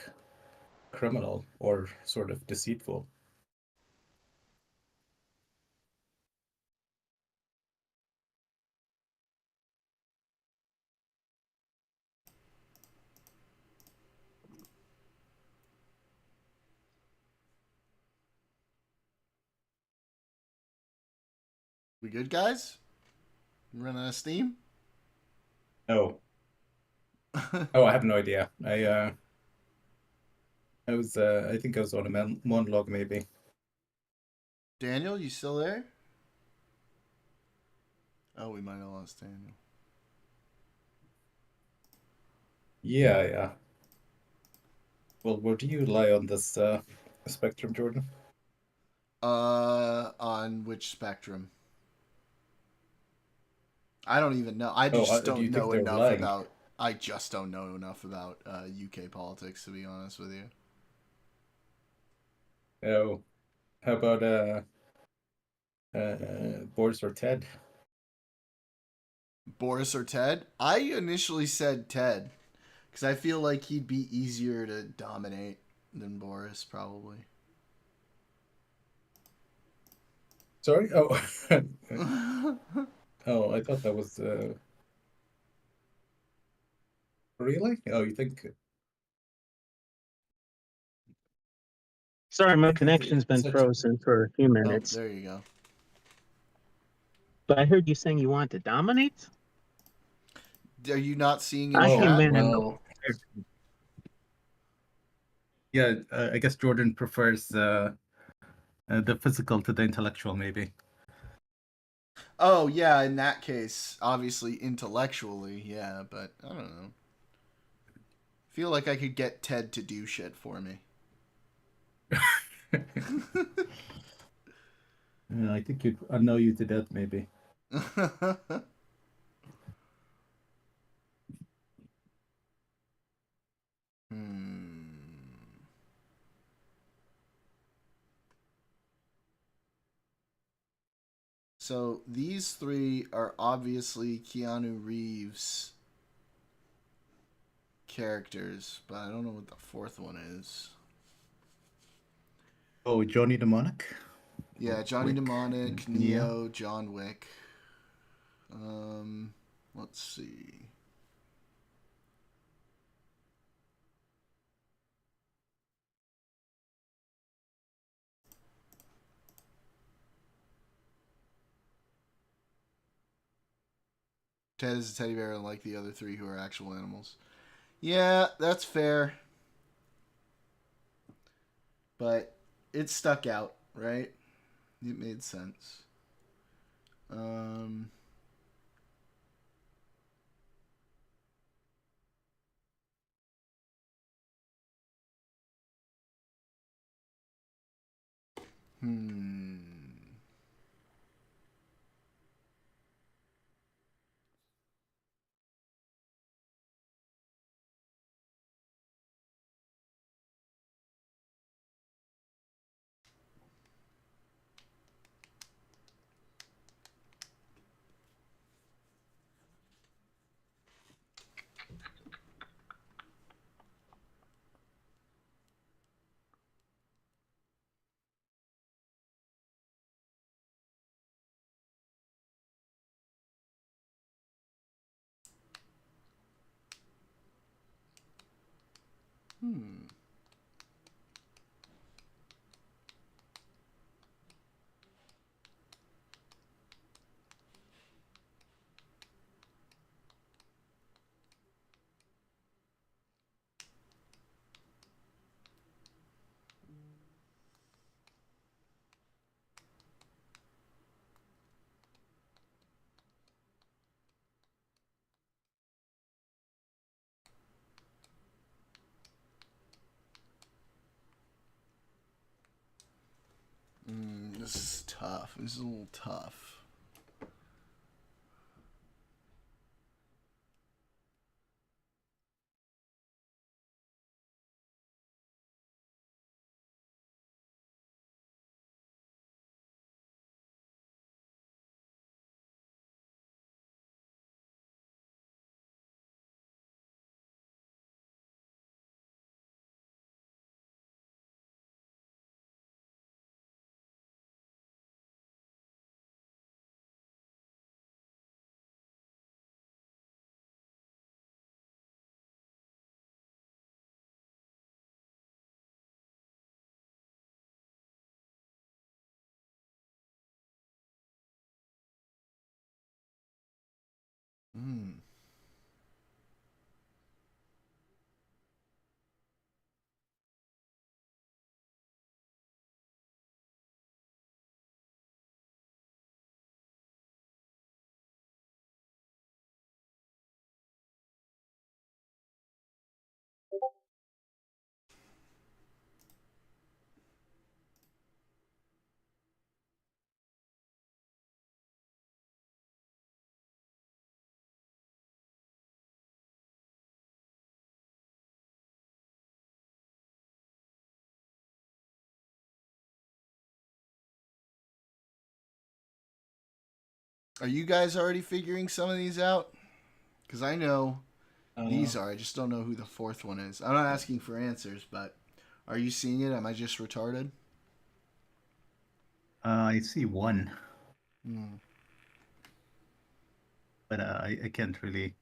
criminal or sort of deceitful. We good, guys? You running out of steam? Oh. Oh, I have no idea. I think I was on a monologue maybe. Daniel, you still there? Oh, we might have lost Daniel. Yeah, yeah. Well, where do you lie on this spectrum, Jordan? On which spectrum? I don't even know. I Oh, just do don't you think know they're enough lying? about. I just don't know enough about UK politics, to be honest with you. Oh, how about Boris or Ted? Boris or Ted? I initially said Ted because I feel like he'd be easier to dominate than Boris, probably. Sorry? Oh, oh, I thought that was. Really? Oh, you think? Sorry, my connection's been Such- frozen for a few Oh, minutes. there you go. But I heard you saying you want to dominate? Are you not seeing in I came chat? in and Yeah, I guess Jordan prefers the physical to the intellectual, maybe. Oh yeah, in that case, obviously intellectually, yeah, but I don't know. Feel like I could get Ted to do shit for me. Yeah, I think I know you to death, maybe. So these three are obviously Keanu Reeves characters, but I don't know what the fourth one is. Oh, Johnny Mnemonic? Yeah, Johnny Wick. Mnemonic, Neo. Neo, John Wick. Let's see. Ted is a teddy bear like the other three who are actual animals. Yeah, that's fair. But it stuck out, right? It made sense. Hmm. Hmm. This is tough. This is a little tough. Hmm. Are you guys already figuring some of these out? Because I know these are. I just don't know who the fourth one is. I'm not asking for answers, but are you seeing it? Am I just retarded? I see one, Hmm. but I can't really.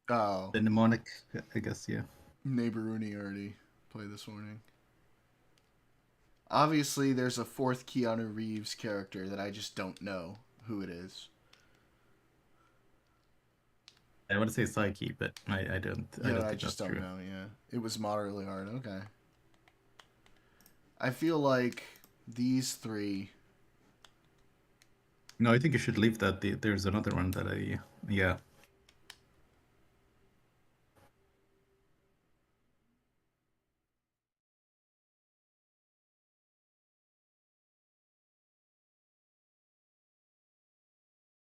Oh. The mnemonic, I guess, yeah. Neighboruni already played this morning. Obviously, there's a fourth Keanu Reeves character that I just don't know who it is. I want to say Psyche, but I don't. I Yeah, don't I think just that's don't true. know. Yeah, it was moderately hard. Okay. I feel like these three. No, I think you should leave that. There's another one that yeah.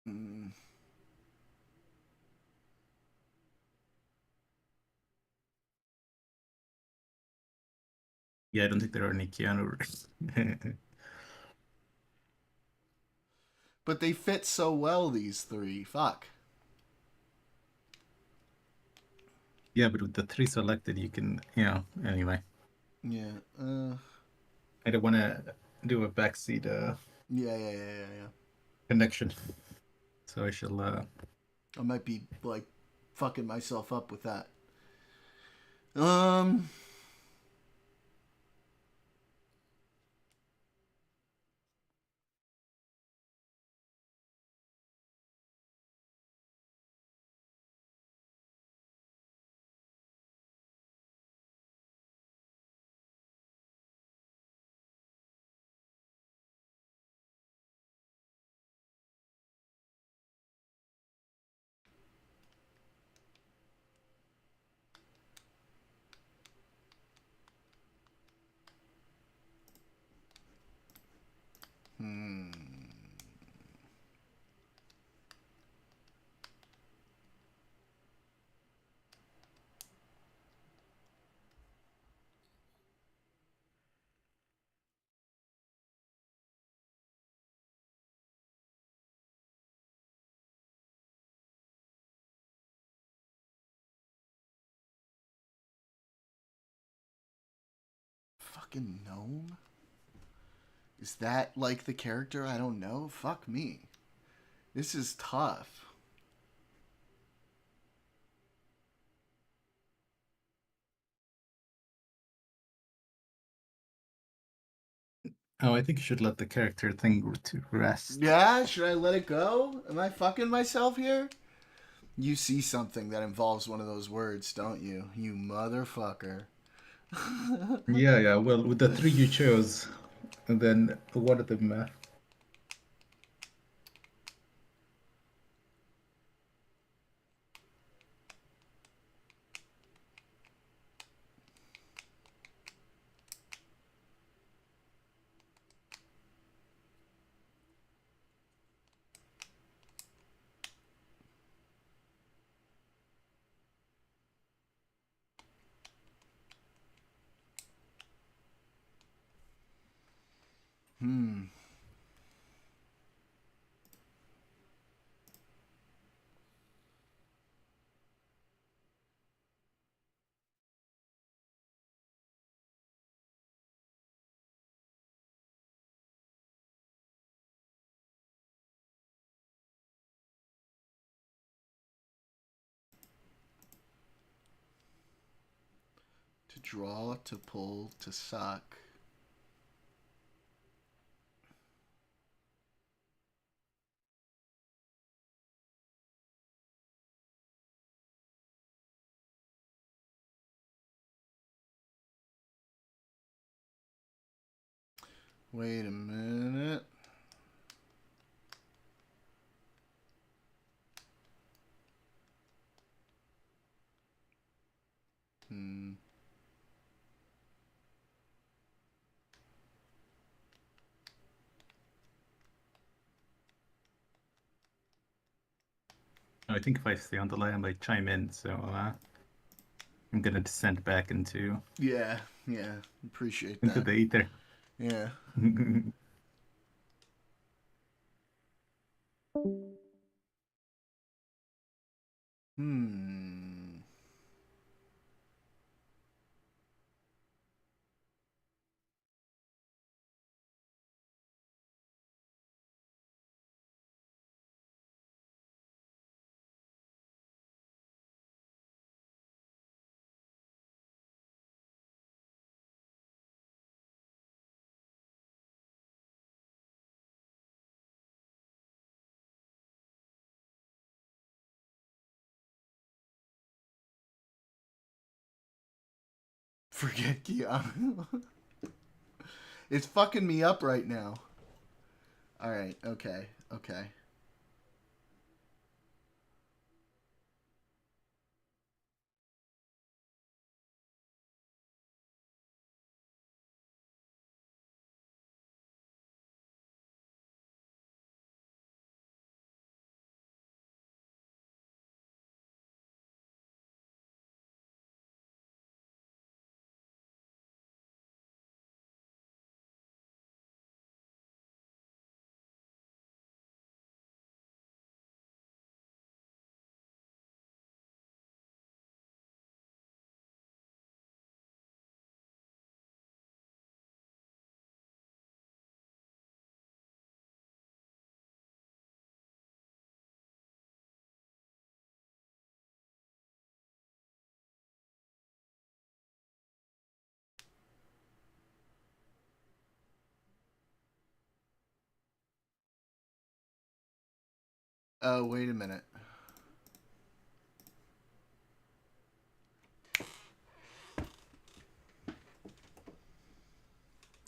Mm. Yeah, I don't think there are any Keanu. But they fit so well, these three. Fuck. Yeah, but with the three selected, you can, anyway. Yeah. I don't want to do a backseat Yeah. connection. So I shall. I might be like fucking myself up with that. Fucking gnome? Is that like the character? I don't know. Fuck me. This is tough. Oh, I think you should let the character thing to rest. Yeah, should I let it go? Am I fucking myself here? You see something that involves one of those words, don't you? You motherfucker. Yeah. Well, with the three you chose, and then one of them. To draw, to pull, to suck. Wait a minute. I think if I stay on the line, I might chime in. So I'm gonna descend back into Yeah. Appreciate that. into the ether. Yeah. Forget Keanu. It's fucking me up right now. Alright, okay, okay. Oh, wait a minute.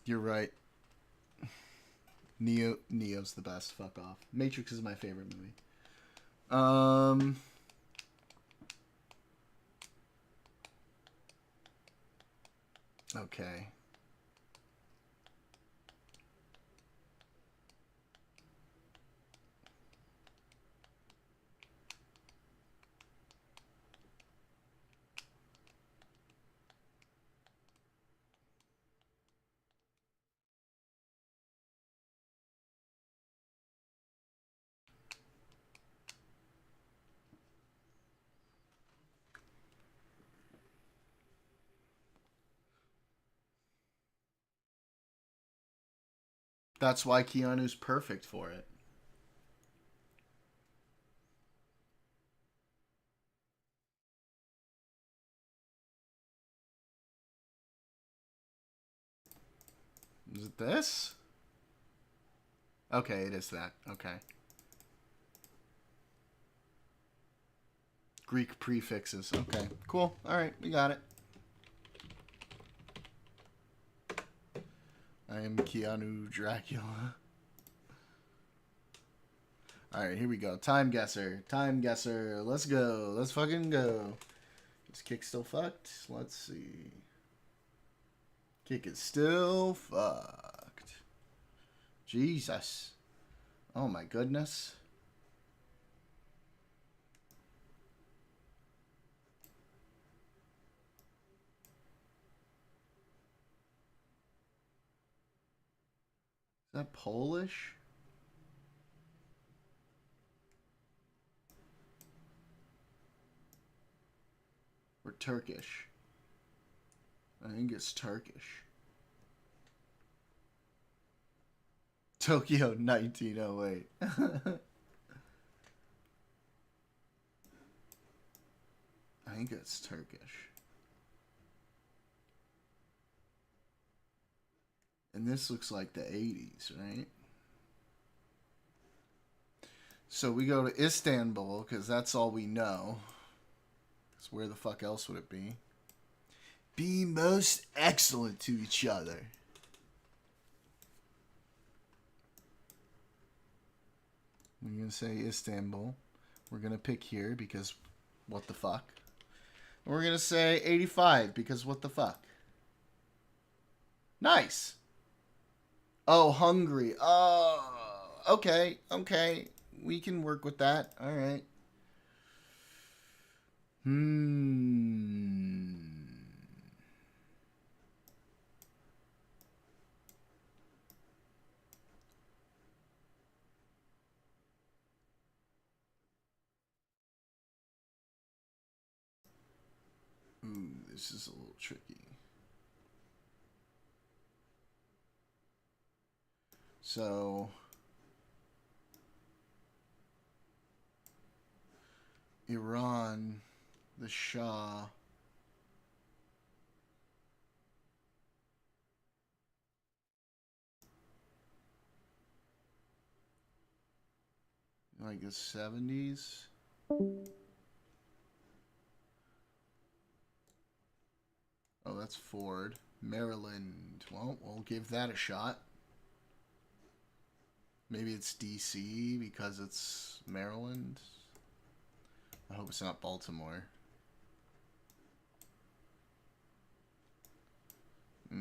You're right. Neo's the best. Fuck off. Matrix is my favorite movie. Okay. That's why Keanu's perfect for it. Is it this? Okay, it is that. Okay. Greek prefixes. Okay, cool. All right, we got it. I am Keanu Dracula. All right, here we go. Time guesser. Time guesser. Let's go. Let's fucking go. Is Kick still fucked? Let's see. Kick is still fucked. Jesus. Oh my goodness. Is that Polish? Or Turkish? I think it's Turkish. Tokyo 1908. I think it's Turkish. And this looks like the 80s, right? So we go to Istanbul, because that's all we know. Because where the fuck else would it be? Be most excellent to each other. We're going to say Istanbul. We're going to pick here because what the fuck. And we're going to say 85 because what the fuck. Nice. Oh, Hungary. Oh, okay. Okay. We can work with that. All right. This is a little tricky. So Iran, the Shah. Like the 70s. Oh, that's Ford. Maryland. Well, we'll give that a shot. Maybe it's DC because it's Maryland. I hope it's not Baltimore. I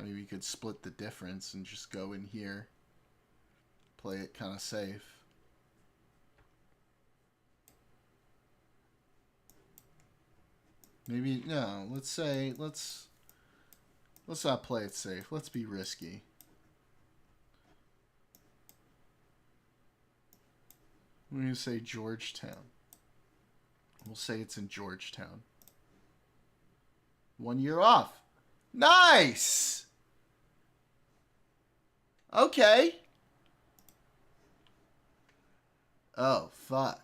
mean, we could split the difference and just go in here. Play it kind of safe. Maybe, no, let's not play it safe. Let's be risky. We're going to say Georgetown. We'll say it's in Georgetown. 1 year off. Nice! Okay. Oh, fuck.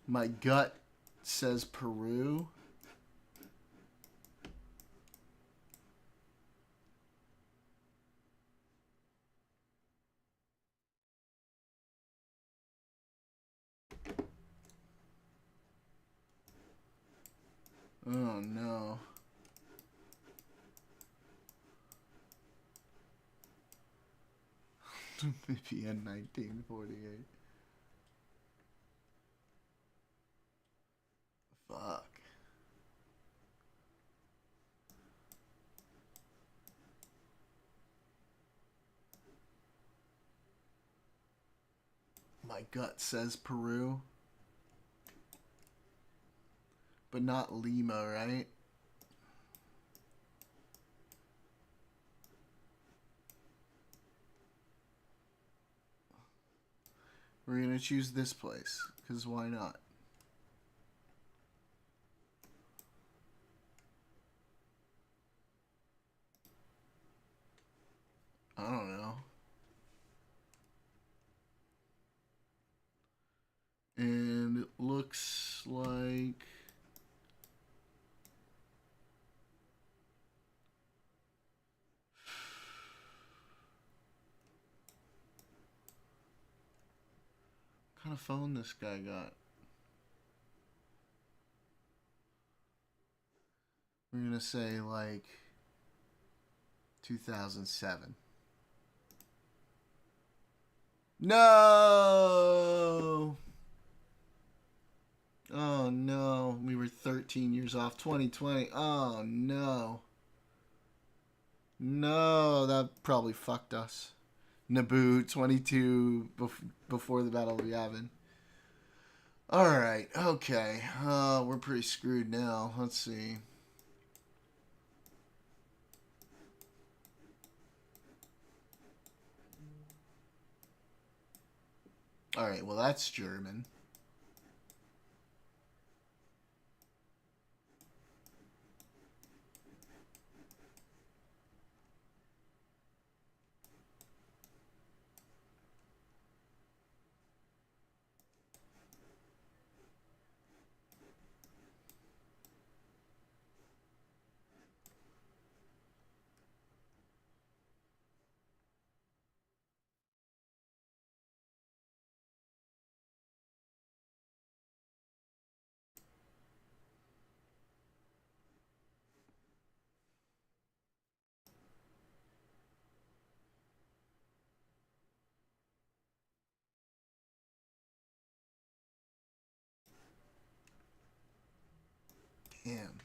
My gut says Peru. Oh no. VPN 1948. Fuck. My gut says Peru. But not Lima, right? We're gonna choose this place, because why not? I don't know. And it looks like... What kind of phone this guy got? We're gonna say like 2007. No! Oh no, we were 13 years off. 2020. Oh no. No, that probably fucked us. Naboo 22 before the Battle of Yavin. Alright, okay. We're pretty screwed now. Let's see. Alright, well that's German. Damn.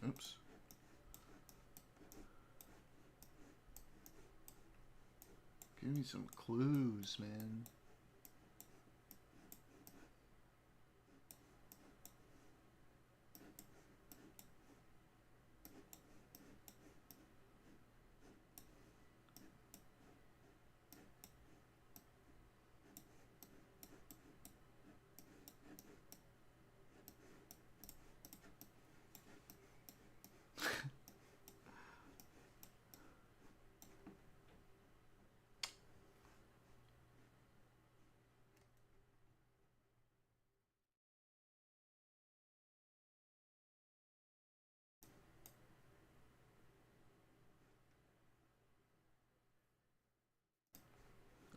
Oops. Give me some clues, man.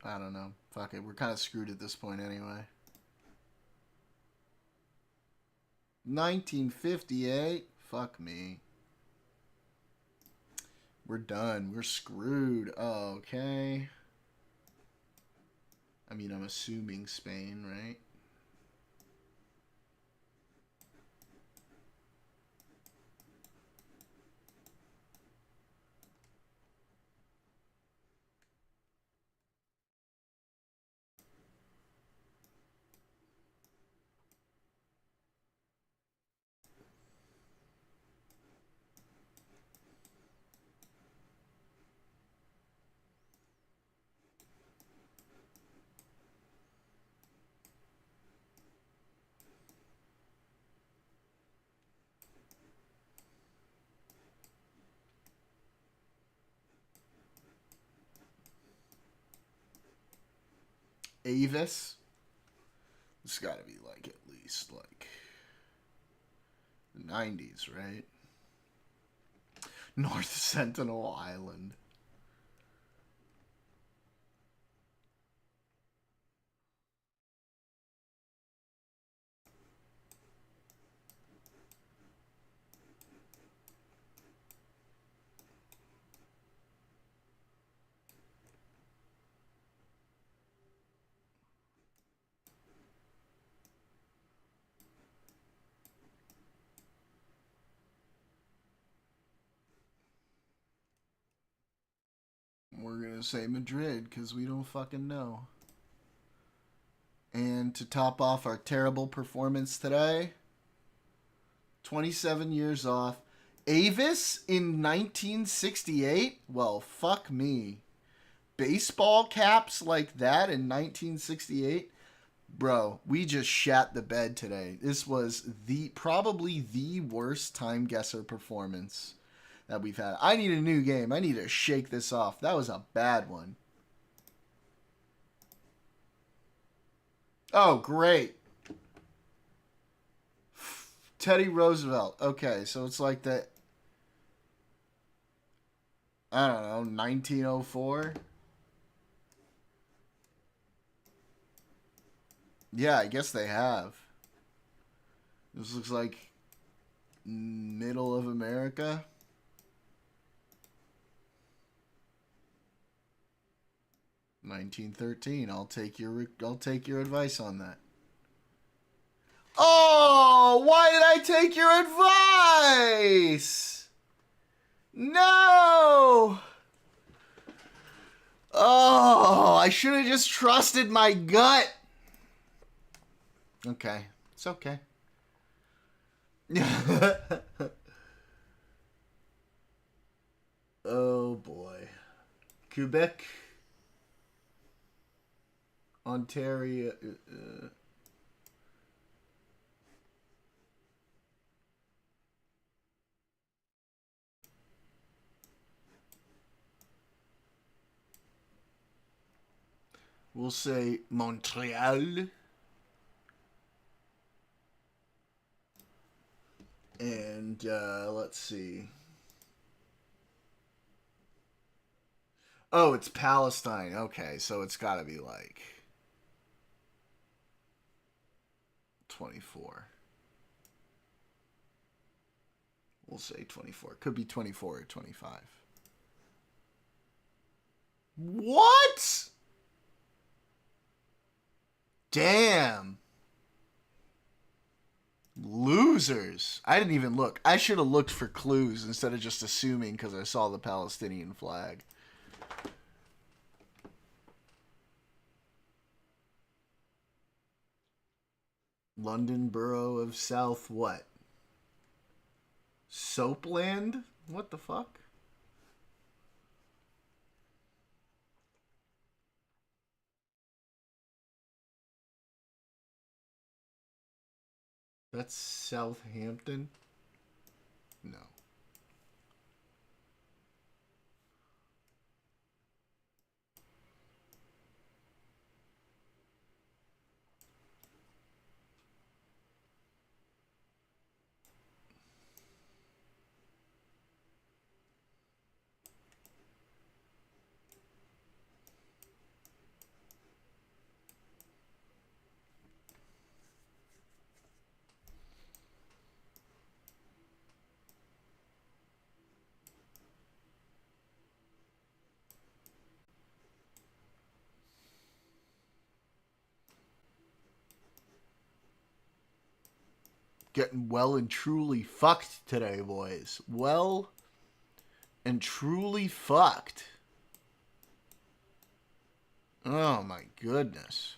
I don't know. Fuck it. We're kind of screwed at this point anyway. 1958? Fuck me. We're done. We're screwed. Oh, okay. I mean, I'm assuming Spain, right? Avis. It's got to be like at least like the 90s, right? North Sentinel Island. We're going to say Madrid because we don't fucking know. And to top off our terrible performance today, 27 years off. Avis in 1968? Well, fuck me. Baseball caps like that in 1968? Bro, we just shat the bed today. This was probably the worst time guesser performance that we've had. I need a new game. I need to shake this off. That was a bad one. Oh, great. Teddy Roosevelt. Okay, so it's like the, I don't know, 1904? Yeah, I guess they have. This looks like middle of America. $1913. I'll take your advice on that. Oh, why did I take your advice? No. Oh, I should have just trusted my gut. Okay, it's okay. Oh boy. Quebec, Ontario. We'll say Montreal. And let's see. Oh, it's Palestine. Okay, so it's got to be like 24. We'll say 24. Could be 24 or 25. What? Damn. Losers. I didn't even look. I should have looked for clues instead of just assuming because I saw the Palestinian flag. London Borough of South what? Soapland? What the fuck? That's Southampton? No. Getting well and truly fucked today, boys. Well and truly fucked. Oh my goodness.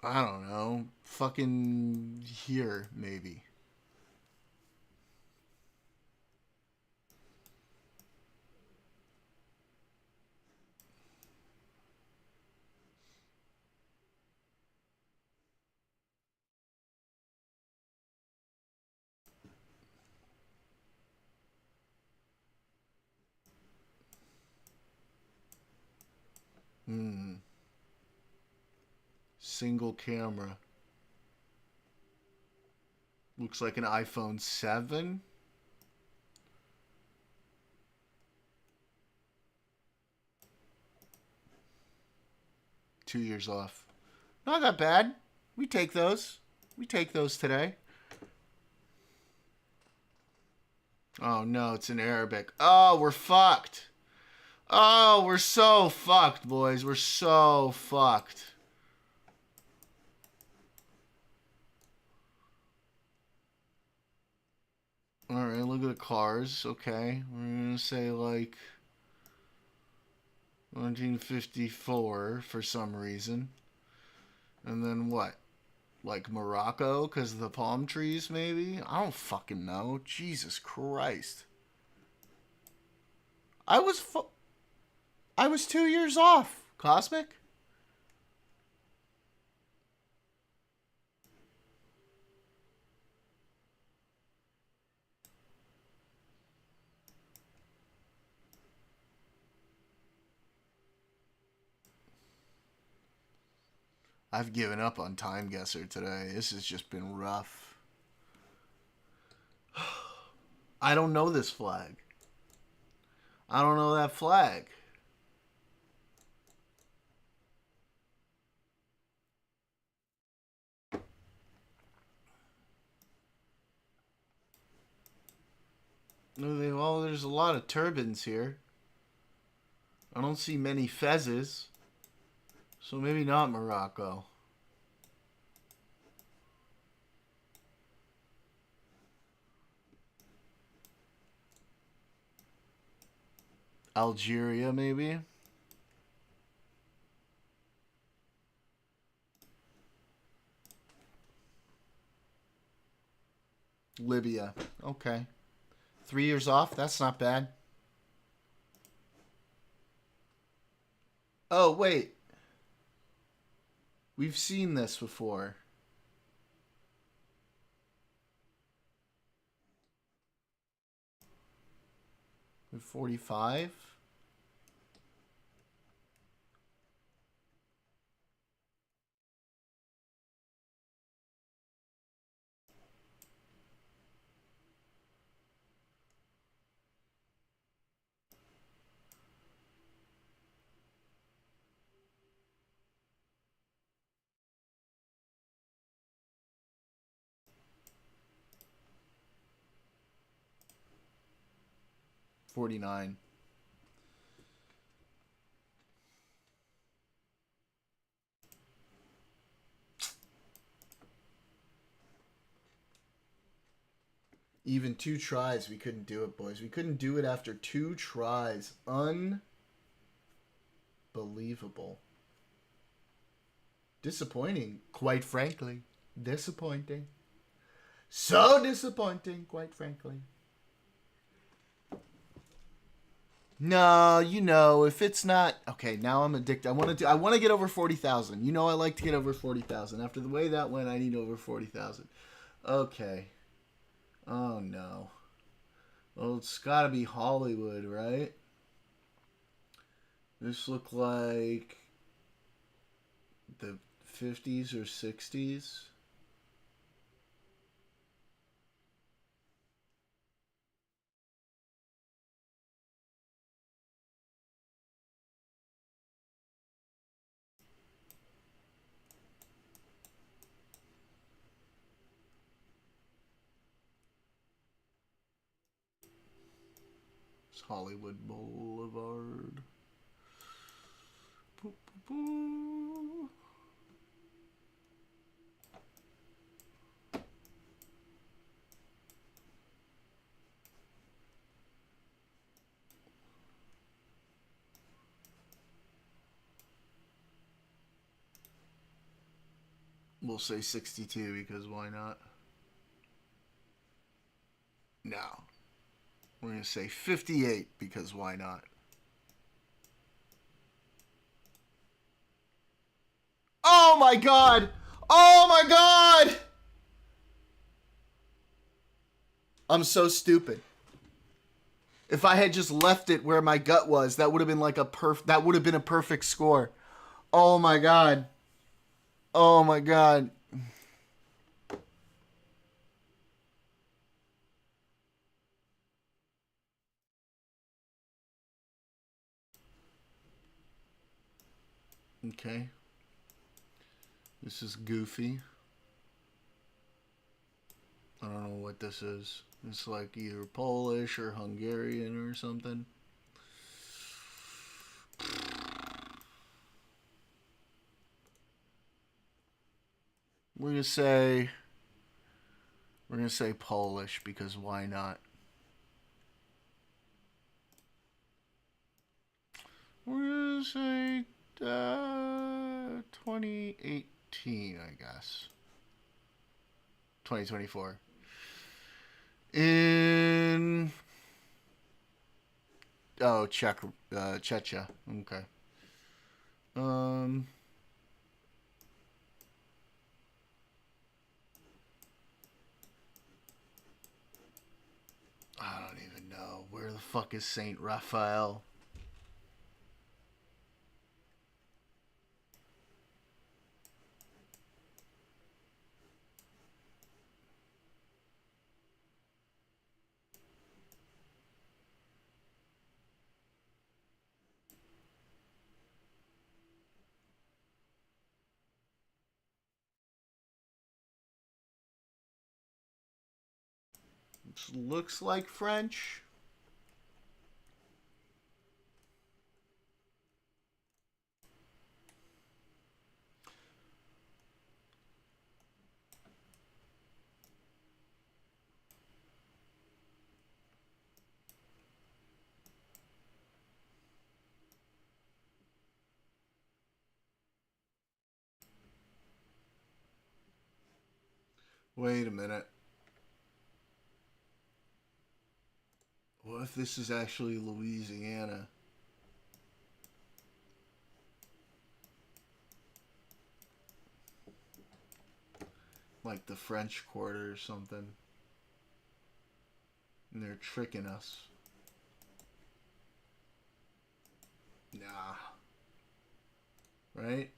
I don't know. Fucking here, maybe. Single camera. Looks like an iPhone 7. Two years off. Not that bad. We take those. We take those today. Oh no, it's in Arabic. Oh, we're fucked. Oh, we're so fucked, boys. We're so fucked. Alright, look at the cars. Okay. We're going to say like 1954 for some reason. And then what? Like Morocco because of the palm trees, maybe? I don't fucking know. Jesus Christ. I was 2 years off. Cosmic? I've given up on Time Guesser today. This has just been rough. I don't know this flag. I don't know that flag. Well, there's a lot of turbans here. I don't see many fezzes. So maybe not Morocco. Algeria, maybe? Libya. Okay. 3 years off? That's not bad. Oh, wait. We've seen this before. With 45? $49. Even 2 tries, we couldn't do it, boys. We couldn't do it after 2 tries. Unbelievable. Disappointing, quite frankly. Disappointing. So disappointing, quite frankly. No, you know, if it's not okay, now I'm addicted. I want to get over 40,000. You know I like to get over 40,000. After the way that went, I need over 40,000. Okay. Oh no. Well, it's got to be Hollywood, right? This look like the 50s or 60s. It's Hollywood Boulevard. We'll say 62 because why not? No. We're going to say 58 because why not? Oh my god! Oh my god! I'm so stupid. If I had just left it where my gut was, that would have been like a perfect score. Oh my god. Oh my god. Okay. This is goofy. I don't know what this is. It's like either Polish or Hungarian or something. We're gonna say Polish because why not? We're gonna say 2018, I guess. 2024. In Czechia. Okay. I don't even know. Where the fuck is Saint Raphael? This looks like French. Wait a minute. What if this is actually Louisiana? Like the French Quarter or something. And they're tricking us. Nah. Right?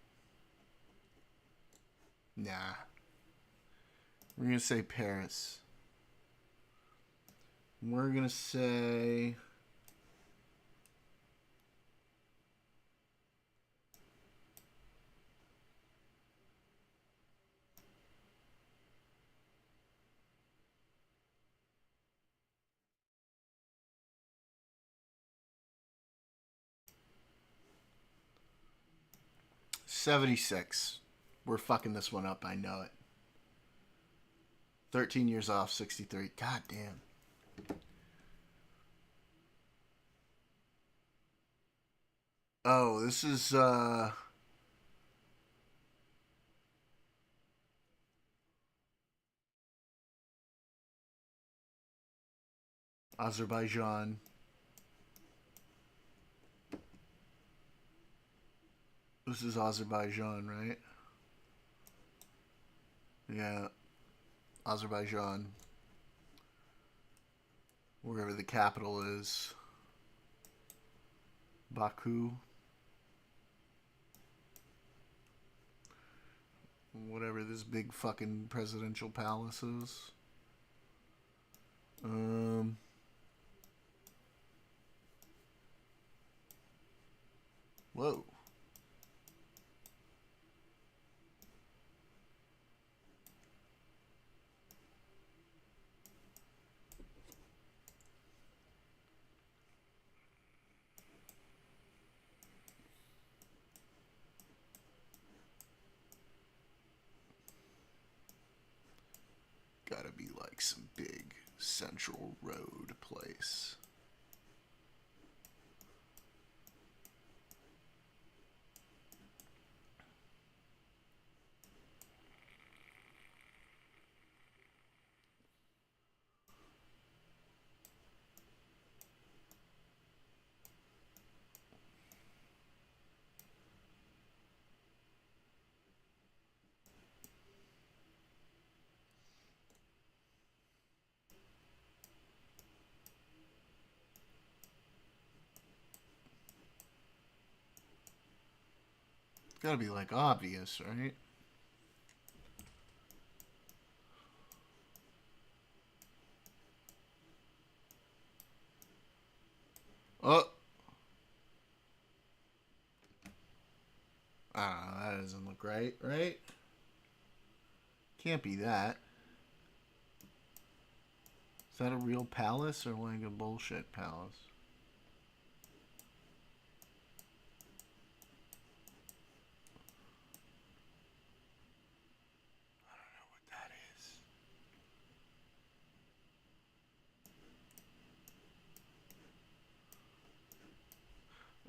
Nah. We're going to say Paris. We're going to say... $76. We're fucking this one up. I know it. 13 years off, 63. God damn. Oh, this is Azerbaijan. This is Azerbaijan, right? Yeah. Azerbaijan. Wherever the capital is. Baku. Whatever this big fucking presidential palace is. Whoa. gotta be like some big central road place. Gotta be like obvious, right? Oh. That doesn't look right, right? Can't be that. Is that a real palace or like a bullshit palace?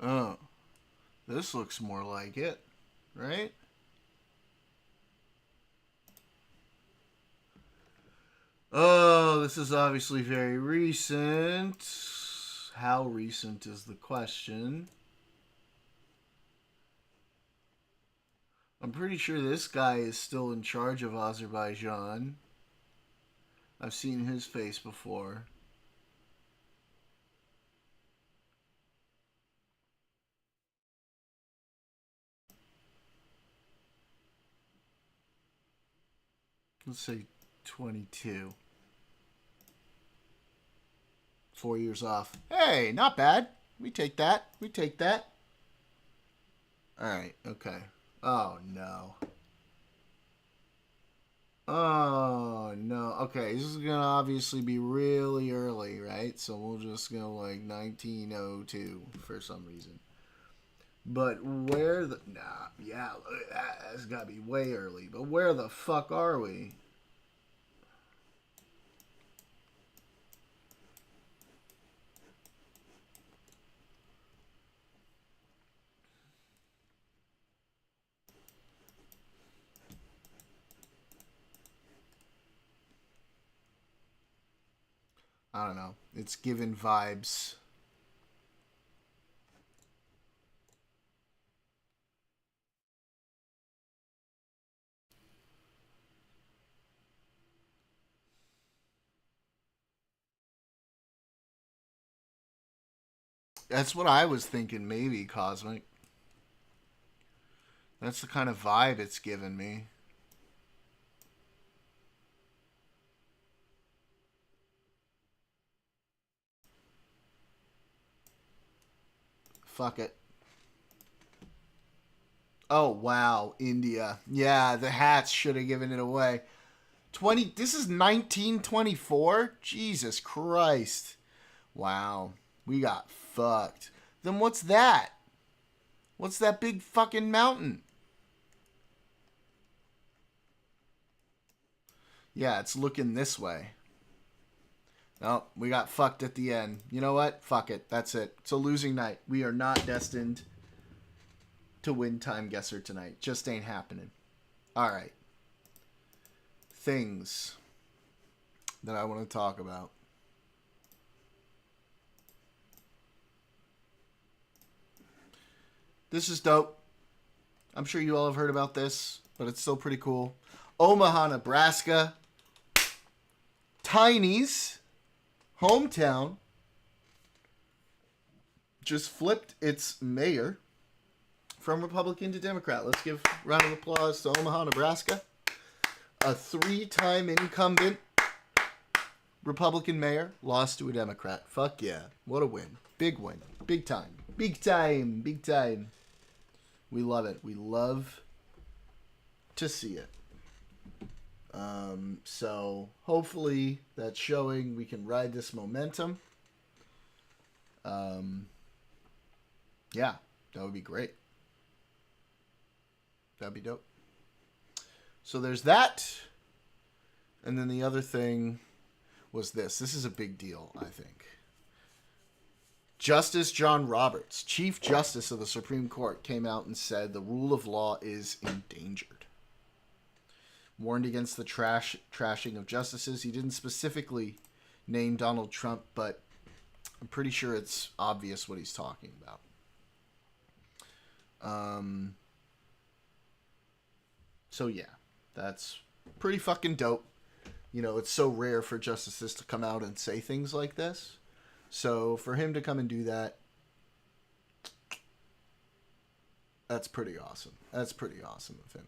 Oh, this looks more like it, right? Oh, this is obviously very recent. How recent is the question? I'm pretty sure this guy is still in charge of Azerbaijan. I've seen his face before. Let's say 22. 4 years off. Hey, not bad. We take that. We take that. Alright, okay. Oh, no. Oh, no. Okay, this is going to obviously be really early, right? So we'll just go like 1902 for some reason. But where the... Nah, yeah, look at that. That's got to be way early. But where the fuck are we? I don't know. It's given vibes. That's what I was thinking, maybe, Cosmic. That's the kind of vibe it's given me. Fuck it. Oh, wow. India. Yeah, the hats should have given it away. This is 1924? Jesus Christ. Wow. We got fucked. Then what's that? What's that big fucking mountain? Yeah, it's looking this way. Oh, we got fucked at the end. You know what? Fuck it. That's it. It's a losing night. We are not destined to win Time Guesser tonight. Just ain't happening. All right. Things that I want to talk about. This is dope. I'm sure you all have heard about this, but it's still pretty cool. Omaha, Nebraska. Tiny's hometown just flipped its mayor from Republican to Democrat. Let's give a round of applause to Omaha, Nebraska. A 3-time incumbent Republican mayor lost to a Democrat. Fuck yeah. What a win. Big win. Big time. Big time. Big time. We love it. We love to see it. So hopefully that's showing we can ride this momentum. Yeah, that would be great. That'd be dope. So there's that. And then the other thing was this. This is a big deal, I think. Justice John Roberts, Chief Justice of the Supreme Court, came out and said the rule of law is endangered. Warned against the trashing of justices. He didn't specifically name Donald Trump, but I'm pretty sure it's obvious what he's talking about. So yeah, that's pretty fucking dope. You know, it's so rare for justices to come out and say things like this. So for him to come and do that, that's pretty awesome. That's pretty awesome of him.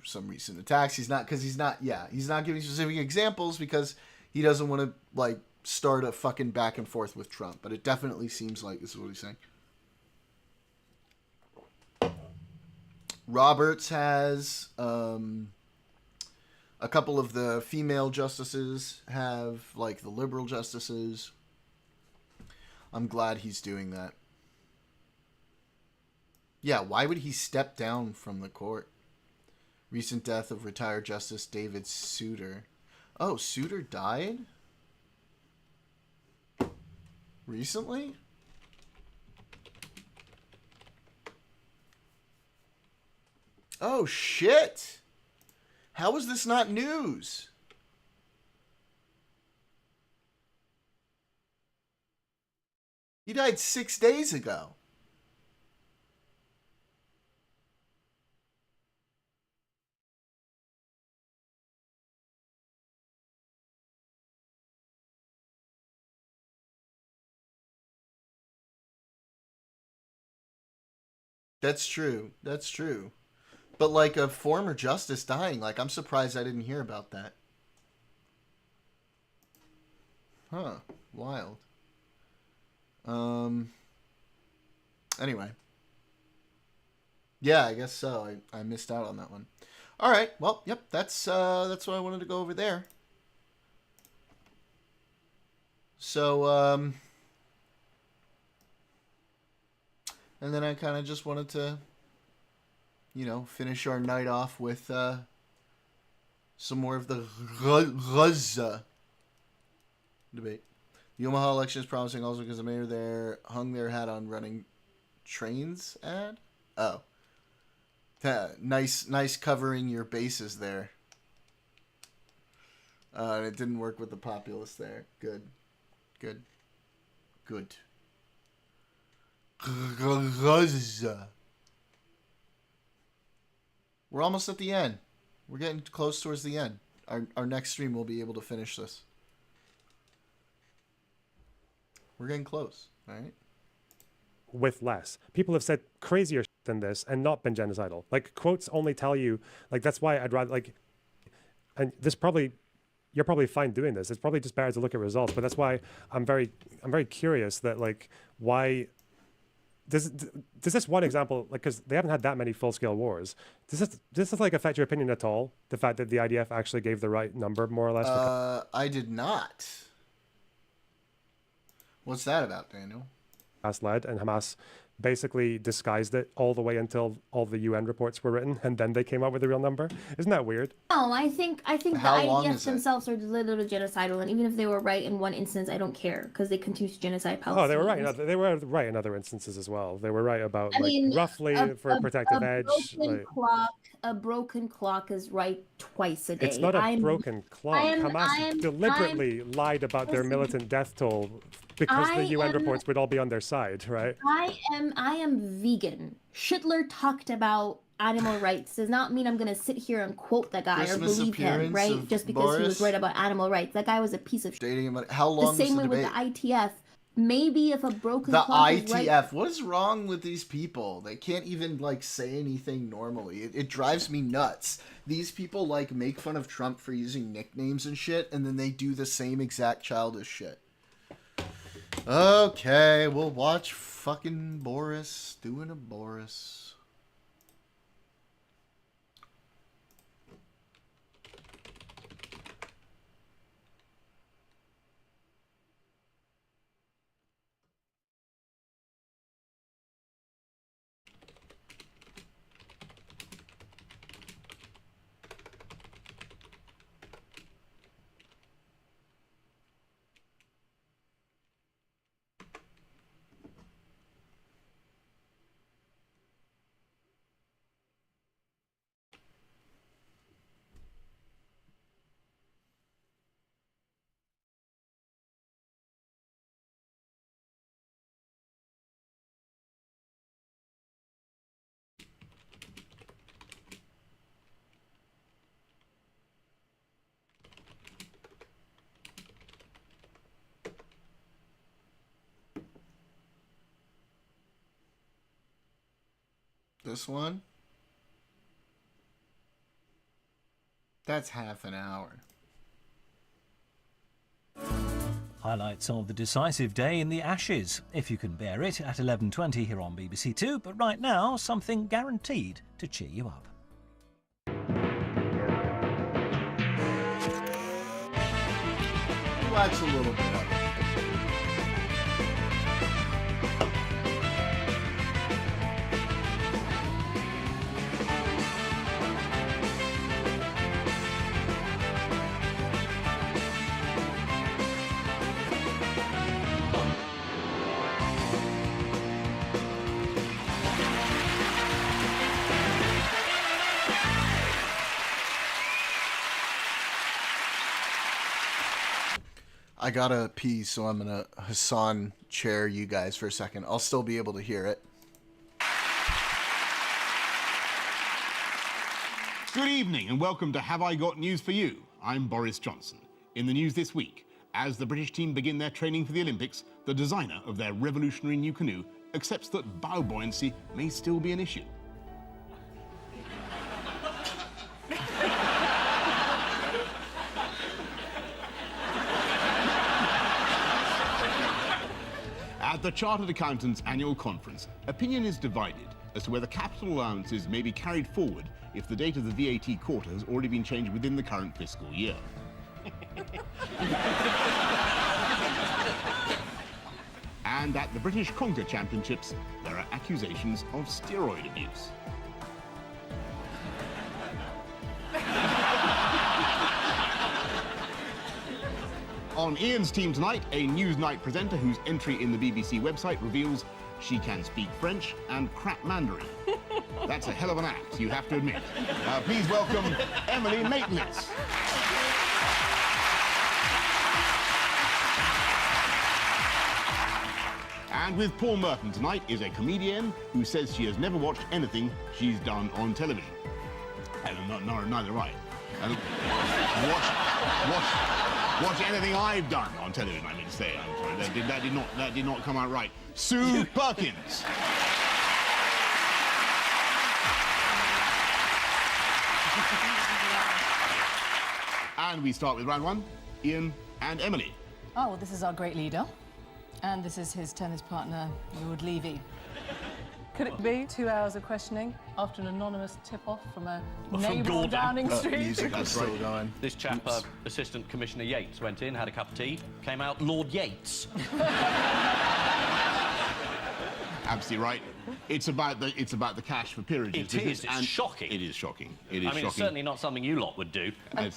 Some recent attacks. He's not giving specific examples because he doesn't want to like start a fucking back and forth with Trump. But it definitely seems like this is what he's saying. Roberts has a couple of the female justices have, like the liberal justices. I'm glad he's doing that. Yeah, why would he step down from the court? Recent death of retired Justice David Souter. Oh, Souter died? Recently? Oh, shit! How is this not news? He died 6 days ago. That's true. That's true. But like a former justice dying, like I'm surprised I didn't hear about that. Huh. Wild. Anyway. Yeah, I guess so. I missed out on that one. All right. Well, yep, that's what I wanted to go over there. So and then I kind of just wanted to, you know, finish our night off with some more of the Gaza debate. The Omaha election is promising also because the mayor there hung their hat on running trains ad. Oh, nice covering your bases there. And it didn't work with the populace there. Good. Gaza. We're almost at the end. We're getting close towards the end. Our next stream we'll be able to finish this. We're getting close, right? With less. People have said crazier than this and not been genocidal. Like, quotes only tell you, like, that's why I'd rather, like, and this probably, you're probably fine doing this. It's probably just better to look at results, but that's why I'm very curious that, like, why, does this one example, like, because they haven't had that many full-scale wars, does this like affect your opinion at all? The fact that the IDF actually gave the right number, more or less? I did not. What's that about, Daniel? Hamas led, and Hamas basically disguised it all the way until all the UN reports were written, and then they came up with the real number. Isn't that weird? No, I think the IDF themselves are a little genocidal, and even if they were right in one instance, I don't care because they continue to genocide Palestinians. Oh, they were right. They were right in other instances as well. They were right about roughly for a protective edge. A broken clock is right twice a day. It's not a broken clock. Hamas deliberately lied about their militant death toll because the UN reports would all be on their side, right? I am vegan. Hitler talked about animal rights. Does not mean I'm gonna sit here and quote the guy or believe him, right? Just because he was right about animal rights. That guy was a piece of shit. Dating him. How long? The same way with the ITF. Maybe if a broken clock is right. The ITF. What is wrong with these people? They can't even like say anything normally. It drives me nuts. These people like make fun of Trump for using nicknames and shit, and then they do the same exact childish shit. Okay, we'll watch fucking Boris doing a Boris. This one? That's half an hour. Highlights of the decisive day in the Ashes, if you can bear it, at 11:20 here on BBC Two. But right now, something guaranteed to cheer you up. Relax a little bit. I gotta pee, so I'm gonna Hassan chair you guys for a second. I'll still be able to hear it. Good evening and welcome to Have I Got News for You? I'm Boris Johnson. In the news this week, as the British team begin their training for the Olympics, the designer of their revolutionary new canoe accepts that bow buoyancy may still be an issue. At the Chartered Accountants Annual Conference, opinion is divided as to whether capital allowances may be carried forward if the date of the VAT quarter has already been changed within the current fiscal year. And at the British Conquer Championships, there are accusations of steroid abuse. On Ian's team tonight, a Newsnight presenter whose entry in the BBC website reveals she can speak French and crap Mandarin. That's a hell of an act, you have to admit. Please welcome Emily Maitlis. And with Paul Merton tonight is a comedian who says she has never watched anything she's done on television. Neither have I. Watch anything I've done on television, I mean to say. I'm sorry, that did not come out right. Sue Perkins. And we start with round one, Ian and Emily. Oh, well, this is our great leader. And this is his tennis partner, Lord Levy. Could it be 2 hours of questioning after an anonymous tip-off from a neighbour on Downing Street? Music is still going. This chap, Assistant Commissioner Yates, went in, had a cup of tea, came out Lord Yates. Absolutely right. It's about the cash for peerages. It is. It's shocking. It is shocking. It is I mean, shocking. it's certainly not something you lot would do. I'm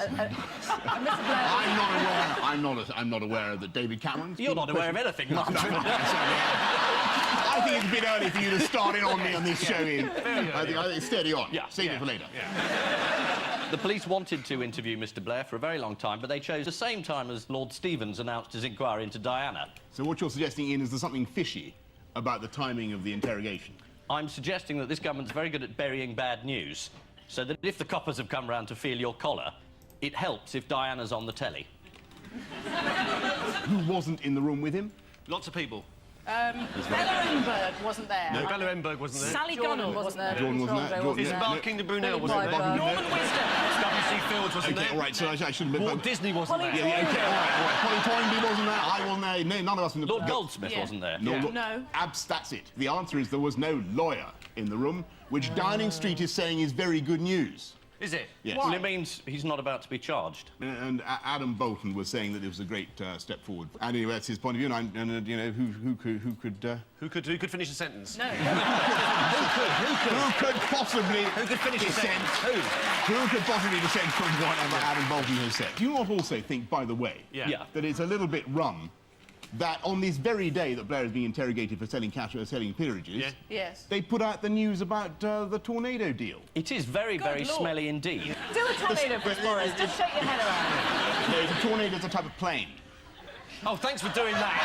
not aware that David Cameron. You're not aware of anything. No, I think it's a bit early for you to start in on me on this show, Ian. I think it's steady on. Yeah. Save it for later. The police wanted to interview Mr. Blair for a very long time, but they chose the same time as Lord Stevens announced his inquiry into Diana. So what you're suggesting, Ian, is there's something fishy about the timing of the interrogation? I'm suggesting that this government's very good at burying bad news, so that if the coppers have come round to feel your collar, it helps if Diana's on the telly. Who wasn't in the room with him? Lots of people. Bella Enberg wasn't there. No, Bella Enberg wasn't there. Sally Gunnan wasn't there. Jordan wasn't there. Isabel Kingdom-Brunel wasn't there. Norman Wisdom. W.C. Fields wasn't there. Okay, all right, so I shouldn't... Walt Disney wasn't there. Yeah, okay, all right. Polly Toynbee wasn't there, I wasn't there, no, none of us... Lord Goldsmith wasn't there. No. That's it. The answer is there was no lawyer in the room, which Downing Street is saying is very good news. Is it? Yes. Well, it means he's not about to be charged. And Adam Bolton was saying that it was a great step forward. And anyway, that's his point of view. And you know, who could finish a sentence? No. Who could possibly finish a sentence? Who could possibly dissent from whatever Adam Bolton has said? Do you not also think, by the way, that it's a little bit rum that on this very day that Blair is being interrogated for selling cash or selling peerages, Yes. they put out the news about the tornado deal? It is very, very smelly indeed. Do a tornado for us, Boris. Just shake your head around. No, the tornado's a type of plane. Oh, thanks for doing that.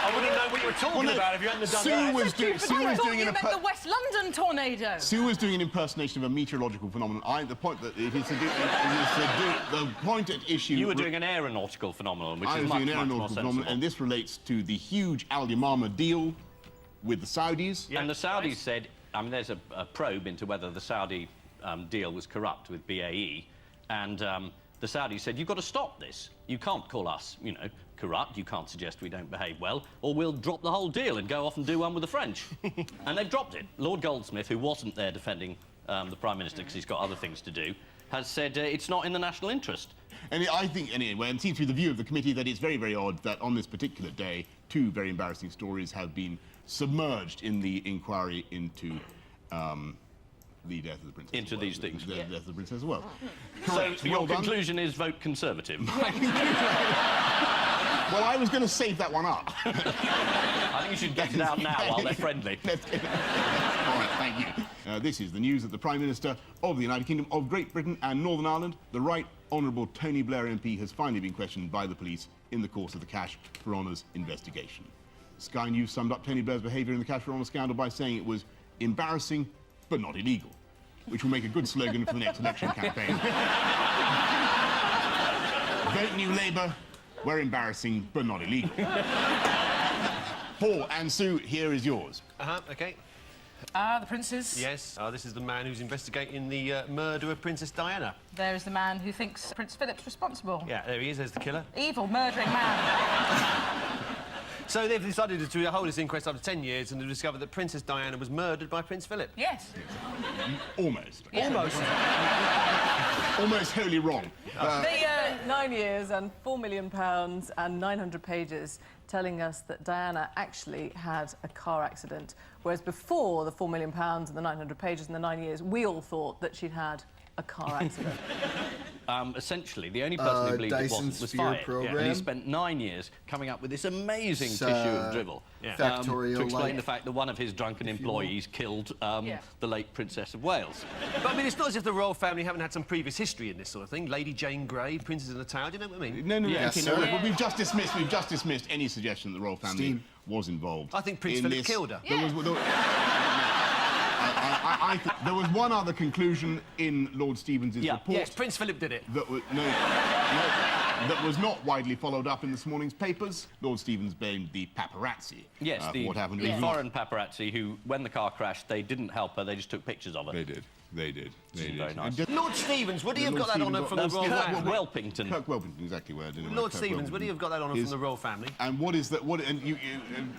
I wouldn't know what you were talking about if you hadn't done that. The West London tornado. Sue was doing an impersonation of a meteorological phenomenon. The point that it is the point at issue... You were doing an aeronautical phenomenon, which I is was much, doing an much more aeronautical phenomenon, sensible. and this relates to the huge Al Yamama deal with the Saudis. And the Saudis said, I mean, there's a probe into whether the Saudi deal was corrupt with BAE, and the Saudis said, you've got to stop this. You can't call us, you know, corrupt. You can't suggest we don't behave well, or we'll drop the whole deal and go off and do one with the French. And they've dropped it. Lord Goldsmith, who wasn't there defending the Prime Minister because he's got other things to do, has said it's not in the national interest. And I think, anyway, and it seems to be the view of the committee that it's very, very odd that on this particular day, 2 very embarrassing stories have been submerged in the inquiry into the death of the princess. Into these things. The death of the princess as well. So your Well done. conclusion is vote Conservative. Well, I was going to save that one up. I think you should get it out now while they're friendly. All right, thank you. This is the news that the Prime Minister of the United Kingdom of Great Britain and Northern Ireland, the Right Honourable Tony Blair MP, has finally been questioned by the police in the course of the Cash for Honours investigation. Sky News summed up Tony Blair's behaviour in the Cash for Honours scandal by saying it was embarrassing but not illegal, which will make a good slogan for the next election campaign. Vote New Labour, we're embarrassing but not illegal. Paul and Sue, here is yours. OK. The princes. Yes, this is the man who's investigating the murder of Princess Diana. There is the man who thinks Prince Philip's responsible. Yeah, there he is, there's the killer. Evil, murdering man. So they've decided to hold this inquest after 10 years and to discover that Princess Diana was murdered by Prince Philip. Yes. Almost. Yeah. Almost. Almost wholly wrong. They 9 years and £4 million and 900 pages telling us that Diana actually had a car accident, whereas before the £4 million and the 900 pages and the 9 years, we all thought that she'd had a car accident. Essentially, the only person who believed it Dyson wasn't was Sphere fired. program. And he spent 9 years coming up with this amazing tissue of drivel Factorial to explain like, the fact that one of his drunken employees killed the late Princess of Wales. But I mean, it's not as if the royal family haven't had some previous history in this sort of thing. Lady Jane Grey, Princess in the Tower, do you know what I mean? No. Yes, Okay, sir. well, we've just dismissed any suggestion that the royal family was involved. I think Prince in Philip this. killed her. I think there was one other conclusion in Lord Stevens' report. Yes, Prince Philip did it. That was, that was not widely followed up in this morning's papers. Lord Stevens blamed the paparazzi. Yes, for the what happened. foreign paparazzi who, when the car crashed, they didn't help her, they just took pictures of her. They did. Very nice. Lord Stevens, would he have got that honour from the royal family? Welpington. Kirk Welpington, exactly where I didn't know. Lord Stevens, would he have got that honour from the royal family? And what is that? What? And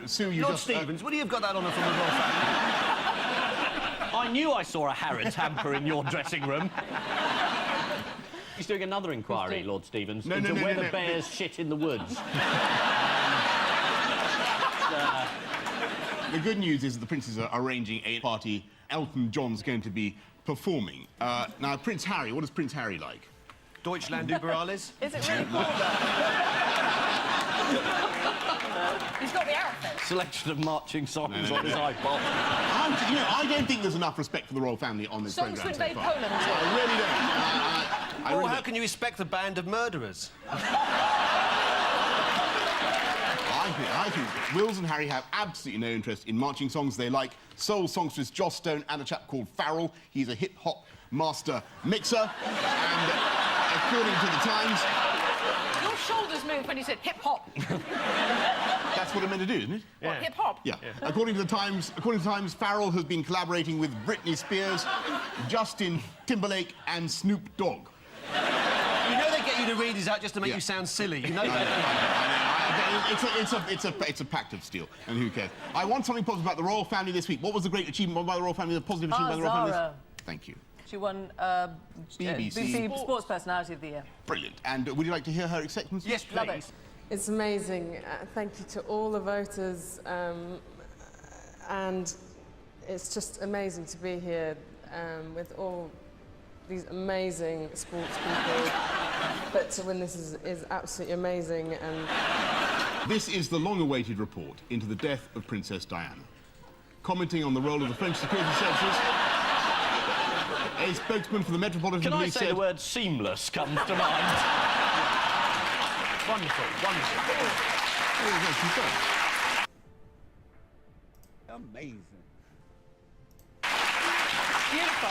Sue, you Lord just. Stevens, would he have got that honour from the royal family? I knew I saw a Harrods hamper in your dressing room. He's doing another inquiry, Lord Stevens, into whether bears shit in the woods. The good news is that the princes are arranging a party. Elton John's going to be performing. Now, Prince Harry, what is Prince Harry like? Deutschland über alles? Is it really called that? He's got the outfit. Selection of marching songs on his iPod. I don't think there's enough respect for the royal family on this Songs programme to so invade far. Poland. I really don't. Well, how can you respect a band of murderers? I think Wills and Harry have absolutely no interest in marching songs. They like soul songstress Joss Stone and a chap called Farrell. He's a hip-hop master mixer. And according to the Times... Your shoulders moved when you said hip-hop. That's what it meant to do, isn't it? What, hip-hop? Yeah. According to the Times, Farrell has been collaborating with Britney Spears, Justin Timberlake and Snoop Dogg. You know they get you to read these out just to make you sound silly. You know that. It's a pact of steel, and who cares? I want something positive about the royal family this week. What was the great achievement by the royal family, the positive achievement by the royal family? Zara. Thank you. She won BBC Sports Personality of the Year. Brilliant. And would you like to hear her acceptance? Yes, please. Love it. It's amazing. Thank you to all the voters. And it's just amazing to be here with all these amazing sports people. But to win this is absolutely amazing. And this is the long-awaited report into the death of Princess Diana. Commenting on the role of the French security services, a spokesman for the Metropolitan Police said... Can I say the word seamless comes to mind? Wonderful, wonderful. Amazing. Beautiful.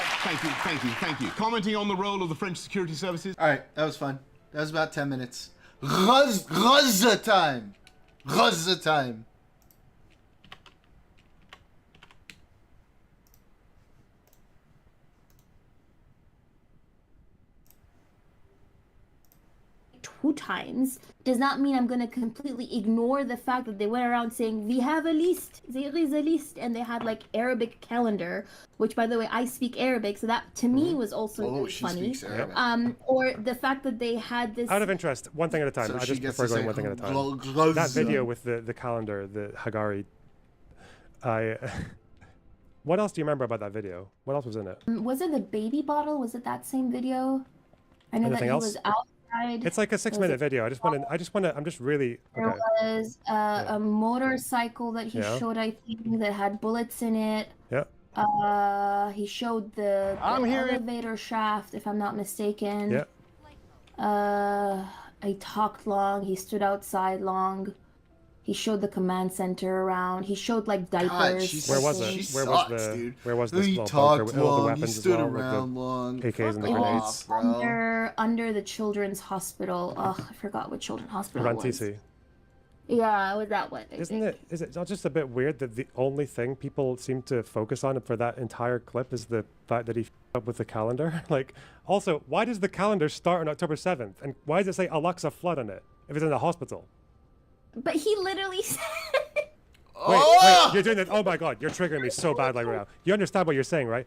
Thank you. Commenting on the role of the French security services... All right, that was fun. That was about 10 minutes. Gaza time. Gaza time. 2 times does not mean I'm going to completely ignore the fact that they went around saying, we have a list, there is a list, and they had like Arabic calendar, which by the way, I speak Arabic, so that to me was also really funny. Speaks Arabic. Or the fact that they had this... Out of interest, one thing at a time. So I she just gets prefer to going say one thing at a time. Gloza. That video with the calendar, the Hagari, what else do you remember about that video? What else was in it? Was it the baby bottle? Was it that same video? I know Anything that he else? was outside. It's like a 6-minute video. I'm just really. There Okay. was a motorcycle that he Yeah. showed, I think, that had bullets in it. Yeah. He showed the elevator shaft, if I'm not mistaken. Yeah. He talked long. He stood outside long. He showed the command center around. He showed like diapers. Where was it? Where was this He little talked bunker with all the long, weapons he stood as well, around like long. the AKs and the It grenades? was under the children's hospital. Oh, I forgot what children's hospital it was. Rantisi. Yeah, it was that one. Is it not just a bit weird that the only thing people seem to focus on for that entire clip is the fact that he f***ed up with the calendar? Like, also, why does the calendar start on October 7th? And why does it say Al-Aqsa flood on it if it's in the hospital? But he literally said... Wait, you're doing that. Oh my God, you're triggering me so bad right now. You understand what you're saying, right?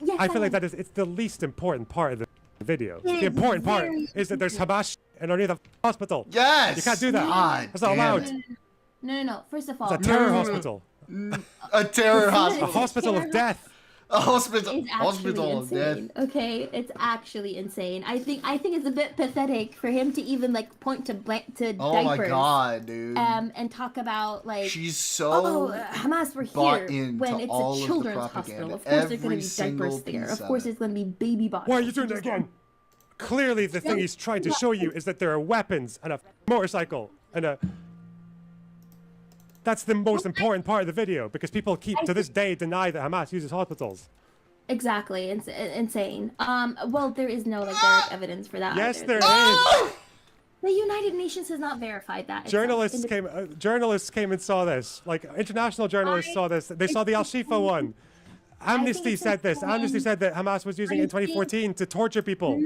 Yes, I feel like it's the least important part of the video. The important part is that there's Hamas and underneath the hospital. Yes! You can't do that. God That's not damn allowed. it. No. First of all... It's a terror hospital. A terror hospital. A hospital of death. A hospital. It's Hospital of death. insane. Okay, it's actually insane. I think it's a bit pathetic for him to even like point to Oh diapers. my God, dude. And talk about like she's so Hamas were bought here into when it's all a of the children's propaganda. hospital. Of course, there's going Every to be single diapers there. piece Of of course, it. there's going to be baby bottles. Why are you doing that again? Clearly, the thing he's trying to show you is that there are weapons and a motorcycle and a. That's the most important part of the video because people keep to this day deny that Hamas uses hospitals. Exactly, it's insane. Well, there is no like direct evidence for that. Yes, either. there is. The United Nations has not verified that. Journalists came and saw this. Like international journalists saw this. They saw the Al Shifa one. Amnesty said this. Amnesty said that Hamas was using it in 2014 to torture people.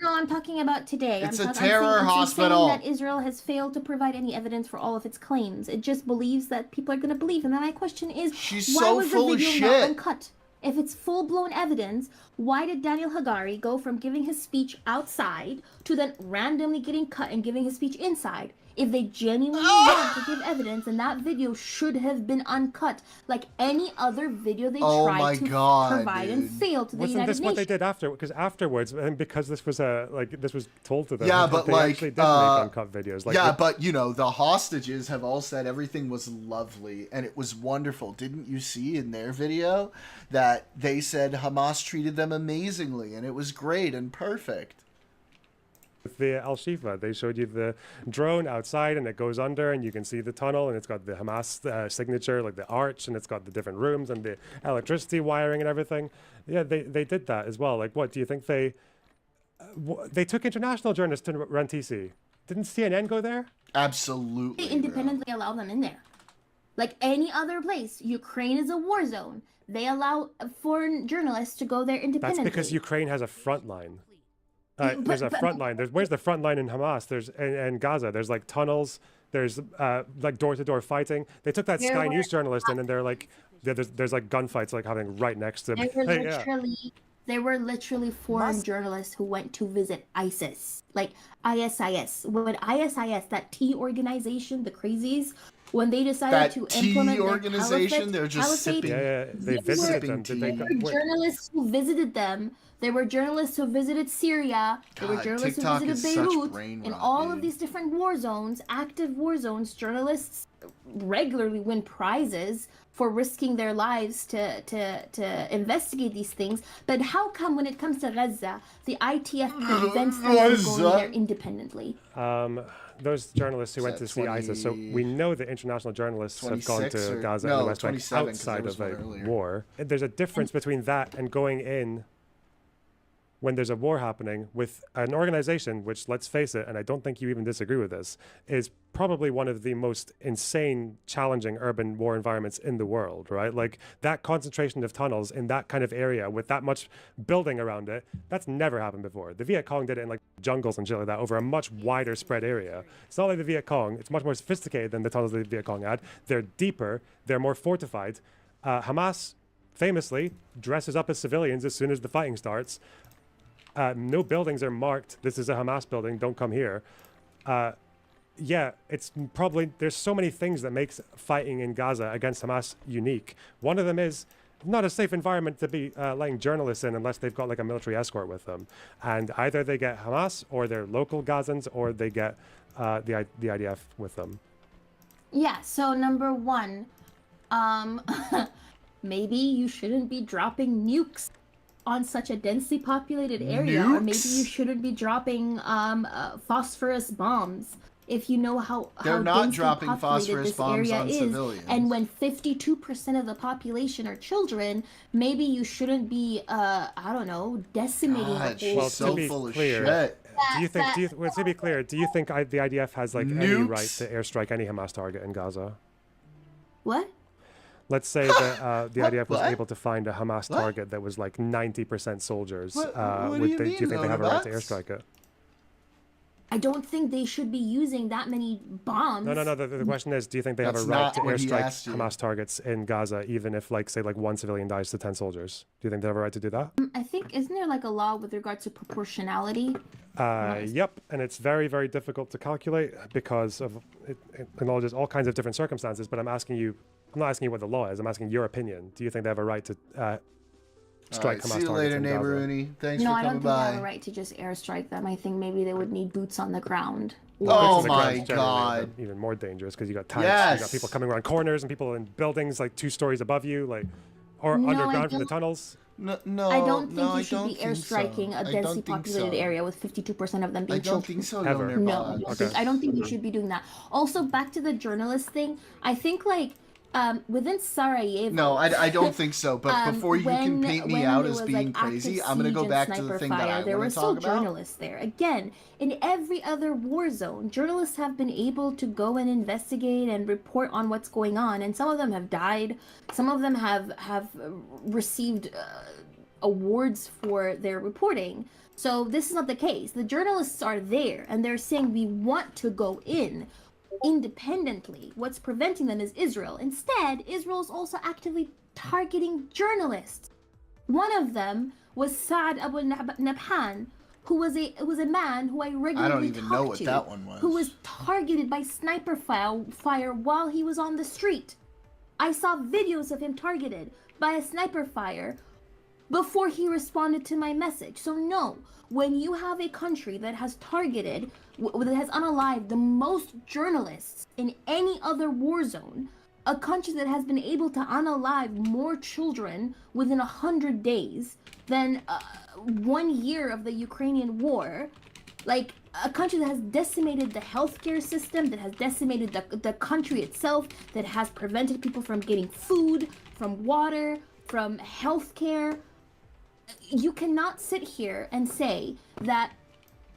No, I'm talking about today. It's I'm a terror hospital. I'm saying that Israel has failed to provide any evidence for all of its claims. It just believes that people are going to believe. And then my question is, she's why so was full the of video not shit. uncut? If it's full-blown evidence, why did Daniel Hagari go from giving his speech outside to then randomly getting cut and giving his speech inside? If they genuinely want to give evidence, then that video should have been uncut, like any other video they tried to provide and failed to the Wasn't United this what they Nations. did after? Because afterwards, and because this was this was told to them. Yeah, but they like, actually did make uncut videos. Like, yeah, but you know, the hostages have all said everything was lovely and it was wonderful. Didn't you see in their video that they said Hamas treated them amazingly and it was great and perfect? with the Al Shifa, they showed you the drone outside and it goes under and you can see the tunnel and it's got the Hamas signature, like the arch, and it's got the different rooms and the electricity wiring and everything. Yeah, they did that as well. Like, what do you think they took international journalists to Rantisi? Didn't CNN go there? Absolutely. They independently allow them in there. Like any other place, Ukraine is a war zone. They allow foreign journalists to go there independently. That's because Ukraine has a front line. There's a front line. Where's the front line in Hamas? There's in Gaza. There's like tunnels. There's like door-to-door fighting. They took that Sky News journalist in, and they're like, there's like gunfights like happening right next to them. There were literally foreign journalists who went to visit ISIS, like ISIS. When ISIS, that T organization, the crazies, when they decided to implement their organization, they're just caliphate, sipping. They visited them. There were journalists who visited them. There were journalists who visited Syria. There were journalists TikTok who visited is Beirut. such brain In rot, all dude. of these different war zones, active war zones, journalists regularly win prizes for risking their lives to investigate these things. But how come when it comes to Gaza, the ITF prevents them from going there independently? Those journalists who went to see ISIS. So we know that international journalists have gone to Gaza and the West Bank outside of a war. There's a difference between that and going in when there's a war happening with an organization which, let's face it, and I don't think you even disagree with this, is probably one of the most insane, challenging urban war environments in the world, right? Like that concentration of tunnels in that kind of area with that much building around it, that's never happened before. The Viet Cong did it in like jungles and shit like that over a much wider spread area. It's not like the Viet Cong, it's much more sophisticated than the tunnels the Viet Cong had. They're deeper, they're more fortified. Hamas famously dresses up as civilians as soon as the fighting starts. No buildings are marked, this is a Hamas building, don't come here. Yeah, it's probably, there's so many things that makes fighting in Gaza against Hamas unique. One of them is not a safe environment to be letting journalists in unless they've got like a military escort with them. And either they get Hamas or they're local Gazans or they get the IDF with them. Yeah, so number one, maybe you shouldn't be dropping nukes on such a densely populated area. Or maybe you shouldn't be dropping phosphorus bombs. If you know how They're not densely dropping populated phosphorus this bombs area on is, civilians. and when 52% of the population are children, maybe you shouldn't be, I don't know, decimating God, the whole. she's so full of shit. Do you think, well, to be clear, do you think the IDF has like any right to airstrike any Hamas target in Gaza? What? Let's say that the IDF was What? able to find a Hamas target that was like 90% soldiers. What Do do you think they have a right to Lonabots? airstrike it? I don't think they should be using that many bombs. No. The question is, do you think they have a That's right not to what he airstrike asked you. Hamas targets in Gaza, even if, like, say, like one civilian dies to 10 soldiers? Do you think they have a right to do that? I think, isn't there like a law with regards to proportionality? Yep, and it's very, very difficult to calculate because of it acknowledges all kinds of different circumstances. But I'm not asking you what the law is. I'm asking your opinion. Do you think they have a right to strike Hamas See you targets later, in neighbor Gaza? Rooney. Thanks No, for I don't coming think they have by. a right to just airstrike them. I think maybe they would need boots on the ground. Oh Boots on the my ground's generally God. even more dangerous because you got tanks, you got Yes. people coming around corners and people in buildings like 2 stories above you, like, or No, I underground from the don't- tunnels. No, I don't think no, you should be airstriking a densely populated area with 52% of them being I don't children. think so, Ever. Loner No, Bots. I don't think you should be doing that. Also, back to the journalist thing, I think like within Sarajevo. No, I don't think so. But before you can paint me when out there as was, being like, crazy, active I'm gonna go siege back and to the sniper thing that fire, I there were want to still talk about. journalists there. Again, in every other war zone, journalists have been able to go and investigate and report on what's going on, and some of them have died. Some of them have received awards for their reporting. So this is not the case. The journalists are there, and they're saying we want to go in independently. What's preventing them is Israel. Instead, Israel is also actively targeting journalists. One of them was Saad Abu Nabhan, who was a man who I regularly even talked know what to, that one was. who was targeted by sniper fire while he was on the street. I saw videos of him targeted by a sniper fire before he responded to my message. So no, when you have a country that has targeted, that has unalived the most journalists in any other war zone, a country that has been able to unalive more children within 100 days than 1 year of the Ukrainian war, like a country that has decimated the healthcare system, that has decimated the country itself, that has prevented people from getting food, from water, from healthcare. You cannot sit here and say that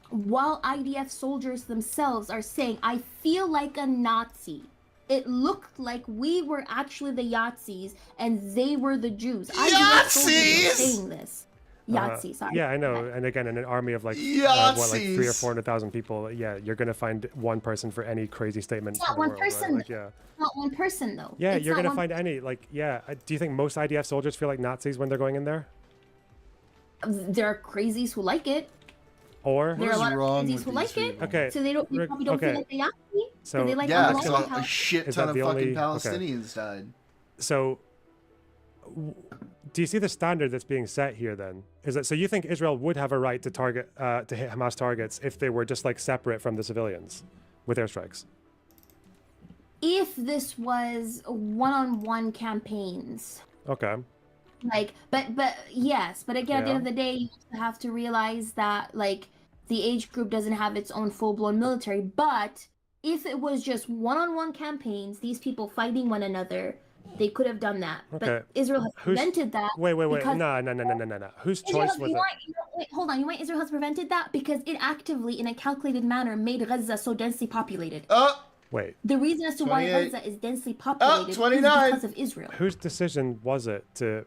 while IDF soldiers themselves are saying, I feel like a Nazi, it looked like we were actually the Yazis and they were the Jews. IDF soldiers are saying this. Yahtzee, sorry. Yeah, I know. And again, in an army of like, what, like 300,000 or 400,000 people, yeah, you're going to find one person for any crazy statement. It's not in the one world, person. Right? Like, yeah. Not one person, though. Yeah, It's you're not going to one find any, like, yeah. Do you think most IDF soldiers feel like Nazis when they're going in there? There are crazies who like it. Or? There are a lot of crazies who like it. Okay. So they probably don't feel like they Yahtzee. So they like yeah, the because White House. a shit Is ton that of the fucking only- okay. Palestinians died. So, do you see the standard that's being set here then? Is that, so you think Israel would have a right to target, to hit Hamas targets if they were just like separate from the civilians with airstrikes? If this was one-on-one campaigns, Okay. like, but yes, but again, at the end of the day, you also have to realize that like the age group doesn't have its own full-blown military. But if it was just one-on-one campaigns, these people fighting one another, they could have done that. Okay. But Israel has Who's- prevented that. Wait. because No. Whose Israel, choice was you it? wait, hold on. You know why Israel has prevented that? Because it actively, in a calculated manner, made Gaza so densely populated. Wait. The reason as to why 28. Gaza is densely populated is 29. because of Israel. Whose decision was it to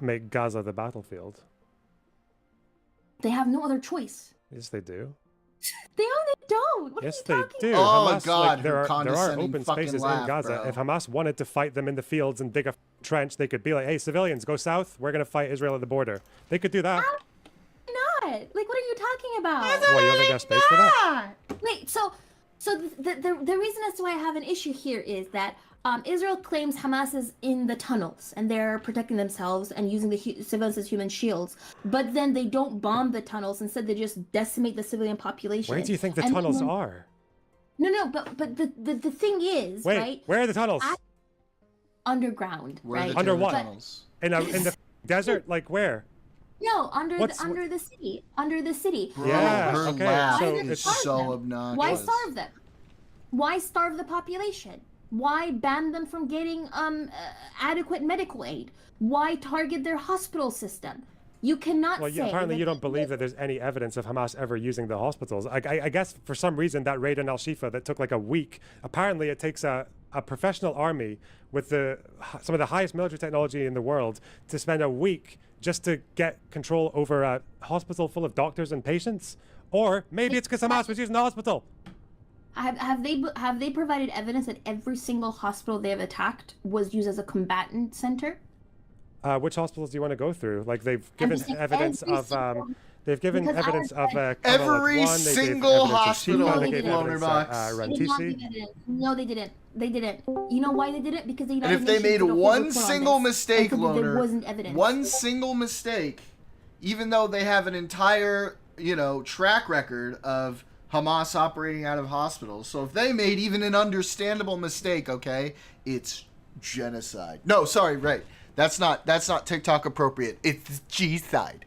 make Gaza the battlefield? They have no other choice. Yes, they do. They don't. What Yes, are you they talking do. Oh, Hamas, God, like, there her are condescending open fucking spaces laugh, in Gaza. bro. If Hamas wanted to fight them in the fields and dig a trench, they could be like, "Hey, civilians, go south. We're gonna fight Israel at the border." They could do that. Not. Like, what are you talking about? Well, you don't think there's space for that? Wait, so the reason as to why I have an issue here is that Israel claims Hamas is in the tunnels and they're protecting themselves and using the civilians as human shields, but then they don't bomb the tunnels. Instead, they just decimate the civilian population. Where do you think the tunnels are? No, but the thing is, Wait, right? where are the tunnels? Underground, right? Under what? But- In the desert? Like where? No, under the city. Under the city. Bro, Yeah, her okay, laugh so is it's- so obnoxious. Why starve them? Why starve the population? Why ban them from getting adequate medical aid? Why target their hospital system? You cannot Well, say. apparently that you don't believe that there's any evidence of Hamas ever using the hospitals. I guess for some reason that raid on Al-Shifa that took like a week, apparently it takes a professional army with some of the highest military technology in the world to spend a week just to get control over a hospital full of doctors and patients. Or maybe it's because Hamas was using the hospital. Have they provided evidence that every single hospital they have attacked was used as a combatant center? Which hospitals do you want to go through? Like they've given evidence of they've given Because evidence of every single hospital they gave evidence at They did not Rantisi. give evidence. No, they didn't. They didn't. You know why they didn't? Because the And United if they Nations made did a whole one report on single this mistake, and said that there Loner, wasn't evidence. one single mistake, even though they have an entire, track record of Hamas operating out of hospitals. So if they made even an understandable mistake, okay, it's genocide. No, sorry, right. That's not TikTok appropriate. It's G-side.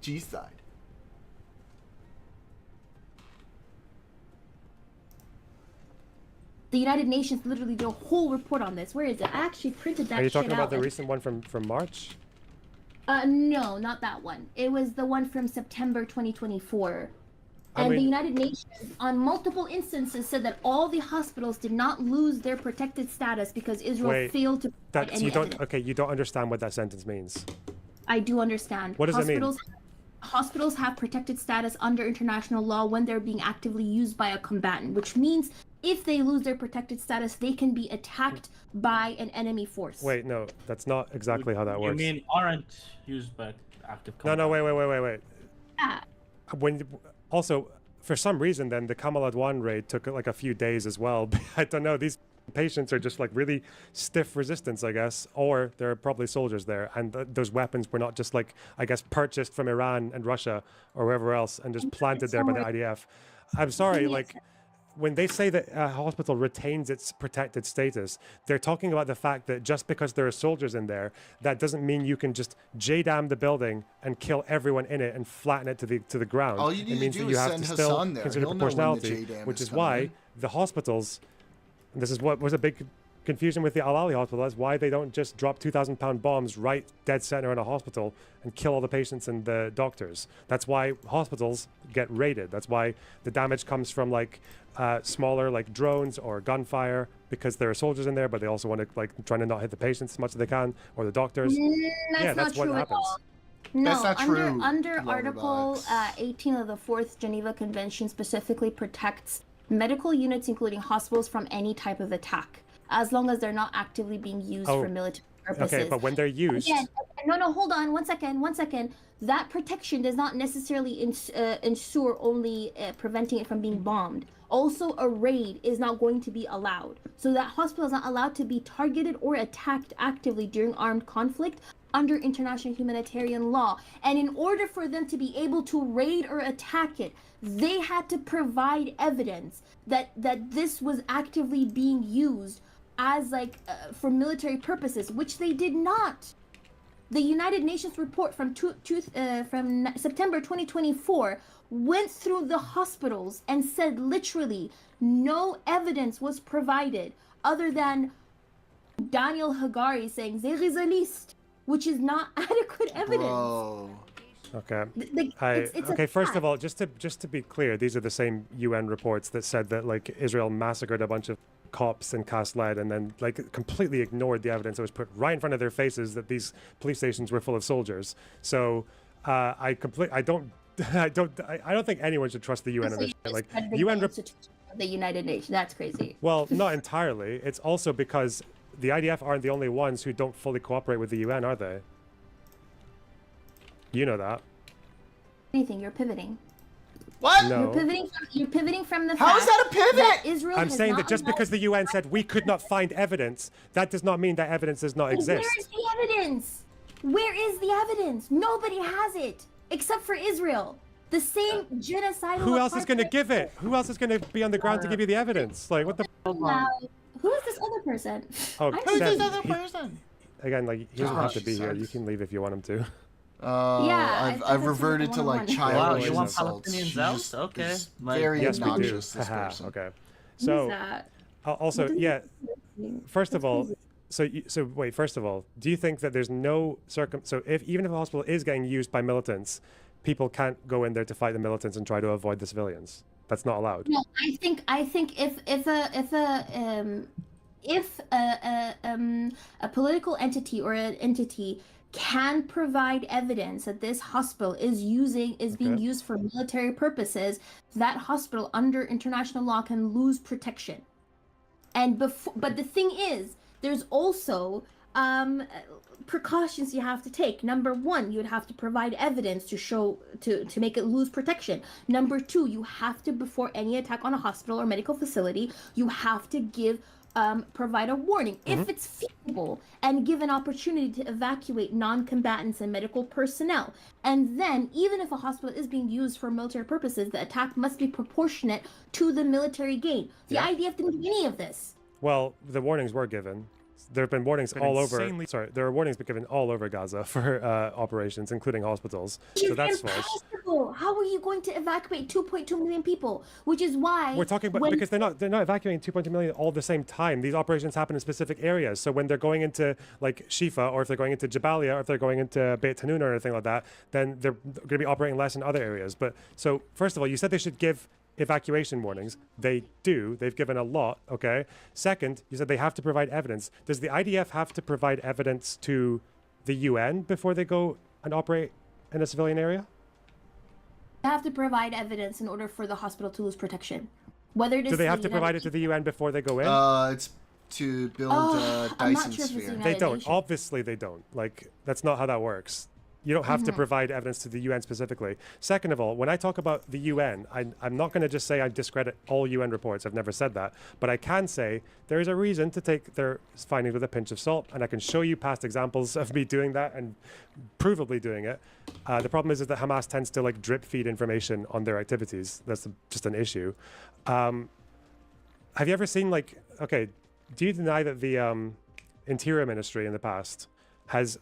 G-side. The United Nations literally did a whole report on this. Where is it? I actually printed that. Are you talking shit about out the and- recent one from March? No, not that one. It was the one from September 2024. And the mean- United Nations, on multiple instances, said that all the hospitals did not lose their protected status because Israel failed to provide any evidence. Okay, you don't understand what that sentence means. I do understand. What does it mean? Hospitals have protected status under international law when they're being actively used by a combatant, which means if they lose their protected status, they can be attacked by an enemy force. Wait, no, that's not exactly how that works. You mean aren't used by active No, wait. Yeah. Also, for some reason, then the Kamal Adwan raid took like a few days as well. I don't know. These patients are just like really stiff resistance, I guess, or there are probably soldiers there, and those weapons were not just like, I guess, purchased from Iran and Russia or wherever else and just planted there by the IDF. I'm sorry, like. When they say that a hospital retains its protected status, they're talking about the fact that just because there are soldiers in there, that doesn't mean you can just J-dam the building and kill everyone in it and flatten it to the ground. All you need it means to do that you is have send to still Hassan there. consider He'll know when the proportionality, J-dam which is is why coming. the hospitals, and this is what was a big confusion with the Al-Ali hospital, that's why they don't just drop 2,000-pound bombs right dead center in a hospital and kill all the patients and the doctors. That's why hospitals get raided. That's why the damage comes from like smaller like drones or gunfire, because there are soldiers in there, but they also want to like trying to not hit the patients as much as they can, or the doctors. That's that's not what true at happens. all. No, That's not true, under Loverbox. Article 18 of the 4th Geneva Convention specifically protects medical units, including hospitals, from any type of attack, as long as they're not actively being used for military purposes. Okay, but when they're used... Again, no, hold on, one second. That protection does not necessarily ensure only preventing it from being bombed. Also, a raid is not going to be allowed. So that hospital is not allowed to be targeted or attacked actively during armed conflict under international humanitarian law. And in order for them to be able to raid or attack it, they had to provide evidence that this was actively being used as for military purposes, which they did not. The United Nations report from September 2024 went through the hospitals and said literally no evidence was provided other than Daniel Hagari saying there is a list, which is not adequate evidence. Bro. Okay. it's a okay. First fact. of all, just to be clear, these are the same UN reports that said that like Israel massacred a bunch of cops in Cast Lead and then like completely ignored the evidence that was put right in front of their faces that these police stations were full of soldiers. So I don't think anyone should trust the UN on this. Like UN the United Nations. That's crazy. Well, not entirely. It's also because the IDF aren't the only ones who don't fully cooperate with the UN, are they? You know that. Anything, you're pivoting. What? No. You're pivoting from the How fact is that a pivot? that Israel I'm has saying not that just because the UN said we could not find evidence, that does not mean that evidence does not exist. Where is the evidence? Where is the evidence? Nobody has it except for Israel. The same genocidal. Who else is going to give it? Who else is going to be on the ground to give you the evidence? Like, what the? Who is this other person? Oh, Who's Seth, this other person? Again, like he doesn't have to be here. You can leave if you want him to. Yeah, I've reverted to like child you want insults. Palestinians She's out? just- Okay. is Like- very Yes, we do. obnoxious. This Haha, person. okay. So, that? also, yeah. First of all, so wait. First of all, do you think that there's no so if even if a hospital is getting used by militants, people can't go in there to fight the militants and try to avoid the civilians? That's not allowed. No, I think if a political entity or an entity can provide evidence that this hospital is being used for military purposes, that hospital under international law can lose protection. And but the thing is, there's also precautions you have to take. Number one, you would have to provide evidence to show to make it lose protection. Number two, you have to, before any attack on a hospital or medical facility, you have to provide a warning if it's feasible and give an opportunity to evacuate non-combatants and medical personnel. And then, even if a hospital is being used for military purposes, the attack must be proportionate to the military gain. The IDF didn't do any of this. Well, the warnings were given. There have been warnings all over. Sorry, there are warnings given all over Gaza for operations, including hospitals. So that's false. Impossible. How are you going to evacuate 2.2 million people? Which is why We're talking about because they're not evacuating 2.2 million all at the same time. These operations happen in specific areas. So when they're going into like Shifa, or if they're going into Jabalia, or if they're going into Beit Hanun or anything like that, then they're going to be operating less in other areas. But so first of all, you said they should give evacuation warnings. They do. They've given a lot. Okay. Second, you said they have to provide evidence. Does the IDF have to provide evidence to the UN before they go and operate in a civilian area? They have to provide evidence in order for the hospital to lose protection. Whether it is Do they have to provide it to the UN before they go in? It's to build I'm not Dyson sure if it's the sphere. United They don't. Nations. Obviously, they don't. Like, that's not how that works. You don't have to provide evidence to the UN specifically. Second of all, when I talk about the UN, I'm not going to just say I discredit all UN reports. I've never said that. But I can say there is a reason to take their findings with a pinch of salt, and I can show you past examples of me doing that and provably doing it. The problem is that Hamas tends to like drip feed information on their activities. That's just an issue. Have you ever seen like, okay, do you deny that the Interior Ministry in the past has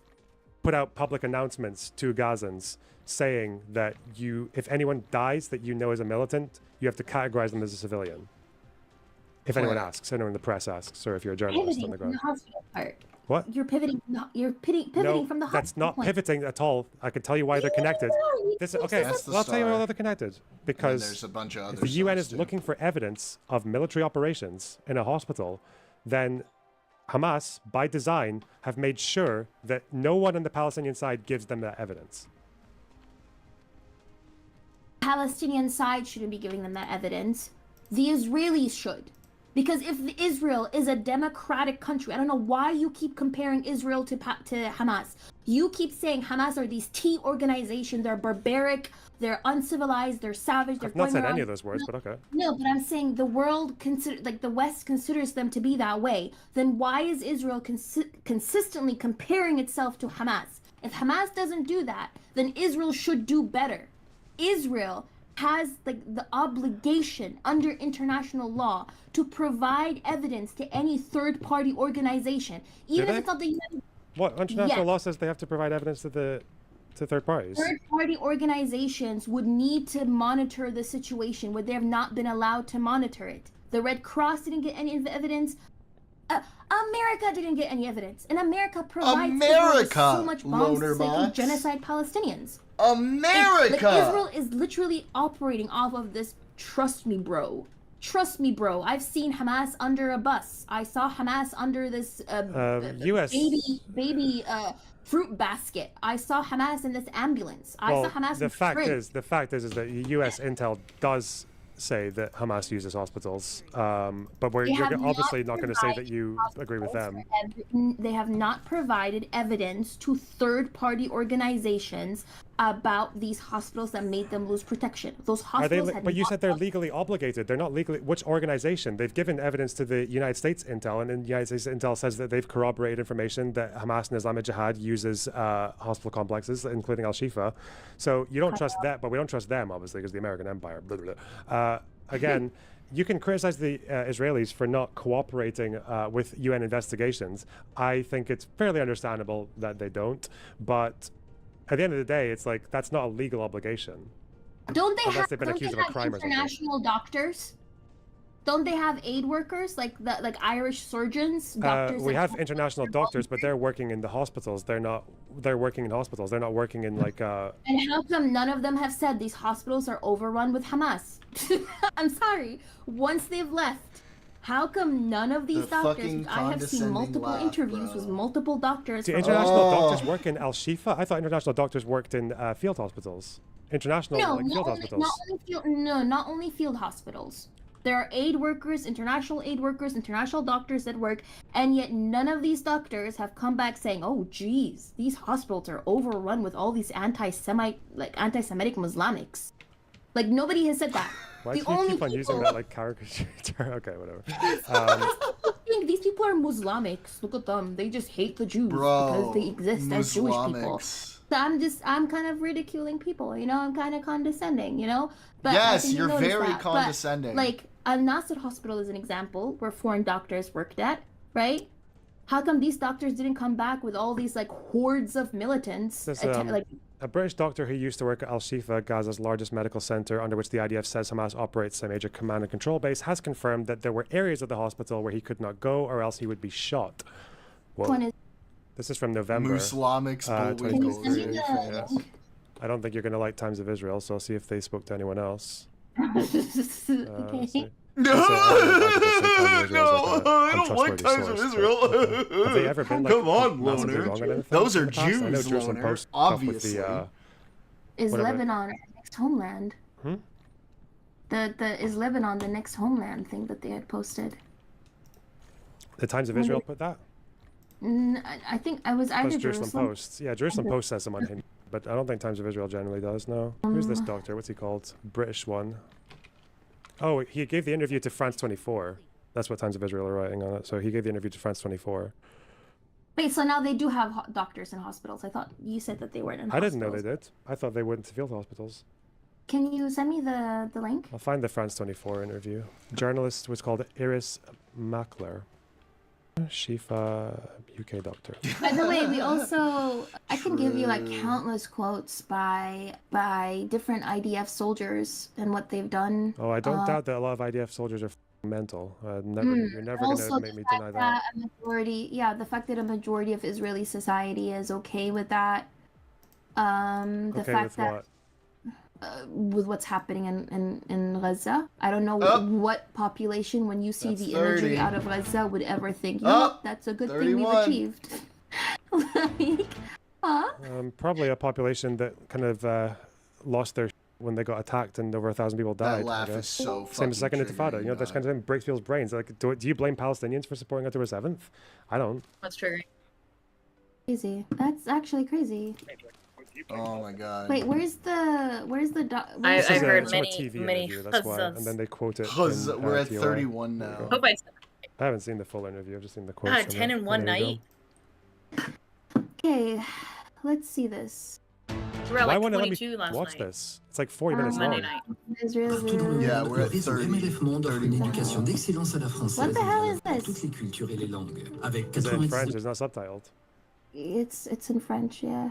put out public announcements to Gazans saying that if anyone dies that you know is a militant, you have to categorize them as a civilian? If anyone asks, anyone in the press asks, or if you're a journalist on Pivoting the from the ground. hospital part. What? You're pivoting. You're pivoting No, from the hospital. that's not point. pivoting at all. I can tell you why they're connected. Okay, That's the well, I'll tell you star. why they're connected. Because there's a bunch of if other the UN stars, is too. looking for evidence of military operations in a hospital, then Hamas, by design, have made sure that no one on the Palestinian side gives them that evidence. Palestinian side shouldn't be giving them that evidence. The Israelis should. Because if Israel is a democratic country, I don't know why you keep comparing Israel to Hamas. You keep saying Hamas are these T organizations. They're barbaric, they're uncivilized, they're savage. They're I've not going said around- any of those words, but okay. No, but I'm saying the world the West considers them to be that way. Then why is Israel consistently comparing itself to Hamas? If Hamas doesn't do that, then Israel should do better. Israel has the obligation under international law to provide evidence to any third-party organization, even if it's not the United. What international Yes. law says they have to provide evidence to third parties? Third-party organizations would need to monitor the situation where they have not been allowed to monitor it. The Red Cross didn't get any of the evidence. America didn't get any evidence, and America provides Israel with so much bombs loner so they can box. genocide Palestinians. America! Like, Israel is literally operating off of this. Trust me, bro. Trust me, bro. I've seen Hamas under a bus. I saw Hamas under this U.S. baby fruit basket. I saw Hamas in this ambulance. I saw Hamas the in fact is that U.S. intel does say that Hamas uses hospitals, but you're obviously not going to say that you agree with them. They have not provided evidence to third-party organizations about these hospitals that made them lose protection. Those hospitals But you said they're legally obligated. They're not legally. Which organization? They've given evidence to the United States intel, and then the United States intel says that they've corroborated information that Hamas and Islamic Jihad uses hospital complexes, including Al-Shifa. So you don't trust that, but we don't trust them, obviously, because the American Empire. Blah, blah, blah. Again, you can criticize the Israelis for not cooperating with UN investigations. I think it's fairly understandable that they don't, but at the end of the day, it's like that's not a legal obligation. Don't they have crime international doctors? Don't they have aid workers like Irish surgeons? Doctors we have international doctors, but they're working in the hospitals. They're working in hospitals. They're not working in like. And how come none of them have said these hospitals are overrun with Hamas? I'm sorry. Once they've left, how come none of these doctors? I have seen multiple interviews with multiple doctors. Do international doctors work in Al-Shifa? I thought international doctors worked in field hospitals. International field hospitals. Not only field hospitals. There are aid workers, international doctors that work, and yet none of these doctors have come back saying, "Oh, geez, these hospitals are overrun with all these anti-Semitic Muslimics." Like nobody has said that. Why do you keep on using that like caricature? Okay, whatever. These people are Muslimics. Look at them. They just hate the Jews because they exist as Jewish people. So I'm kind of ridiculing people, you know. I'm kind of condescending, you know. But yes, you're very condescending. But, like Al-Nasser Hospital is an example where foreign doctors worked at, right? How come these doctors didn't come back with all these like hordes of militants? A British doctor who used to work at Al-Shifa, Gaza's largest medical center, under which the IDF says Hamas operates a major command and control base, has confirmed that there were areas of the hospital where he could not go, or else he would be shot. This is from November. Muslimics, 2023. Yes. I don't think you're going to like Times of Israel, so I'll see if they spoke to anyone else. Okay. No, I don't like Times of Israel. Have they ever been like, come on, Loner? Those are Jews, Loner. Obviously. Is Lebanon our next homeland? Is Lebanon the next homeland thing that they had posted? The Times of Israel put that? I think I was either Jerusalem Post. Yeah, Jerusalem Post says them on him, but I don't think Times of Israel generally does. No. Who's this doctor? What's he called? British one. Oh, he gave the interview to France 24. That's what Times of Israel are writing on it. So he gave the interview to France 24. Wait, so now they do have doctors in hospitals. I thought you said that they weren't in hospitals. I didn't know they did. I thought they went to field hospitals. Can you send me the link? I'll find the France 24 interview. Journalist was called Iris Mackler. Shifa, UK doctor. By the way, we also I can give you like countless quotes by different IDF soldiers and what they've done. Oh, I don't doubt that a lot of IDF soldiers are mental. You're never going to make me deny that. The fact that a majority of Israeli society is okay with that. The fact that with what's happening in Gaza. I don't know what population, when you see the imagery out of Gaza, would ever think, that's a good 31. Thing we've achieved. Probably a population that kind of lost their when they got attacked and over 1,000 people died. That laugh is so same as Second Intifada. You know, that kind of thing breaks people's brains. Like, do you blame Palestinians for supporting October 7th? I don't. What's triggering? Crazy. That's actually crazy. Oh my god. Wait, where's the I heard many interview, that's why. And then they quote it. We're at 31 now. I haven't seen the full interview. I've just seen the quotes. 10 in one night. Okay, let's see this. We're at like 22 last watch night. this? It's like 40 minutes long. Yeah, we're at 30. 31. What the hell is this? Is it in French? It's not subtitled. It's in French, yeah.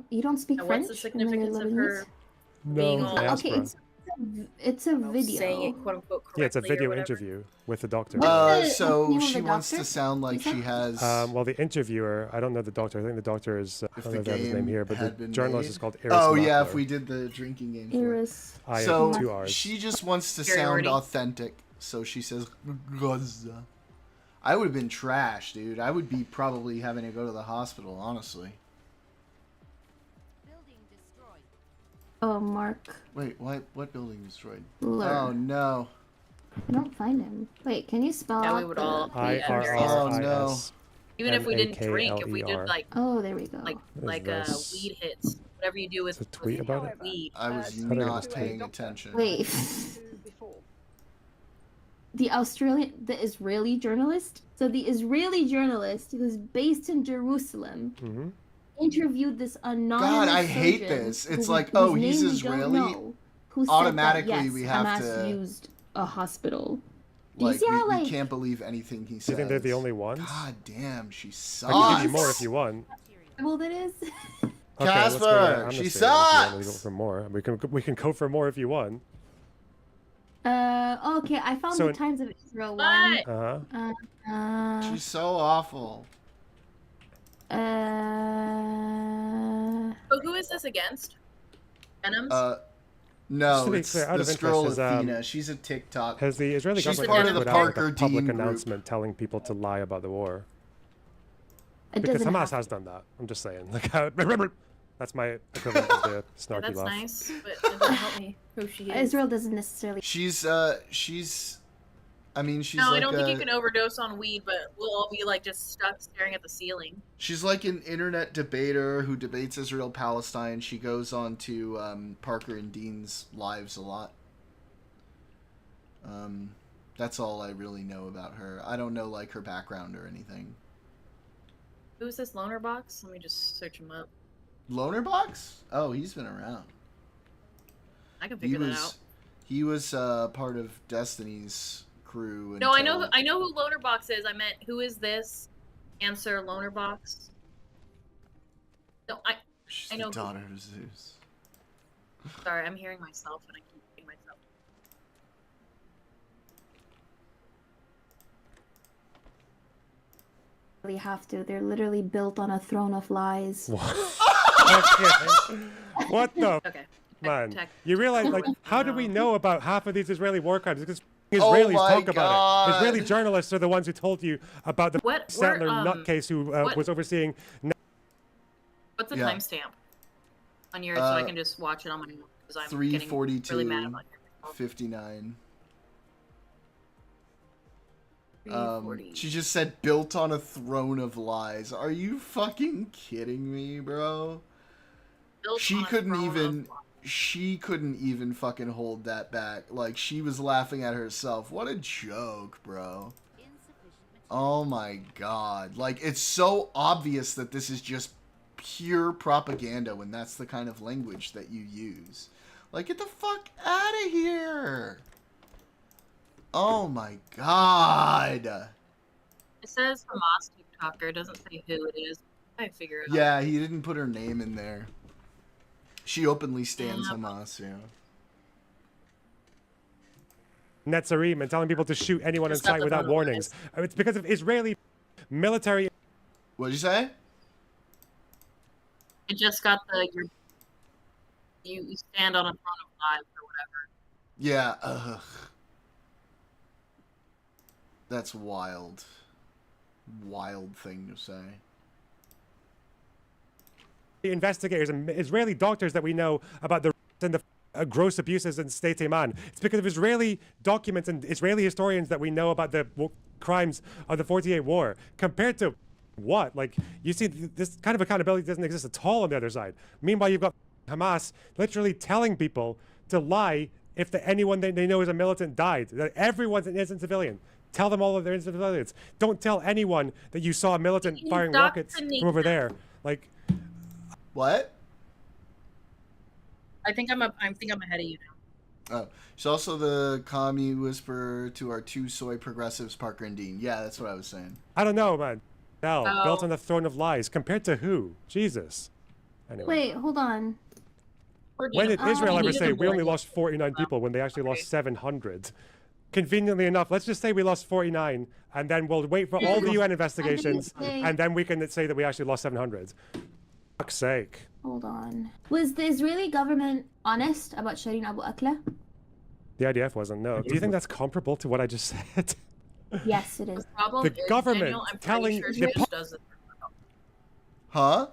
You don't speak French? What's the significance of her being all... Okay, It's a video. saying it quote unquote correctly. Yeah, it's a video or whatever. interview with the doctor. So she wants to sound like she has. Well, the interviewer, I don't know the doctor. I think the doctor is. I don't know if I have his name here, but the had been journalist made. is called Iris. Oh yeah, Mackler. if we did the drinking game. for it. Iris. So 2 Rs. she just wants to Superiority. sound authentic, so she says Gaza. I would have been trash, dude. I would be probably having to go to the hospital, honestly. Oh, Mark. Wait, what building destroyed? Blur. Oh no. I don't find him. Wait, can you spell Yeah, we out would the... all be Oh no. Even if we didn't drink, if we did MAKLER. like Oh, there we go. like this? weed hits, whatever you do with, There's a tweet with about it? weed. I was How do I not get this paying attention. Wait. The Israeli journalist? So the Israeli journalist who's based in Jerusalem Mm-hmm. interviewed this anonymous God, I hate surgeon this. It's who- like, whose oh, he's name we don't Israeli. know, who said Automatically, that, yes, we have Hamas to- used a hospital. Do you Like, see how, we can't believe anything he says. Do you think they're the only ones? God damn, she sucks. I can give you more if you want. well that is? Okay, let's go Casper, there. I'm she just saying, if you want to sucks! go for more. We can go for more if you want. Okay, I found So the in- Times of Israel one. Uh-huh. She's so awful. But who is this against? Venoms? No, Just to be it's clear, out of this girl interest, Athena. She's a TikTok. Has the Israeli She's government part of put the out like Parker a public Dean group. announcement telling people to lie about the war? It Because doesn't Hamas have- has done that. I'm just saying. Like, remember, that's my equivalent of the snarky That's laugh. nice, but it doesn't help me who she is. Israel doesn't necessarily. She's I mean, she's No, like I don't think you can overdose on weed, but we'll all be like just stuck staring at the ceiling. She's like an internet debater who debates Israel Palestine. She goes on to Parker and Dean's lives a lot. That's all I really know about her. I don't know like her background or anything. Who's this loner box? Let me just search him up. Loner Box? Oh, he's been around. I can figure that out. He was part of Destiny's crew. No, I until- know who loner box is. I meant who is this? Answer loner box. No, She's I know. the daughter of Zeus. Sorry, I'm hearing myself and I keep hearing myself. Really have to. They're literally built on a throne of lies. Okay. What the Okay. man? Tech- You realize, like, how do we know about half of these Israeli war crimes? Because Oh Israelis my talk about it. God. Israeli journalists are the ones who told you about the What- settler where, nutcase who what- was overseeing. What's the Yeah. timestamp on yours so I can just watch it on my phone? Because I'm getting 3:42, really mad about it. 59. 3:40. She just said built on a throne of lies. Are you fucking kidding me, bro? Built She on a couldn't throne even of lies. she couldn't even fucking hold that back. Like she was laughing at herself. What a joke, bro. Oh my god. Like it's so obvious that this is just pure propaganda when that's the kind of language that you use. Like get the fuck out of here. Oh my god. It says Hamas TikToker. It doesn't say who it is. I figure it out. Yeah, he didn't put her name in there. She openly stands Hamas, yeah. Netzarim and telling people to shoot anyone in Just got sight the without phone warnings. It's because of Israeli military. What'd you say? It just got the you stand on a throne of lies or whatever. Yeah, ugh. That's wild. Wild thing to say. Investigators and Israeli doctors that we know about the and the gross abuses in State Iman. It's because of Israeli documents and Israeli historians that we know about the crimes of the 48 war. Compared to what? Like, you see, this kind of accountability doesn't exist at all on the other side. Meanwhile, you've got Hamas literally telling people to lie if anyone they know is a militant died. That everyone's an innocent civilian. Tell them all of their innocent civilians. Don't tell anyone that you saw a militant firing rockets from over there. Like, what? I think I'm ahead of you now. Oh, she's also the commie whisperer to our two soy progressives, Parker and Dean. Yeah, that's what I was saying. I don't know, man. Hell, Oh. built on the throne of lies. Compared to who? Jesus. Anyway. Wait, hold on. When did Israel ever say we only more. lost 49 people when they actually lost 700? Conveniently enough, let's just say we lost 49, and then we'll wait for all the UN investigations, and then we can say that we actually lost 700. Fuck's sake. Hold on. Was the Israeli government honest about Shireen Abu Akleh? The IDF wasn't, no. Do you think that's comparable to what I just said? Yes, it is. The problem The is, government Daniel, I'm telling pretty the sure she does it. Huh?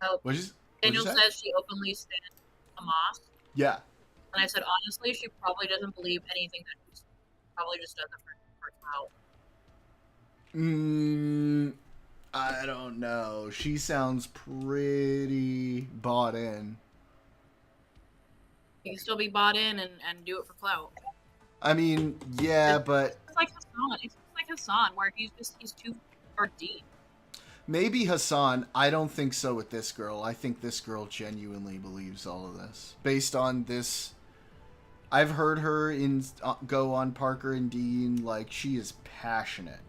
Oh, What'd you Daniel say? says she openly stands Hamas, Yeah. and I said honestly, she probably doesn't believe anything that she's probably just does it for clout. I don't know. She sounds pretty bought in. You can still be bought in and do it for clout. I mean, yeah, but It's like Hassan. It's like Hassan, where he's too far deep. maybe Hassan. I don't think so with this girl. I think this girl genuinely believes all of this. Based on this, I've heard her go on Parker and Dean, like, she is passionate.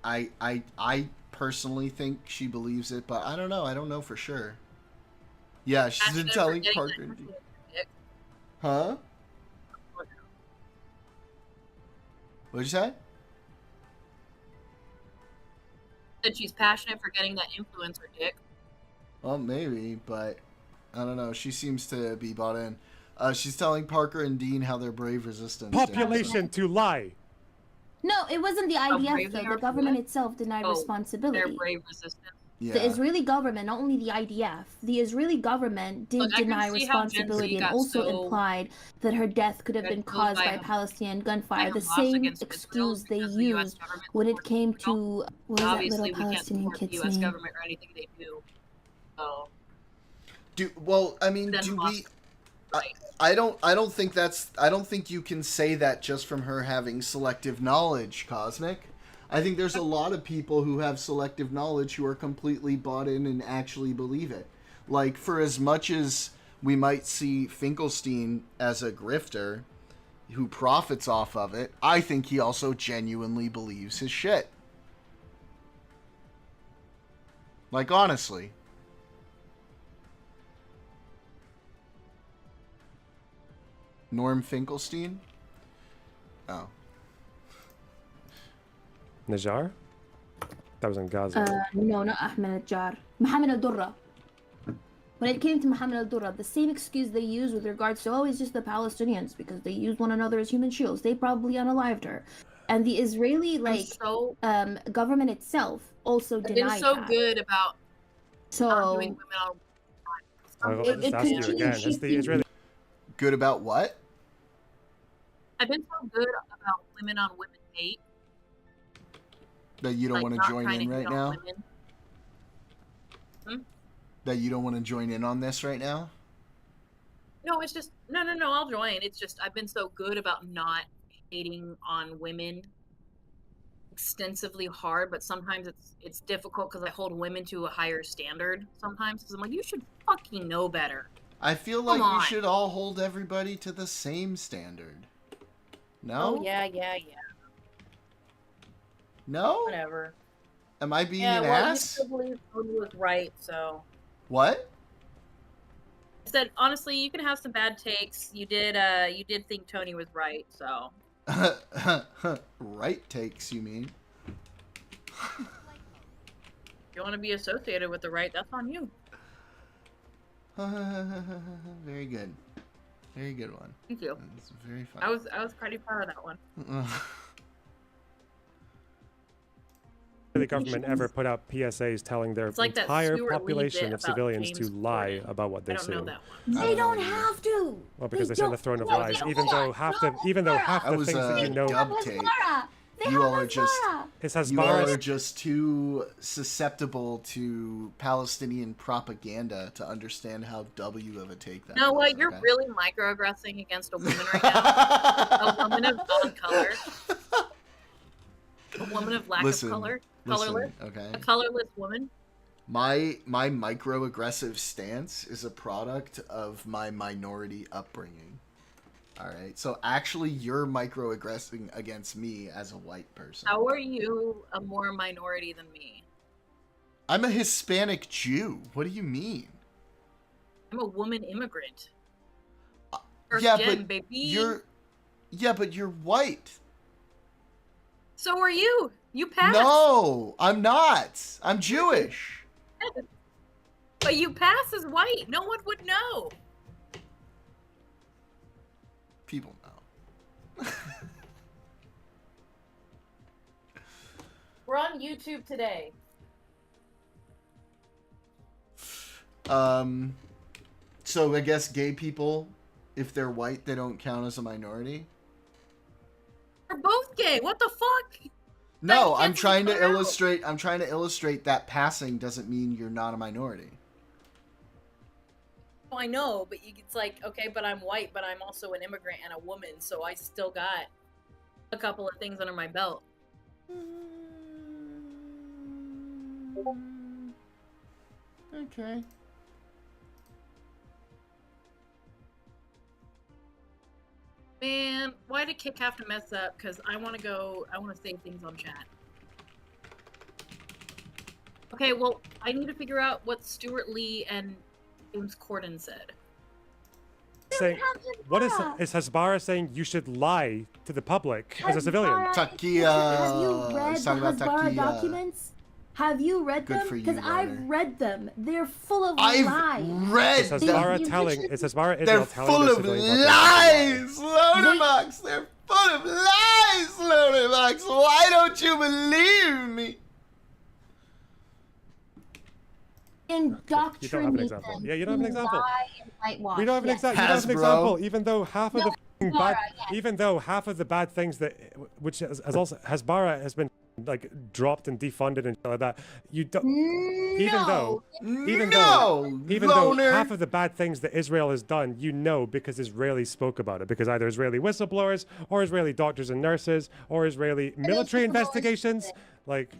I personally think she believes it, but I don't know. I don't know for sure. Yeah, she's been telling Parker and Dean. Huh? What'd you say? That she's passionate for getting that influencer dick. Well, maybe, but I don't know. She seems to be bought in. She's telling Parker and Dean how they're brave resistance. Population to lie. No, it wasn't the brave IDF, they though. are The government for itself denied Oh, responsibility. They're brave resistance. Yeah. The Israeli government, not only the IDF, the Israeli government did Look, I can deny see how Gen Z responsibility and got also so implied that her death could have been killed caused by by Palestinian gunfire. The Hamas same against Israel excuse they because the US used government when it supports came Israel. to, what was that Obviously, little we can't Palestinian support the kid's US name? government or anything they do. So, I mean, then do Hamas- we? I don't think that's. I don't think you can say that just from her having selective knowledge, Cosmic. I think there's a lot of people who have selective knowledge who are completely bought in and actually believe it. Like, for as much as we might see Finkelstein as a grifter who profits off of it, I think he also genuinely believes his shit. Like, honestly. Norm Finkelstein? Oh. Najjar? That was in Gaza. No, not Ahmed al-Jar. Mohammed al-Durra. When it came to Mohammed al-Durra, the same excuse they used with regards to, oh, it's just the Palestinians, because they used one another as human shields. They probably unalived her. And the Israeli, government itself also I've been denied so that. good about So, arguing women on. I'll it just ask you again. Has the Israeli... Good about what? I've been so good about women on women hate. That you don't like, want to not join trying in to right hate on now? women. Hmm? That you don't want to join in on this right now? No, it's just no. I'll join. It's just I've been so good about not hating on women extensively hard, but sometimes it's difficult because I hold women to a higher standard. Sometimes because I'm like, you should fucking know better. I feel like Come we on. should all hold everybody to the same standard. No? Oh yeah. No? Whatever. Am I being Yeah, an well, ass? you still believe Tony was right, so. What? I said honestly, you can have some bad takes. You did think Tony was right, so. Right takes, you mean? If you want to be associated with the right, that's on you. Very good. Very good one. Thank you. It's very fun. I was pretty proud of that one. The government ever put out PSAs telling their It's like that entire Stuart Lee population bit of about civilians James to lie about what they I don't know sue. that one. They don't have to. Well, because they say the throne of lies, even though half the That was things that you know. dub tape. You all are just It says you all bars. are just too susceptible to Palestinian propaganda to understand how W of a take that. You know was, what? You're okay? really microaggressing against a woman right now. A woman of non-color. A woman of lack Listen, of color. listen, Colorless. okay. A colorless woman. My microaggressive stance is a product of my minority upbringing. All right, so actually, you're microaggressing against me as a white person. How are you a more minority than me? I'm a Hispanic Jew. What do you mean? I'm a woman immigrant. Yeah, Gen, but baby. you're white. So are you. You passed. No, I'm not. I'm Jewish. But you pass as white. No one would know. People know. We're on YouTube today. So I guess gay people, if they're white, they don't count as a minority? We're both gay. What the fuck? No, I'm trying to illustrate that passing doesn't mean you're not a minority. Oh, I know, but it's like, okay, but I'm white, but I'm also an immigrant and a woman, so I still got a couple of things under my belt. Okay. Man, why did Kick have to mess up? Because I want to say things on chat. Okay, well, I need to figure out what Stuart Lee and James Corden said. Saying, what is Hasbara saying? You should lie to the public as a civilian. Takia. Have you read the talking about Hasbara Takia. documents? Have you read Good them? for you, Because I've Warner. read them. They're full of I've lies. read Is Hasbara telling? Is Hasbara They're Israel telling full the of civilian lies, Loaderbox. They're full of lies, Loaderbox. Why don't you believe me? Indoctrinate You don't have an example. them Yeah, you don't have an to example. lie and whitewash. We don't have an Yes. example. You don't have an example, even though half of the No, bad, Hasbara, yes. even though half of the bad things that, which has also Hasbara has been like dropped and defunded and shit like that. You don't. Even though Loner. half of the bad things that Israel has done, you know, because Israelis spoke about it, because either Israeli whistleblowers or Israeli doctors and nurses or Israeli military investigations, like.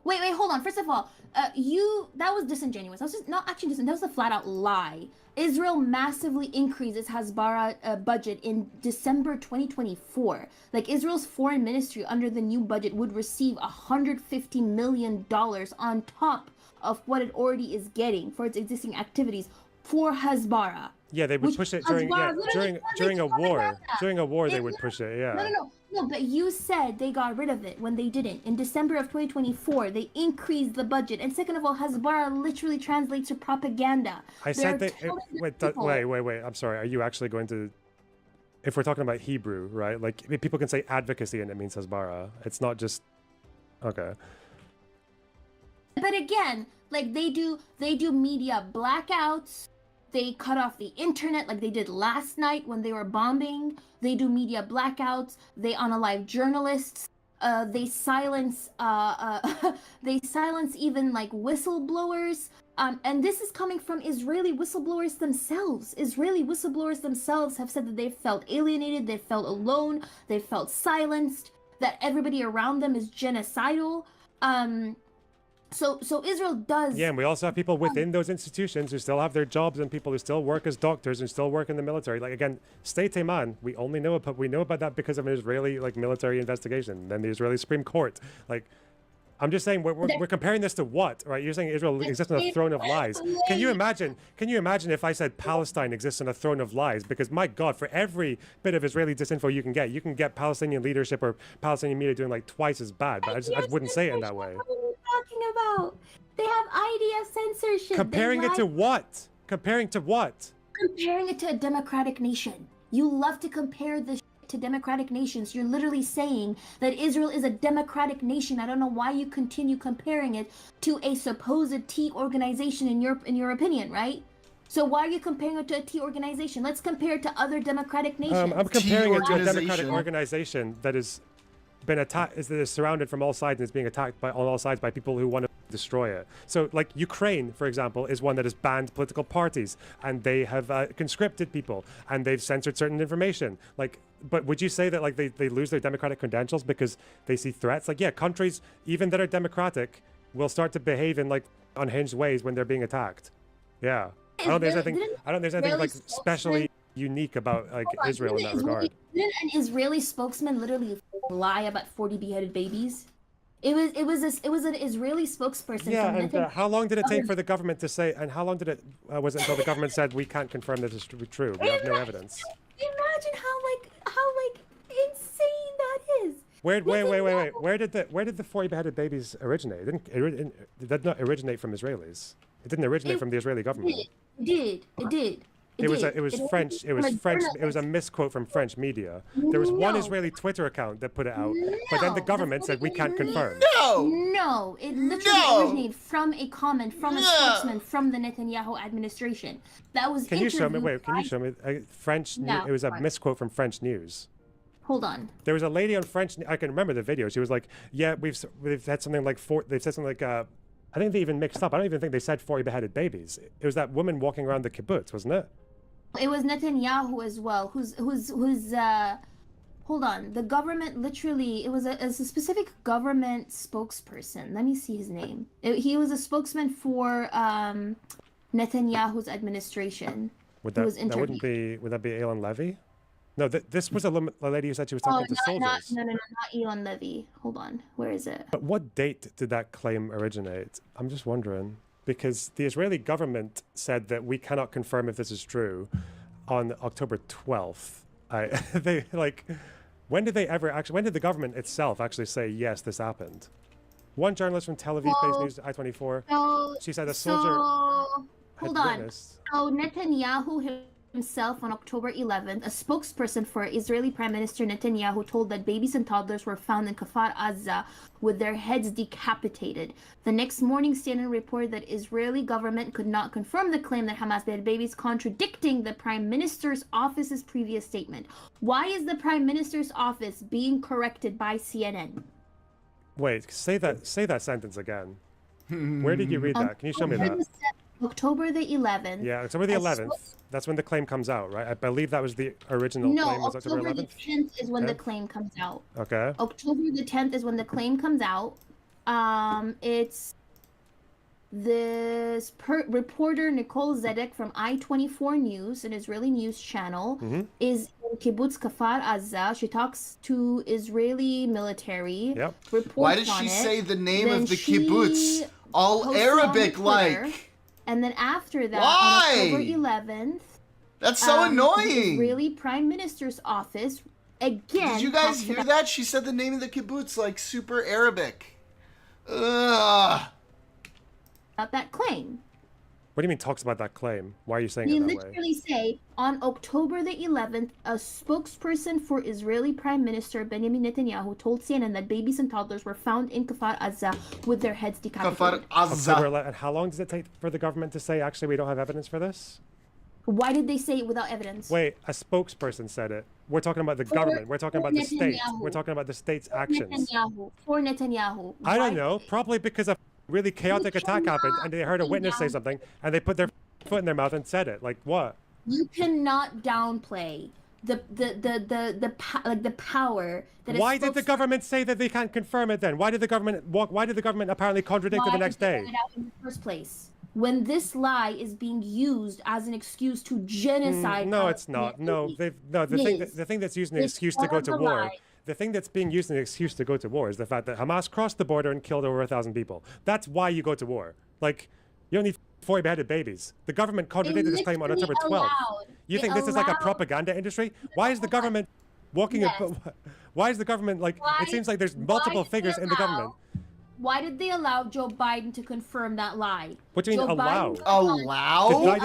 Wait, hold on. First of all, that was disingenuous. That was just not actually disingenuous. That was a flat out lie. Israel massively increased its Hasbara budget in December 2024. Like, Israel's foreign ministry under the new budget would receive $150 million on top of what it already is getting for its existing activities for Hasbara. Yeah, they would push it during a war. During a war, they would push it. Yeah. No, but you said they got rid of it when they didn't. In December of 2024, they increased the budget. And second of all, Hasbara literally translates to propaganda. I said that. Wait. I'm sorry. Are you actually going to? If we're talking about Hebrew, right? Like, people can say advocacy and it means Hasbara. It's not just. Okay. But again, like they do media blackouts. They cut off the internet like they did last night when they were bombing. They do media blackouts. They unalive journalists. They silence even like whistleblowers. And this is coming from Israeli whistleblowers themselves. Israeli whistleblowers themselves have said that they felt alienated, they felt alone, they felt silenced, that everybody around them is genocidal. So Israel does. Yeah, and we also have people within those institutions who still have their jobs and people who still work as doctors and still work in the military. Like, again, State Teman, we know about that because of an Israeli military investigation, then the Israeli Supreme Court. Like, I'm just saying we're comparing this to what, right? You're saying Israel exists on a throne of lies. Can you imagine if I said Palestine exists on a throne of lies? Because my God, for every bit of Israeli disinfo you can get Palestinian leadership or Palestinian media doing like twice as bad. But I just wouldn't say it in that way. What are you talking about? They have idea censorship. Comparing it to what? Comparing to what? Comparing it to a democratic nation. You love to compare this to democratic nations. You're literally saying that Israel is a democratic nation. I don't know why you continue comparing it to a supposed T organization in your opinion, right? So why are you comparing it to a T organization? Let's compare it to other democratic nations. I'm comparing it to a democratic organization that has been attacked, that is surrounded from all sides and is being attacked on all sides by people who want to destroy it. So, like, Ukraine, for example, is one that has banned political parties and they have conscripted people and they've censored certain information. Like, but would you say that like they lose their democratic credentials because they see threats? Like, yeah, countries even that are democratic will start to behave in like unhinged ways when they're being attacked. Yeah, I don't think there's anything like especially unique about like Israel in that regard. Didn't an Israeli spokesman literally lie about 40 beheaded babies? It was an Israeli spokesperson. Yeah, from and Netanyahu. how long did it take for the government to say? And how long did it was it until the government said we can't confirm this is true? We have no evidence. Imagine how insane that is. Wait. Where did the 40 beheaded babies originate? It did not originate from Israelis. It didn't originate from the Israeli government. It did. It was French. It was French. It was a misquote from French media. There was one Israeli Twitter account that put it out, but then the government said we can't confirm. No, it literally originated from a comment from a spokesman from the Netanyahu administration. That was. Can you show me? Wait, can you show me French? No, it was a misquote from French news. Hold on. There was a lady on French. I can remember the video. She was like, "Yeah, we've had something like They've said something like I think they even mixed up. I don't even think they said 40 beheaded babies. It was that woman walking around the kibbutz, wasn't it? It was Netanyahu as well, who's hold on. The government literally, it was a specific government spokesperson. Let me see his name. He was a spokesman for Netanyahu's administration. Would that wouldn't be? Would that be Elon Levy? No, this was a lady who said she was talking to soldiers. No, not Elon Levy. Hold on. Where is it? But what date did that claim originate? I'm just wondering. Because the Israeli government said that we cannot confirm if this is true on October 12th. When did the government itself actually say, yes, this happened? One journalist from Tel Aviv-based News I-24, she said a soldier Hold on. So Netanyahu himself on October 11th, a spokesperson for Israeli Prime Minister Netanyahu told that babies and toddlers were found in Kfar Aza with their heads decapitated. The next morning, CNN reported that Israeli government could not confirm the claim that Hamas beheaded babies, contradicting the Prime Minister's office's previous statement. Why is the Prime Minister's office being corrected by CNN? Wait, say that sentence again. Where did you read that? Can you show me that? October the 11th. Yeah, October the 11th. That's when the claim comes out, right? I believe that was the original claim. Was October 11th? No, October the 10th is when the claim comes out. Okay. October the 10th is when the claim comes out. It's this reporter Nicole Zedek from I-24 News, an Israeli news channel, is in Kibbutz Kfar Aza. She talks to Israeli military. Yep. Why did she say the name of the kibbutz all Arabic-like? And then after that, Why? on October 11th, that's so annoying. The Israeli Prime Minister's office again. Did you guys hear that? She said the name of the kibbutz like super Arabic. Ugh. About that claim. What do you mean talks about that claim? Why are you saying it that way? They literally say on October the 11th, a spokesperson for Israeli Prime Minister Benjamin Netanyahu told CNN that babies and toddlers were found in Kfar Aza with their heads decapitated. October 11th. And how long does it take for the government to say, actually, we don't have evidence for this? Why did they say it without evidence? Wait, a spokesperson said it. We're talking about the government. We're talking about the state. We're talking about the state's actions. For Netanyahu. I don't know. Probably because a really chaotic attack happened and they heard a witness say something and they put their foot in their mouth and said it. Like what? You cannot downplay the power that. Why did the government say that they can't confirm it then? Why did the government apparently contradict it the next day? Why did they get it out in the first place? When this lie is being used as an excuse to genocide. No, it's not. No, the thing that's used as an excuse to go to war. The thing that's being used as an excuse to go to war is the fact that Hamas crossed the border and killed over 1,000 people. That's why you go to war. Like, you don't need 40 beheaded babies. The government contradicted this claim on October 12th. You think this is like a propaganda industry? Why is the government why is the government like? It seems like there's multiple figures in the government. Why did they allow Joe Biden to confirm that lie? What do you mean allow? Allow?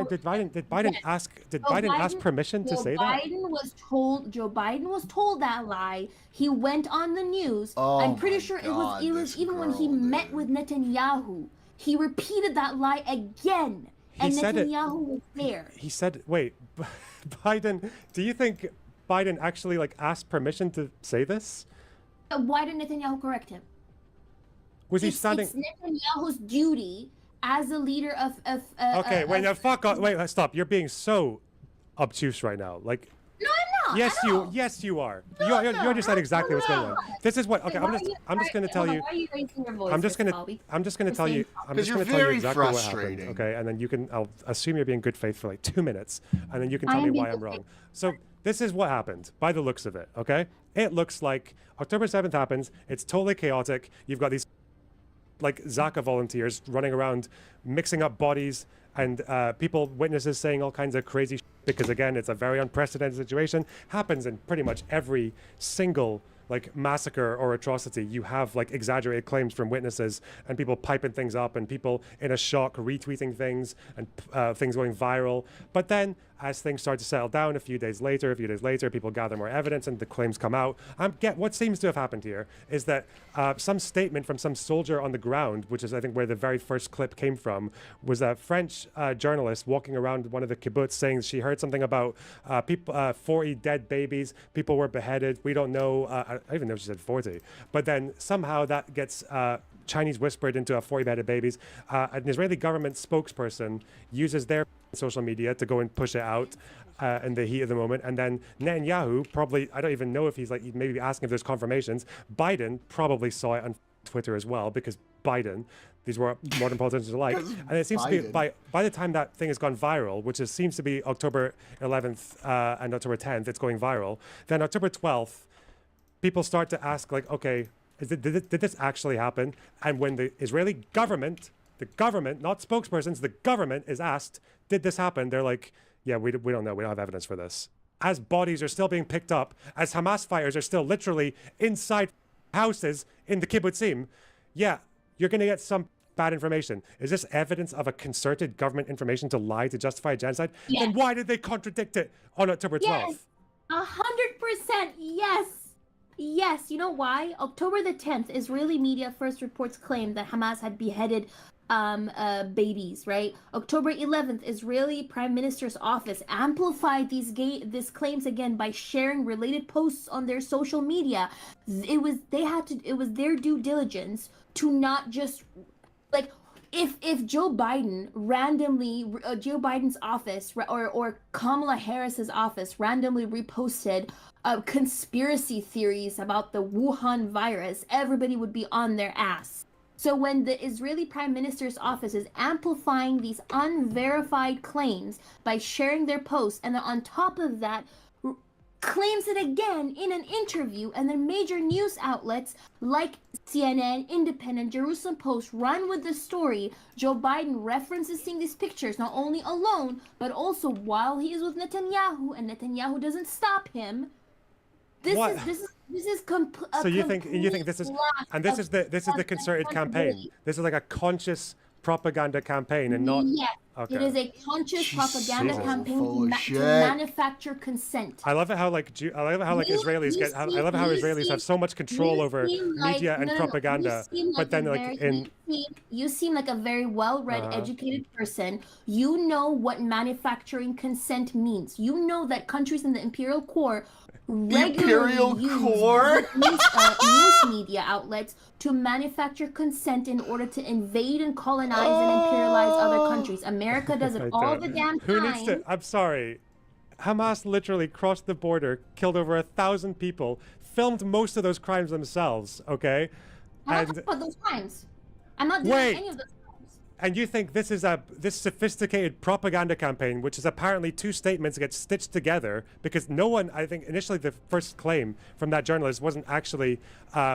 Did Biden ask permission to say that? Joe Biden was told that lie. He went on the news. Oh I'm pretty sure it was even when he met with Netanyahu. He repeated that lie again. And Netanyahu was there. He said, wait, Biden, do you think Biden actually like asked permission to say this? Why did Netanyahu correct him? Was he standing? It's Netanyahu's duty as a leader of. Okay, wait, now fuck off. Wait, stop. You're being so obtuse right now. Like. No, I'm not. Yes, you are. You understand exactly what's going on. This is what. Okay, I'm just going to tell you. Why are you raising your voice? I'm just going to tell you. I'm just going to tell you exactly what happened. Okay, and then I'll assume you're being good faith for like 2 minutes, and then you can tell me why I'm wrong. So this is what happened by the looks of it, okay? It looks like October 7th happens. It's totally chaotic. You've got these like Zaka volunteers running around mixing up bodies and witnesses saying all kinds of crazy shit because, again, it's a very unprecedented situation. Happens in pretty much every single like massacre or atrocity. You have like exaggerated claims from witnesses and people piping things up and people in a shock retweeting things and things going viral. But then as things start to settle down a few days later, people gather more evidence and the claims come out. What seems to have happened here is that some statement from some soldier on the ground, which is I think where the very first clip came from, was a French journalist walking around one of the kibbutz saying she heard something about 40 dead babies, people were beheaded, we don't know, I don't even know if she said 40, but then somehow that gets Chinese whispered into a 40 beheaded babies. An Israeli government spokesperson uses their social media to go and push it out in the heat of the moment. And then Netanyahu probably, I don't even know if he's like maybe asking if there's confirmations. Biden probably saw it on Twitter as well because Biden, these were modern politicians alike. And it seems to be by the time that thing has gone viral, which seems to be October 11th and October 10th, it's going viral. Then October 12th, people start to ask like, okay, did this actually happen? And when the Israeli government, not spokespersons, the government is asked, did this happen? They're like, yeah, we don't know. We don't have evidence for this. As bodies are still being picked up, as Hamas fighters are still literally inside houses in the kibbutzim, yeah, you're going to get some bad information. Is this evidence of a concerted government information to lie to justify a genocide? Yes. Then why did they contradict it on October 12th? Yes, 100%, yes. Yes, you know why? October the 10th, Israeli media first reports claimed that Hamas had beheaded babies, right? October 11th, Israeli Prime Minister's office amplified these claims again by sharing related posts on their social media. It was their due diligence to not just like if Joe Biden randomly Joe Biden's office or Kamala Harris's office randomly reposted conspiracy theories about the Wuhan virus, everybody would be on their ass. So when the Israeli Prime Minister's office is amplifying these unverified claims by sharing their posts, and then on top of that, claims it again in an interview, and then major news outlets like CNN, Independent, Jerusalem Post run with the story. Joe Biden references seeing these pictures not only alone, but also while he is with Netanyahu, and Netanyahu doesn't stop him. This is complete. So you think this is, and this is the concerted campaign. This is like a conscious propaganda campaign, and not. Yes, okay. It is a conscious propaganda campaign to manufacture consent. I love it how Israelis have so much control over media and propaganda, but then you seem like a very well-read, educated person. You know what manufacturing consent means. You know that countries in the imperial core regularly use news media outlets to manufacture consent in order to invade and colonize and imperialize other countries. America does it all the damn time. Who needs to? I'm sorry. Hamas literally crossed the border, killed over 1,000 people, filmed most of those crimes themselves. Okay. I'm not talking about those crimes. I'm not doing any of those. And you think this sophisticated propaganda campaign, which is apparently two statements get stitched together, because no one, I think initially the first claim from that journalist wasn't actually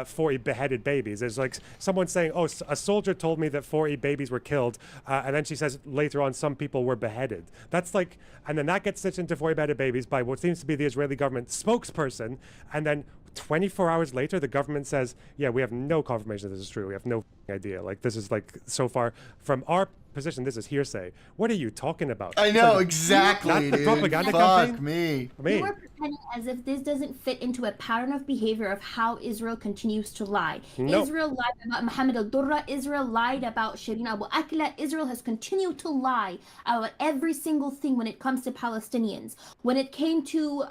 40 beheaded babies. There's like someone saying, oh, a soldier told me that 40 babies were killed. And then she says later on, some people were beheaded. That's like, and then that gets stitched into 40 beheaded babies by what seems to be the Israeli government spokesperson. And then 24 hours later, the government says, yeah, we have no confirmation this is true. We have no idea. Like, this is like, so far from our position, this is hearsay. What are you talking about? I know, exactly, That's the dude. propaganda Fuck campaign? me. You are pretending as if this doesn't fit into a pattern of behavior of how Israel continues to lie. No. Israel lied about Mohammed al-Durra. Israel lied about Shireen Abu Akleh. Israel has continued to lie about every single thing when it comes to Palestinians. When it came to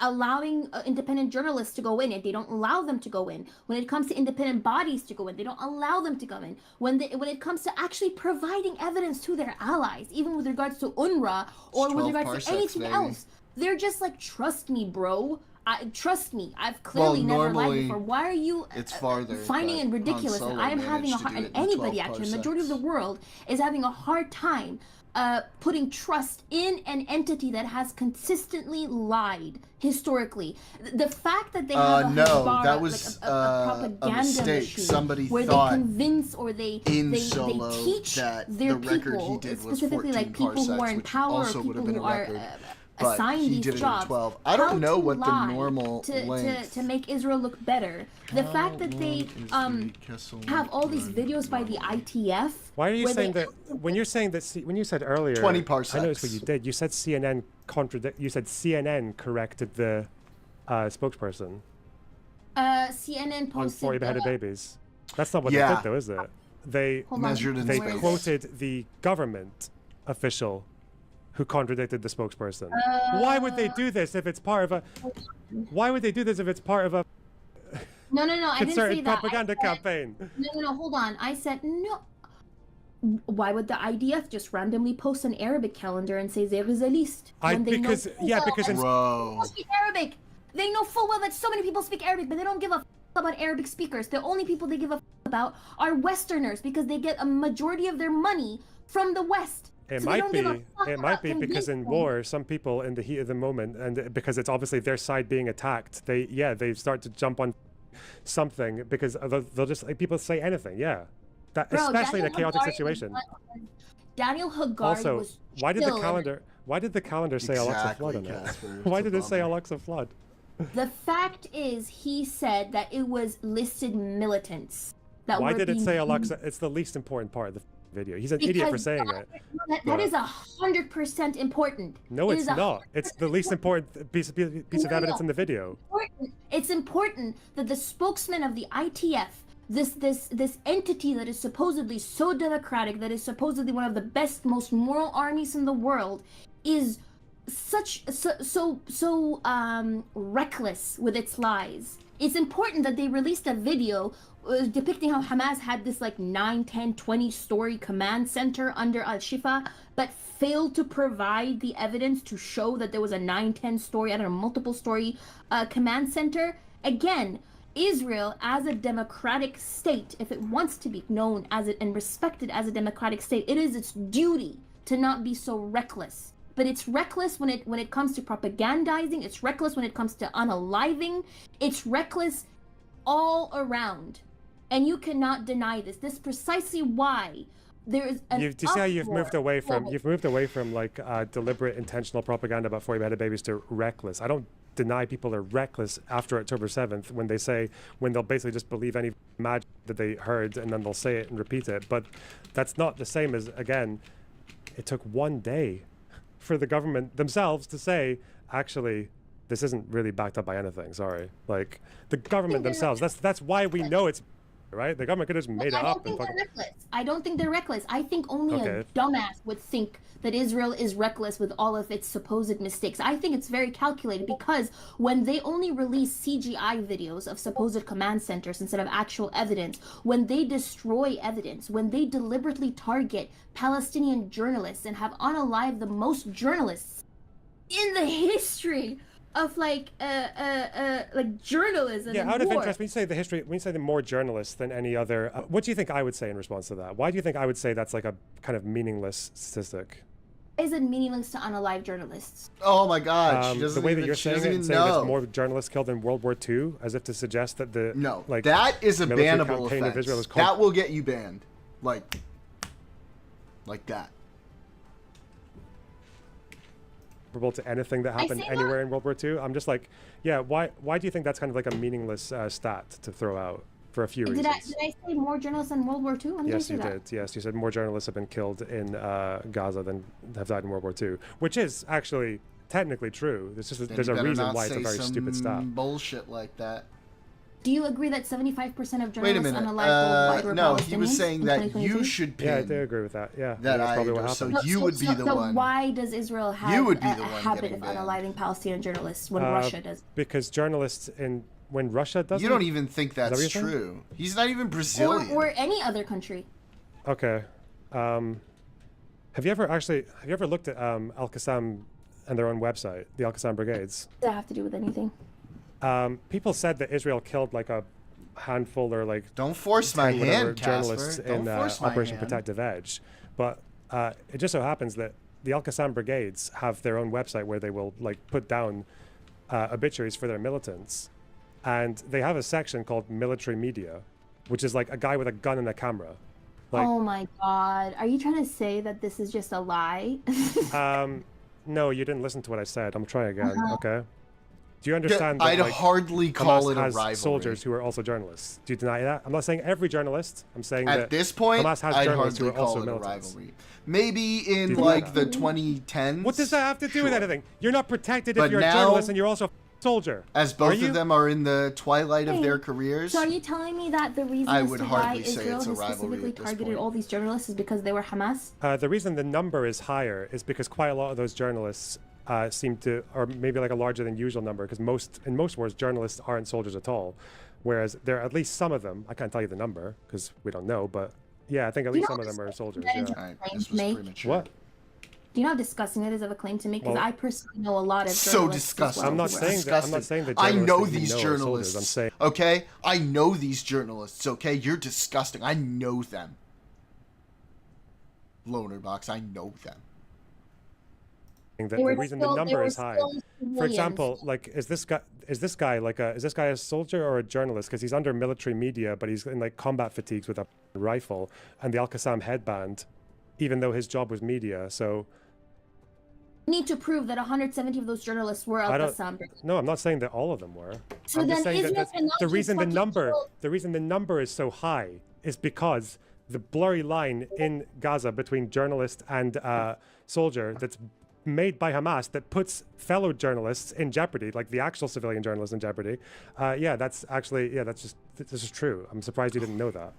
allowing independent journalists to go in, and they don't allow them to go in. When it comes to independent bodies to go in, they don't allow them to go in. When it comes to actually providing evidence to their allies, even with regards to UNRWA or with regards to anything else, they're just like, trust me, bro. Trust me, I've clearly never lied before. Why are you finding it ridiculous that I am having a hard, and anybody actually, the majority of the world is having a hard time putting trust in an entity that has consistently lied historically. The fact that they have a no, Hezbollah, that was like a propaganda mistake. machine Somebody where thought they convince or they Solo teach that their the record people, he did was specifically 14 like people who are parsecs, in which power or also would people have been who a are record. But assigned he these did it in jobs. 12. I don't how know to what the lie normal to length. make Israel look better. The fact that they have all these videos by the ITF. Why are you where saying they- that when you're saying that when you said earlier 20 I parsecs. noticed what you did. You said CNN CNN corrected the spokesperson CNN on posted 40 beheaded babies. That's not what Yeah. they did though, is it? They Hold on, Measured in they where is it? quoted the government official who contradicted the spokesperson. Why would they do this if it's part of a Why would they do this if it's part of a No, I didn't say concerted that. propaganda I said, campaign? No, hold on. I said no. Why would the IDF just randomly post an Arabic calendar and say there is a list? Because in Bro. People speak Arabic. They know full well that so many people speak Arabic, but they don't give a about Arabic speakers. The only people they give a about are Westerners because they get a majority of their money from the West. It So they might don't be. give a fuck It about might be because in convincing. war, some people in the heat of the moment, and because it's obviously their side being attacked, they start to jump on something because they'll just like people say anything. Yeah, that Bro, especially in a Daniel chaotic Hagari situation. Daniel Hagari Also, was why did the chilling. calendar? Why did the calendar say Al-Aqsa flood on it? Casper. Why It's a did it say bummer. Al-Aqsa flood? The fact is, he said that it was listed militants that Why were did it being say used. Al-Aqsa? It's the least important part of the video. He's an idiot for Because saying it. That but- is 100% important. No, It it's is not. It's the least important piece of evidence in the video. It's important that the spokesman of the ITF, this entity that is supposedly so democratic, that is supposedly one of the best, most moral armies in the world, is so reckless with its lies. It's important that they released a video depicting how Hamas had this like 9, 10, 20 story command center under Al-Shifa, but failed to provide the evidence to show that there was a 9, 10 story, I don't know, multiple story command center. Again, Israel as a democratic state, if it wants to be known as it and respected as a democratic state, it is its duty to not be so reckless. But it's reckless when it comes to propagandizing, it's reckless when it comes to unaliving, it's reckless all around. And you cannot deny this. This is precisely why there is an Do you see how you've uproar. moved away from like deliberate, intentional propaganda about 40 beheaded babies to reckless? I don't deny people are reckless after October 7th when they'll basically just believe any magic that they heard and then they'll say it and repeat it. But that's not the same as, again, it took one day for the government themselves to say, actually, this isn't really backed up by anything. Sorry, like the government themselves. That's why we know it's right. The government could have just made it I don't up. think And they're fucking, reckless. I don't think they're reckless. I think only a Okay. dumbass would think that Israel is reckless with all of its supposed mistakes. I think it's very calculated because when they only release CGI videos of supposed command centers instead of actual evidence, when they destroy evidence, when they deliberately target Palestinian journalists and have unalived the most journalists in the history of like journalism. yeah, and out of war. interest, when you say the more journalists than any other, what do you think I would say in response to that? Why do you think I would say that's like a kind of meaningless statistic? Is it meaningless to unalive journalists? Oh my God! She doesn't the way even, that you're she saying doesn't it, even saying know. there's more journalists killed in World War II, as if to suggest that the That is a military bannable campaign of Israel offense. is That will get you banned, like that. comparable to anything that happened say anywhere in World War II. I'm just like, yeah, why do you think that's kind of like a meaningless stat to throw out for a few reasons? Did I say more journalists in World War II? When did I Yes, say you that? did. Yes, you said more journalists have been killed in Gaza than have died in World War II, which is actually technically true. There's just Then there's you a better reason not why it's a say very stupid some stat. Bullshit like that. Do you agree that 75% of Wait a journalists minute. unalive worldwide were No, Palestinians he was saying in that 2023? you should pin. Yeah, I do agree with that. Yeah, that that's probably what I so happened. you would be the so one. why does Israel have You would be a the one habit getting of banned. unaliving Palestinian journalists when Russia does? Because journalists when Russia does You it? don't even think Is that what that's you're saying? true. He's not even Brazilian. Or any other country? Okay. Have you ever looked at Al-Qassam and their own website, the Al-Qassam Brigades? Does that have to do with anything? People said that Israel killed like a handful or like don't force my 10 whatever hand, journalists Casper. Don't in force my Operation hand. Protective Edge, but it just so happens that the Al-Qassam brigades have their own website where they will like put down obituaries for their militants, and they have a section called military media, which is like a guy with a gun and a camera. Like, oh my God. Are you trying to say that this is just a lie? no, you didn't listen to what I said. I'm trying again. Okay. Do you understand that I'd like, hardly call Hamas it a has rivalry. soldiers who are also journalists? Do you deny that? I'm not saying every journalist. I'm saying that At this point, Hamas has I'd journalists who hardly are also call it a militants. rivalry. Maybe in Do you like deny the 2010s. What does that have to do with anything? You're not protected if But you're a now- journalist and you're also a soldier. As Are both you? of them are in the twilight of Hey, their careers. So are you telling me that the reason I as would to why hardly say Israel it's a has rivalry specifically at this targeted point. all these journalists is because they were Hamas? The reason the number is higher is because quite a lot of those journalists seem to, or maybe like a larger than usual number, because in most wars, journalists aren't soldiers at all. Whereas there are at least some of them, I can't tell you the number because we don't know, but yeah, I think at least some of them are soldiers. that Yeah. is a claim to make? What? Do you know how disgusting it is of a claim to make? Because Well, I personally know a lot of So journalists as disgusting. well I'm not who are- saying that. I'm not saying that. I journalists know that you these are journalists. soldiers. I'm saying Okay, I know these journalists. Okay, you're disgusting. I know them. Loner box. I know them. that They the were reason still- the they number were is high. still For civilians. example, like is this guy a soldier or a journalist? Because he's under military media, but he's in like combat fatigues with a rifle and the Al-Qassam headband, even though his job was media. So need to prove that 170 of those journalists were I Al-Qassam. don't. No, I'm not saying that all of them were. So I'm just then saying Israel that cannot the just reason fucking the number is so high is because the blurry line in Gaza between journalist and soldier that's made by Hamas that puts fellow journalists in jeopardy, like the actual civilian journalists in jeopardy. This is true. I'm surprised you didn't know that.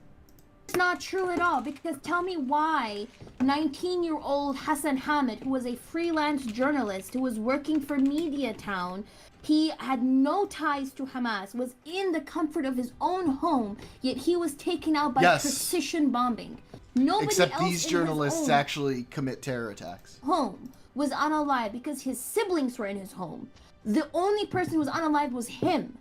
It's not true at all, because tell me why 19-year-old Hassan Hamid, who was a freelance journalist who was working for Mediatown, he had no ties to Hamas, was in the comfort of his own home, yet he was taken out by Yes. precision bombing. Nobody Except else these in journalists his own actually commit terror attacks. home was unalive because his siblings were in his home. The only person who was unalive was him.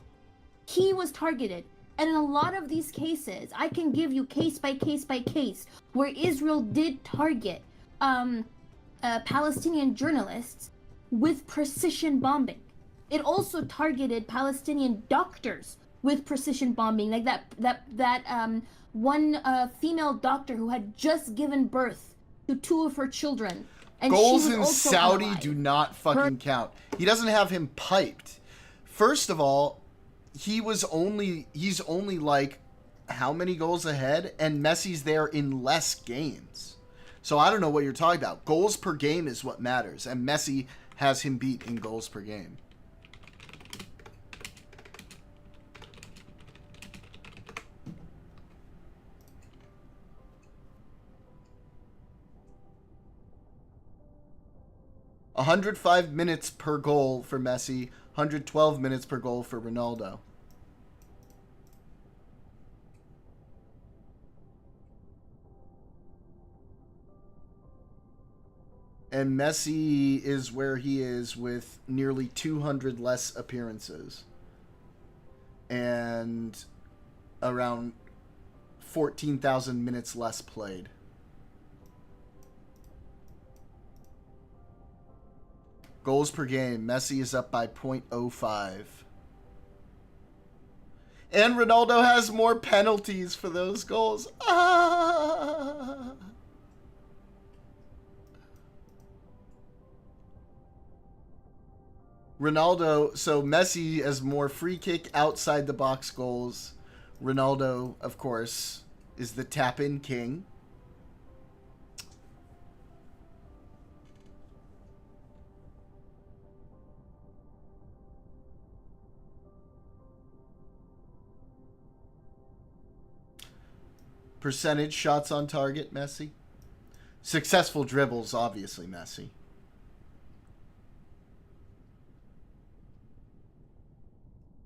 He was targeted. And in a lot of these cases, I can give you case by case by case where Israel did target Palestinian journalists with precision bombing. It also targeted Palestinian doctors with precision bombing, like that one female doctor who had just given birth to 2 of her children. And Goals she was in also Saudi unalive. do not fucking count. He doesn't have him piped. First of all, he's only like how many goals ahead, and Messi's there in less games. So I don't know what you're talking about. Goals per game is what matters, and Messi has him beat in goals per game. $105 minutes per goal for Messi, 112 minutes per goal for Ronaldo. And Messi is where he is with nearly 200 less appearances and around 14,000 minutes less played. Goals per game, Messi is up by 0.05. And Ronaldo has more penalties for those goals. Ah! Ronaldo, so Messi has more free kick outside the box goals. Ronaldo, of course, is the tap-in king. Percentage shots on target, Messi. Successful dribbles, obviously, Messi.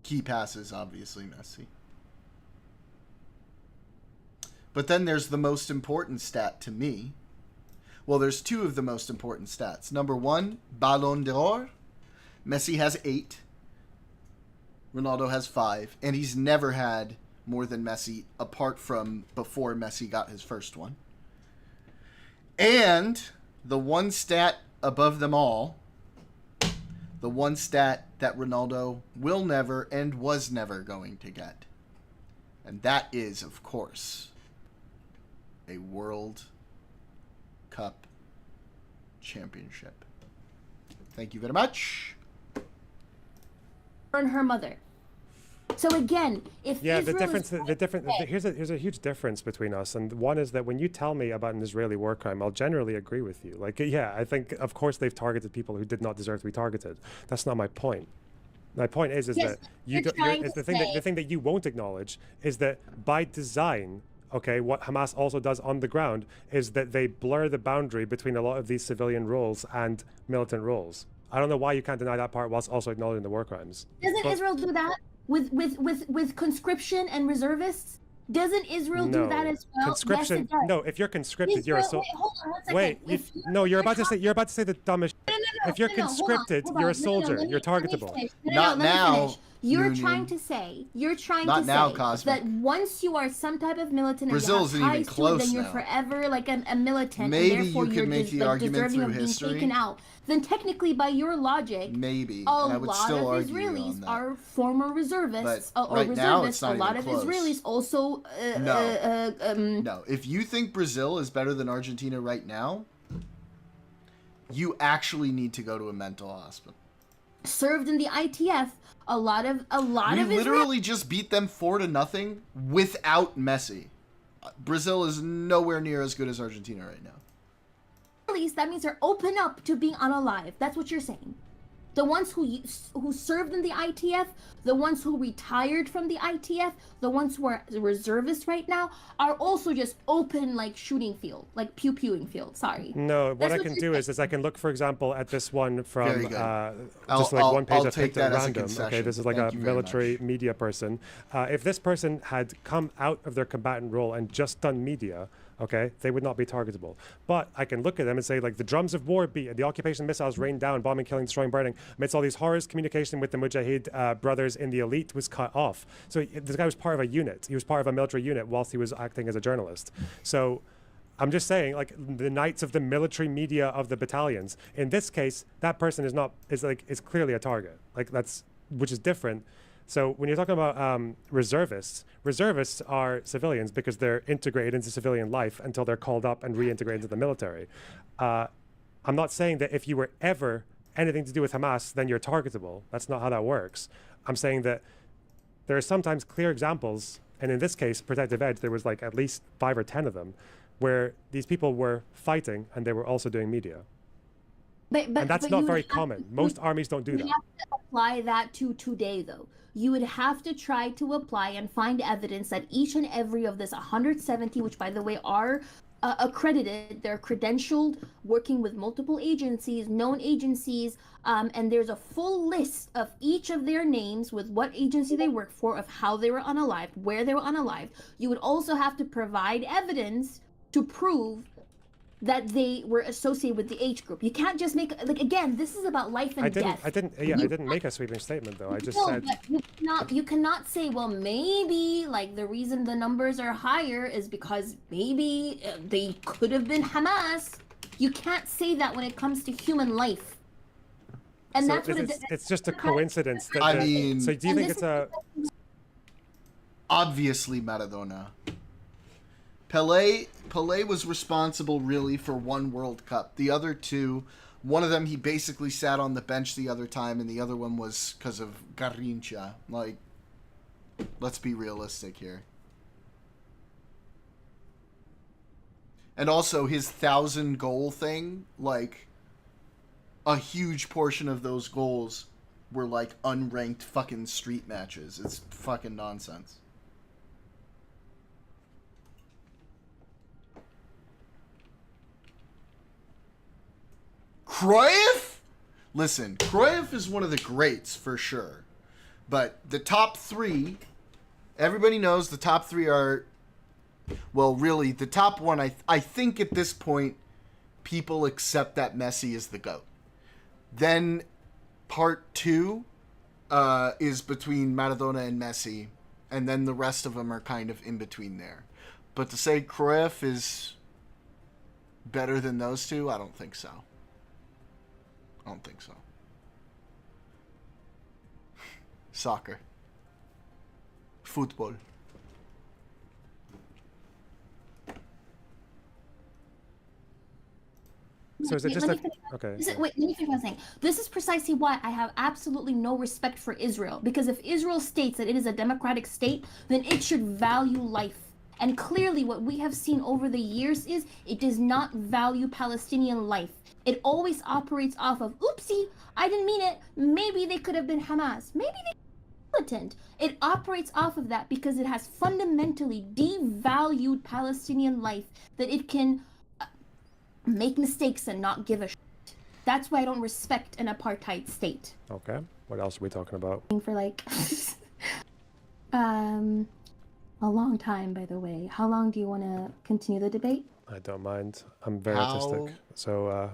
Key passes, obviously, Messi. But then there's the most important stat to me. Well, there's 2 of the most important stats. Number 1, Ballon d'Or. Messi has 8. Ronaldo has 5. And he's never had more than Messi apart from before Messi got his first one. And the one stat above them all, the one stat that Ronaldo will never and was never going to get. And that is, of course, a World Cup championship. Thank you very much. And her mother. So again, if yeah, Israel here's a huge difference between us, and one is that when you tell me about an Israeli war crime, I'll generally agree with you. Like, yeah, I think of course they've targeted people who did not deserve to be targeted. That's not my point. My point is Yes, that the thing that you won't acknowledge is that by design, okay, what Hamas also does on the ground is that they blur the boundary between a lot of these civilian roles and militant roles. I don't know why you can't deny that part whilst also acknowledging the war crimes. Doesn't Israel do that with conscription and reservists? Doesn't Israel do that as well? Conscription. Yes, it does. No, if you're conscripted, you're a soldier. Wait, hold on one second. Wait, you're about to say the dumbest. If you're conscripted, you're a soldier. You're targetable. Not now. You're trying to say that once you are some type of militant Brazil and isn't you have even ties close to it, then you're now. forever like a militant. Maybe and therefore you you're can make the argument deserving through of being history. taken out. Then technically, by your logic, Maybe, a and I would lot still of argue on Israelis that. are former reservists But or right reservists. now, it's not a lot even of close. Israelis also. No, if you think Brazil is better than Argentina right now, you actually need to go to a mental hospital. Served in the ITF. A lot of We literally just beat them 4-0 without Messi. Brazil is nowhere near as good as Argentina right now. Israelis, that means they're open up to being unalive. That's what you're saying. The ones who served in the ITF, the ones who retired from the ITF, the ones who are reservists right now, are also just open like shooting field, like pew-pewing field. Sorry. No, what I can do is I can look, for example, at this one from just like one page I picked at random. Okay, this is like a military media person. If this person had come out of their combatant role and just done media, okay, they would not be targetable. But I can look at them and say, like, the drums of war beat, and the occupation missiles rained down, bombing, killing, destroying, burning. Amidst all these horrors, communication with the Mujahid brothers in the elite was cut off. So this guy was part of a unit. He was part of a military unit whilst he was acting as a journalist. So I'm just saying, like, the knights of the military media of the battalions. In this case, that person is clearly a target. Like, which is different. So when you're talking about reservists are civilians because they're integrated into civilian life until they're called up and reintegrated into the military. I'm not saying that if you were ever anything to do with Hamas, then you're targetable. That's not how that works. I'm saying that there are sometimes clear examples, and in this case, Protective Edge, there was like at least 5 or 10 of them, where these people were fighting and they were also doing media. And that's not very common. Most armies don't do that. You have to apply that to today, though. You would have to try to apply and find evidence that each and every of this 170, which by the way are accredited, they're credentialed, working with multiple agencies, known agencies, and there's a full list of each of their names with what agency they work for, of how they were unalived, where they were unalived. You would also have to provide evidence to prove that they were associated with the age group. You can't just make, like, again, this is about life and death. I didn't make a sweeping statement, though. I just said... But you cannot say, well, maybe, like, the reason the numbers are higher is because maybe they could have been Hamas. You can't say that when it comes to human life. And so that's what it's just a coincidence. I mean... So do you think it's a... Obviously Maradona. Pelé was responsible really for one World Cup. The other two, one of them he basically sat on the bench the other time, and the other one was because of Garrincha. Like, let's be realistic here. And also his 1,000 goal thing, like, a huge portion of those goals were like unranked fucking street matches. It's fucking nonsense. Cruyff? Listen, Cruyff is one of the greats for sure. But the top 3, everybody knows the top 3 are, well, really, the top one, I think at this point, people accept that Messi is the GOAT. Then part 2 is between Maradona and Messi, and then the rest of them are kind of in between there. But to say Cruyff is better than those two? I don't think so. I don't think so. Soccer. Football. So is it just okay? Wait, let me finish what I'm saying. This is precisely why I have absolutely no respect for Israel. Because if Israel states that it is a democratic state, then it should value life. And clearly what we have seen over the years is it does not value Palestinian life. It always operates off of, oopsie, I didn't mean it. Maybe they could have been Hamas. Maybe they militant. It operates off of that because it has fundamentally devalued Palestinian life, that it can make mistakes and not give a shit. That's why I don't respect an apartheid state. Okay. What else are we talking about? For like a long time, by the way. How long do you want to continue the debate? I don't mind. I'm very How autistic. So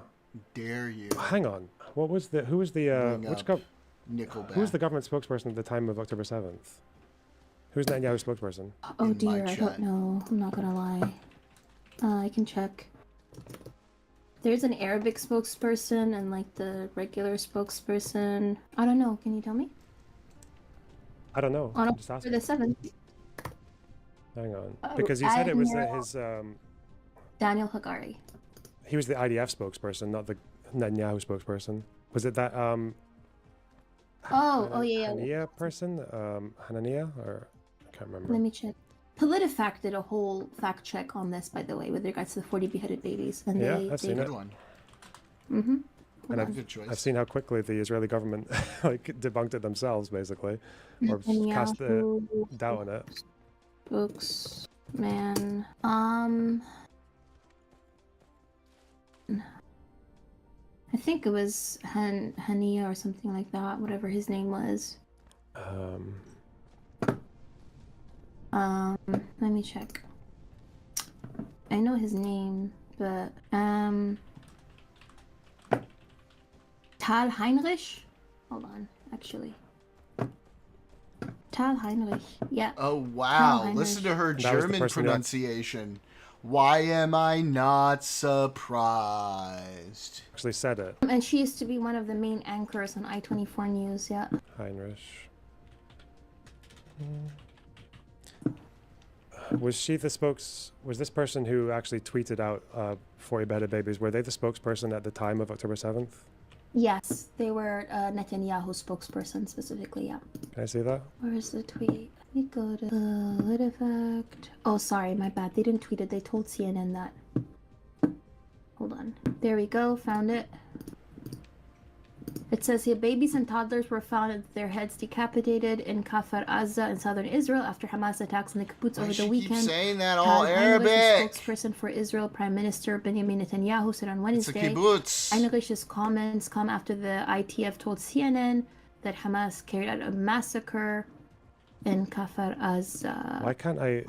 dare you? hang on. What was the who was the Nickelback. who was the government spokesperson at the time of October 7th? Who's Netanyahu's spokesperson? Oh dear, I don't know. I'm not gonna lie. I can check. There's an Arabic spokesperson and like the regular spokesperson. I don't know. Can you tell me? I don't know. On I'm just October asking. the 7th. Hang on. Because you said it was his Daniel Hagari. he was the IDF spokesperson, not the Netanyahu spokesperson. Was it that yeah. Hanania person? Hanania? Or I can't remember. Let me check. PolitiFact did a whole fact check on this, by the way, with regards to the 40 beheaded babies. And I've seen it. Mm-hmm. And I've seen how quickly the Israeli government like debunked it themselves, basically, or cast the doubt on it. Spokesman. I think it was Hania or something like that, whatever his name was. Let me check. I know his name, but Tal Heinrich? Hold on, actually. Tal Heinrich, yeah. Oh, wow. Listen to her German pronunciation. Why am I not surprised? Actually said it. And she used to be one of the main anchors on I-24 News, yeah. Heinrich. Was she the was this person who actually tweeted out 40 beheaded babies, were they the spokesperson at the time of October 7th? Yes, they were Netanyahu's spokesperson specifically, yeah. Can I see that? Where is the tweet? Let me go to PolitiFact. Oh, sorry, my bad. They didn't tweet it. They told CNN that. Hold on. There we go. Found it. It says here, babies and toddlers were found with their heads decapitated in Kfar Aza in southern Israel after Hamas attacks in the kibbutz over the weekend. Keep saying that all Arabic. The spokesperson for Israel, Prime Minister Benjamin Netanyahu, said on Wednesday, it's a kibbutz. Heinrich's comments come after the ITF told CNN that Hamas carried out a massacre in Kfar Aza. Why can't I?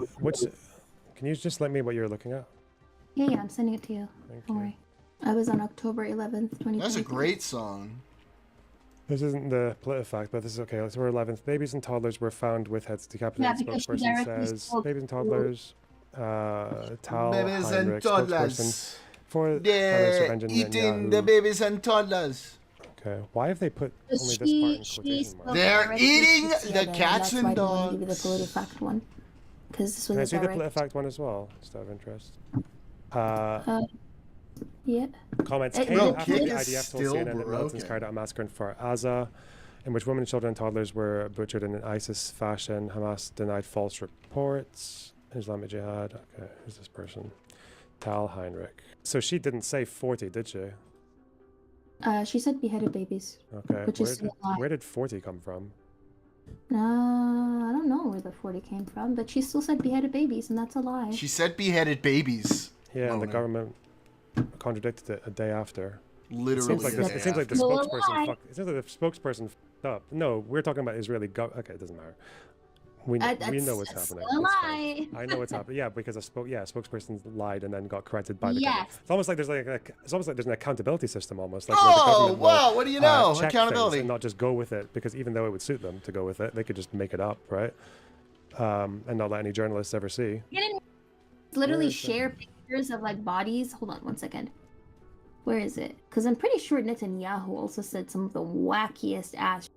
Can you just let me what you're looking at? Yeah, I'm sending it to you. Don't worry. I was on October 11th, 2020. That's a great song. This isn't the PolitiFact, but this is okay. October 11th. Babies and toddlers were found with heads decapitated. Yeah, Spokesperson says babies and toddlers. Tal babies Heinrich, and toddlers. Spokesperson for They're eating the babies and toddlers. Okay, why have they put only this part in quotation marks? They're eating the cats and dogs. Give you the PolitiFact one, because this was. Can I see the PolitiFact one as well? Just out of interest. Yeah. Comments came after the IDF told CNN that militants carried out a massacre in Kfar Aza, in which women, children, and toddlers were butchered in an ISIS fashion. Hamas denied false reports. Islamic Jihad. Okay, who's this person? Tal Heinrich. So she didn't say 40, did she? She said beheaded babies. Okay. Which is still a lie. Where did 40 come from? I don't know where the 40 came from, but she still said beheaded babies, and that's a lie. She said beheaded babies. Yeah, and the government contradicted it a day after. Literally, it seems like the spokesperson. It seems like the spokesperson fucked up. No, we're talking about Israeli government. Okay, it doesn't matter. We know what's happening. A lie. I know what's happening. Yeah, because a spokesperson lied and then got corrected by the government. It's almost like there's an accountability system almost. Like wow! What do you know? Accountability. And not just go with it, because even though it would suit them to go with it, they could just make it up, right? And not let any journalists ever see. You didn't literally share pictures pictures of like bodies. Hold on one second. Where is it? Because I'm pretty sure Netanyahu also said some of the wackiest ass.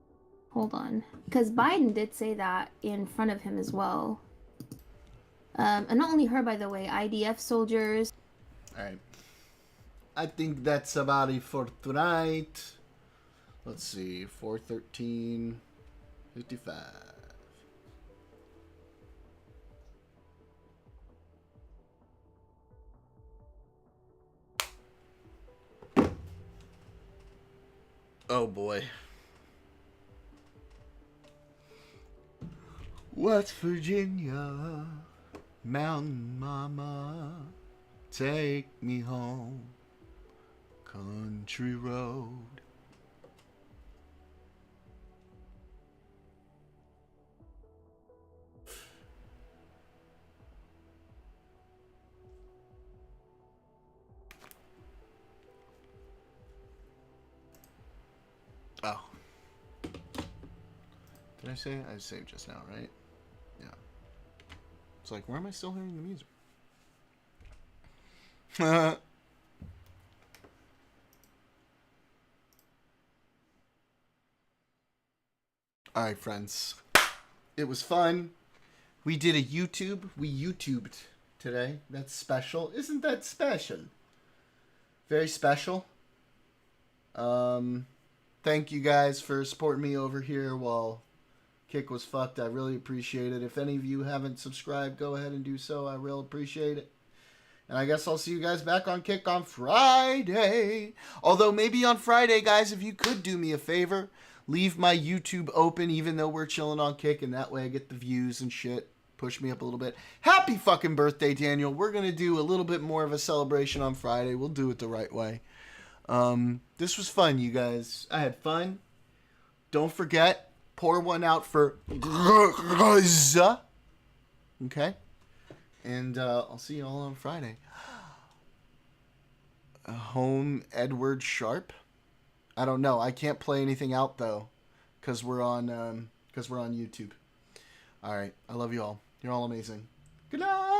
Hold on. Because Biden did say that in front of him as well. And not only her, by the way, IDF soldiers. All right. I think that's about it for tonight. Let's see. 4:13:55. Oh boy. West Virginia, Mountain Mama, take me home, country road. Oh. Did I say? I saved just now, right? Yeah. It's like, where am I still hearing the music? Alright, friends. It was fun. We did a YouTube. We YouTubed today. That's special. Isn't that special? Very special. Thank you guys for supporting me over here while Kick was fucked. I really appreciate it. If any of you haven't subscribed, go ahead and do so. I really appreciate it. And I guess I'll see you guys back on Kick on Friday. Although maybe on Friday, guys, if you could do me a favor, leave my YouTube open even though we're chilling on Kick, and that way I get the views and shit. Push me up a little bit. Happy fucking birthday, Daniel. We're going to do a little bit more of a celebration on Friday. We'll do it the right way. This was fun, you guys. I had fun. Don't forget, pour one out for Gaza. Okay? And I'll see you all on Friday. Home Edward Sharp. I don't know. I can't play anything out though, because we're on YouTube. All right. I love you all. You're all amazing. Good night.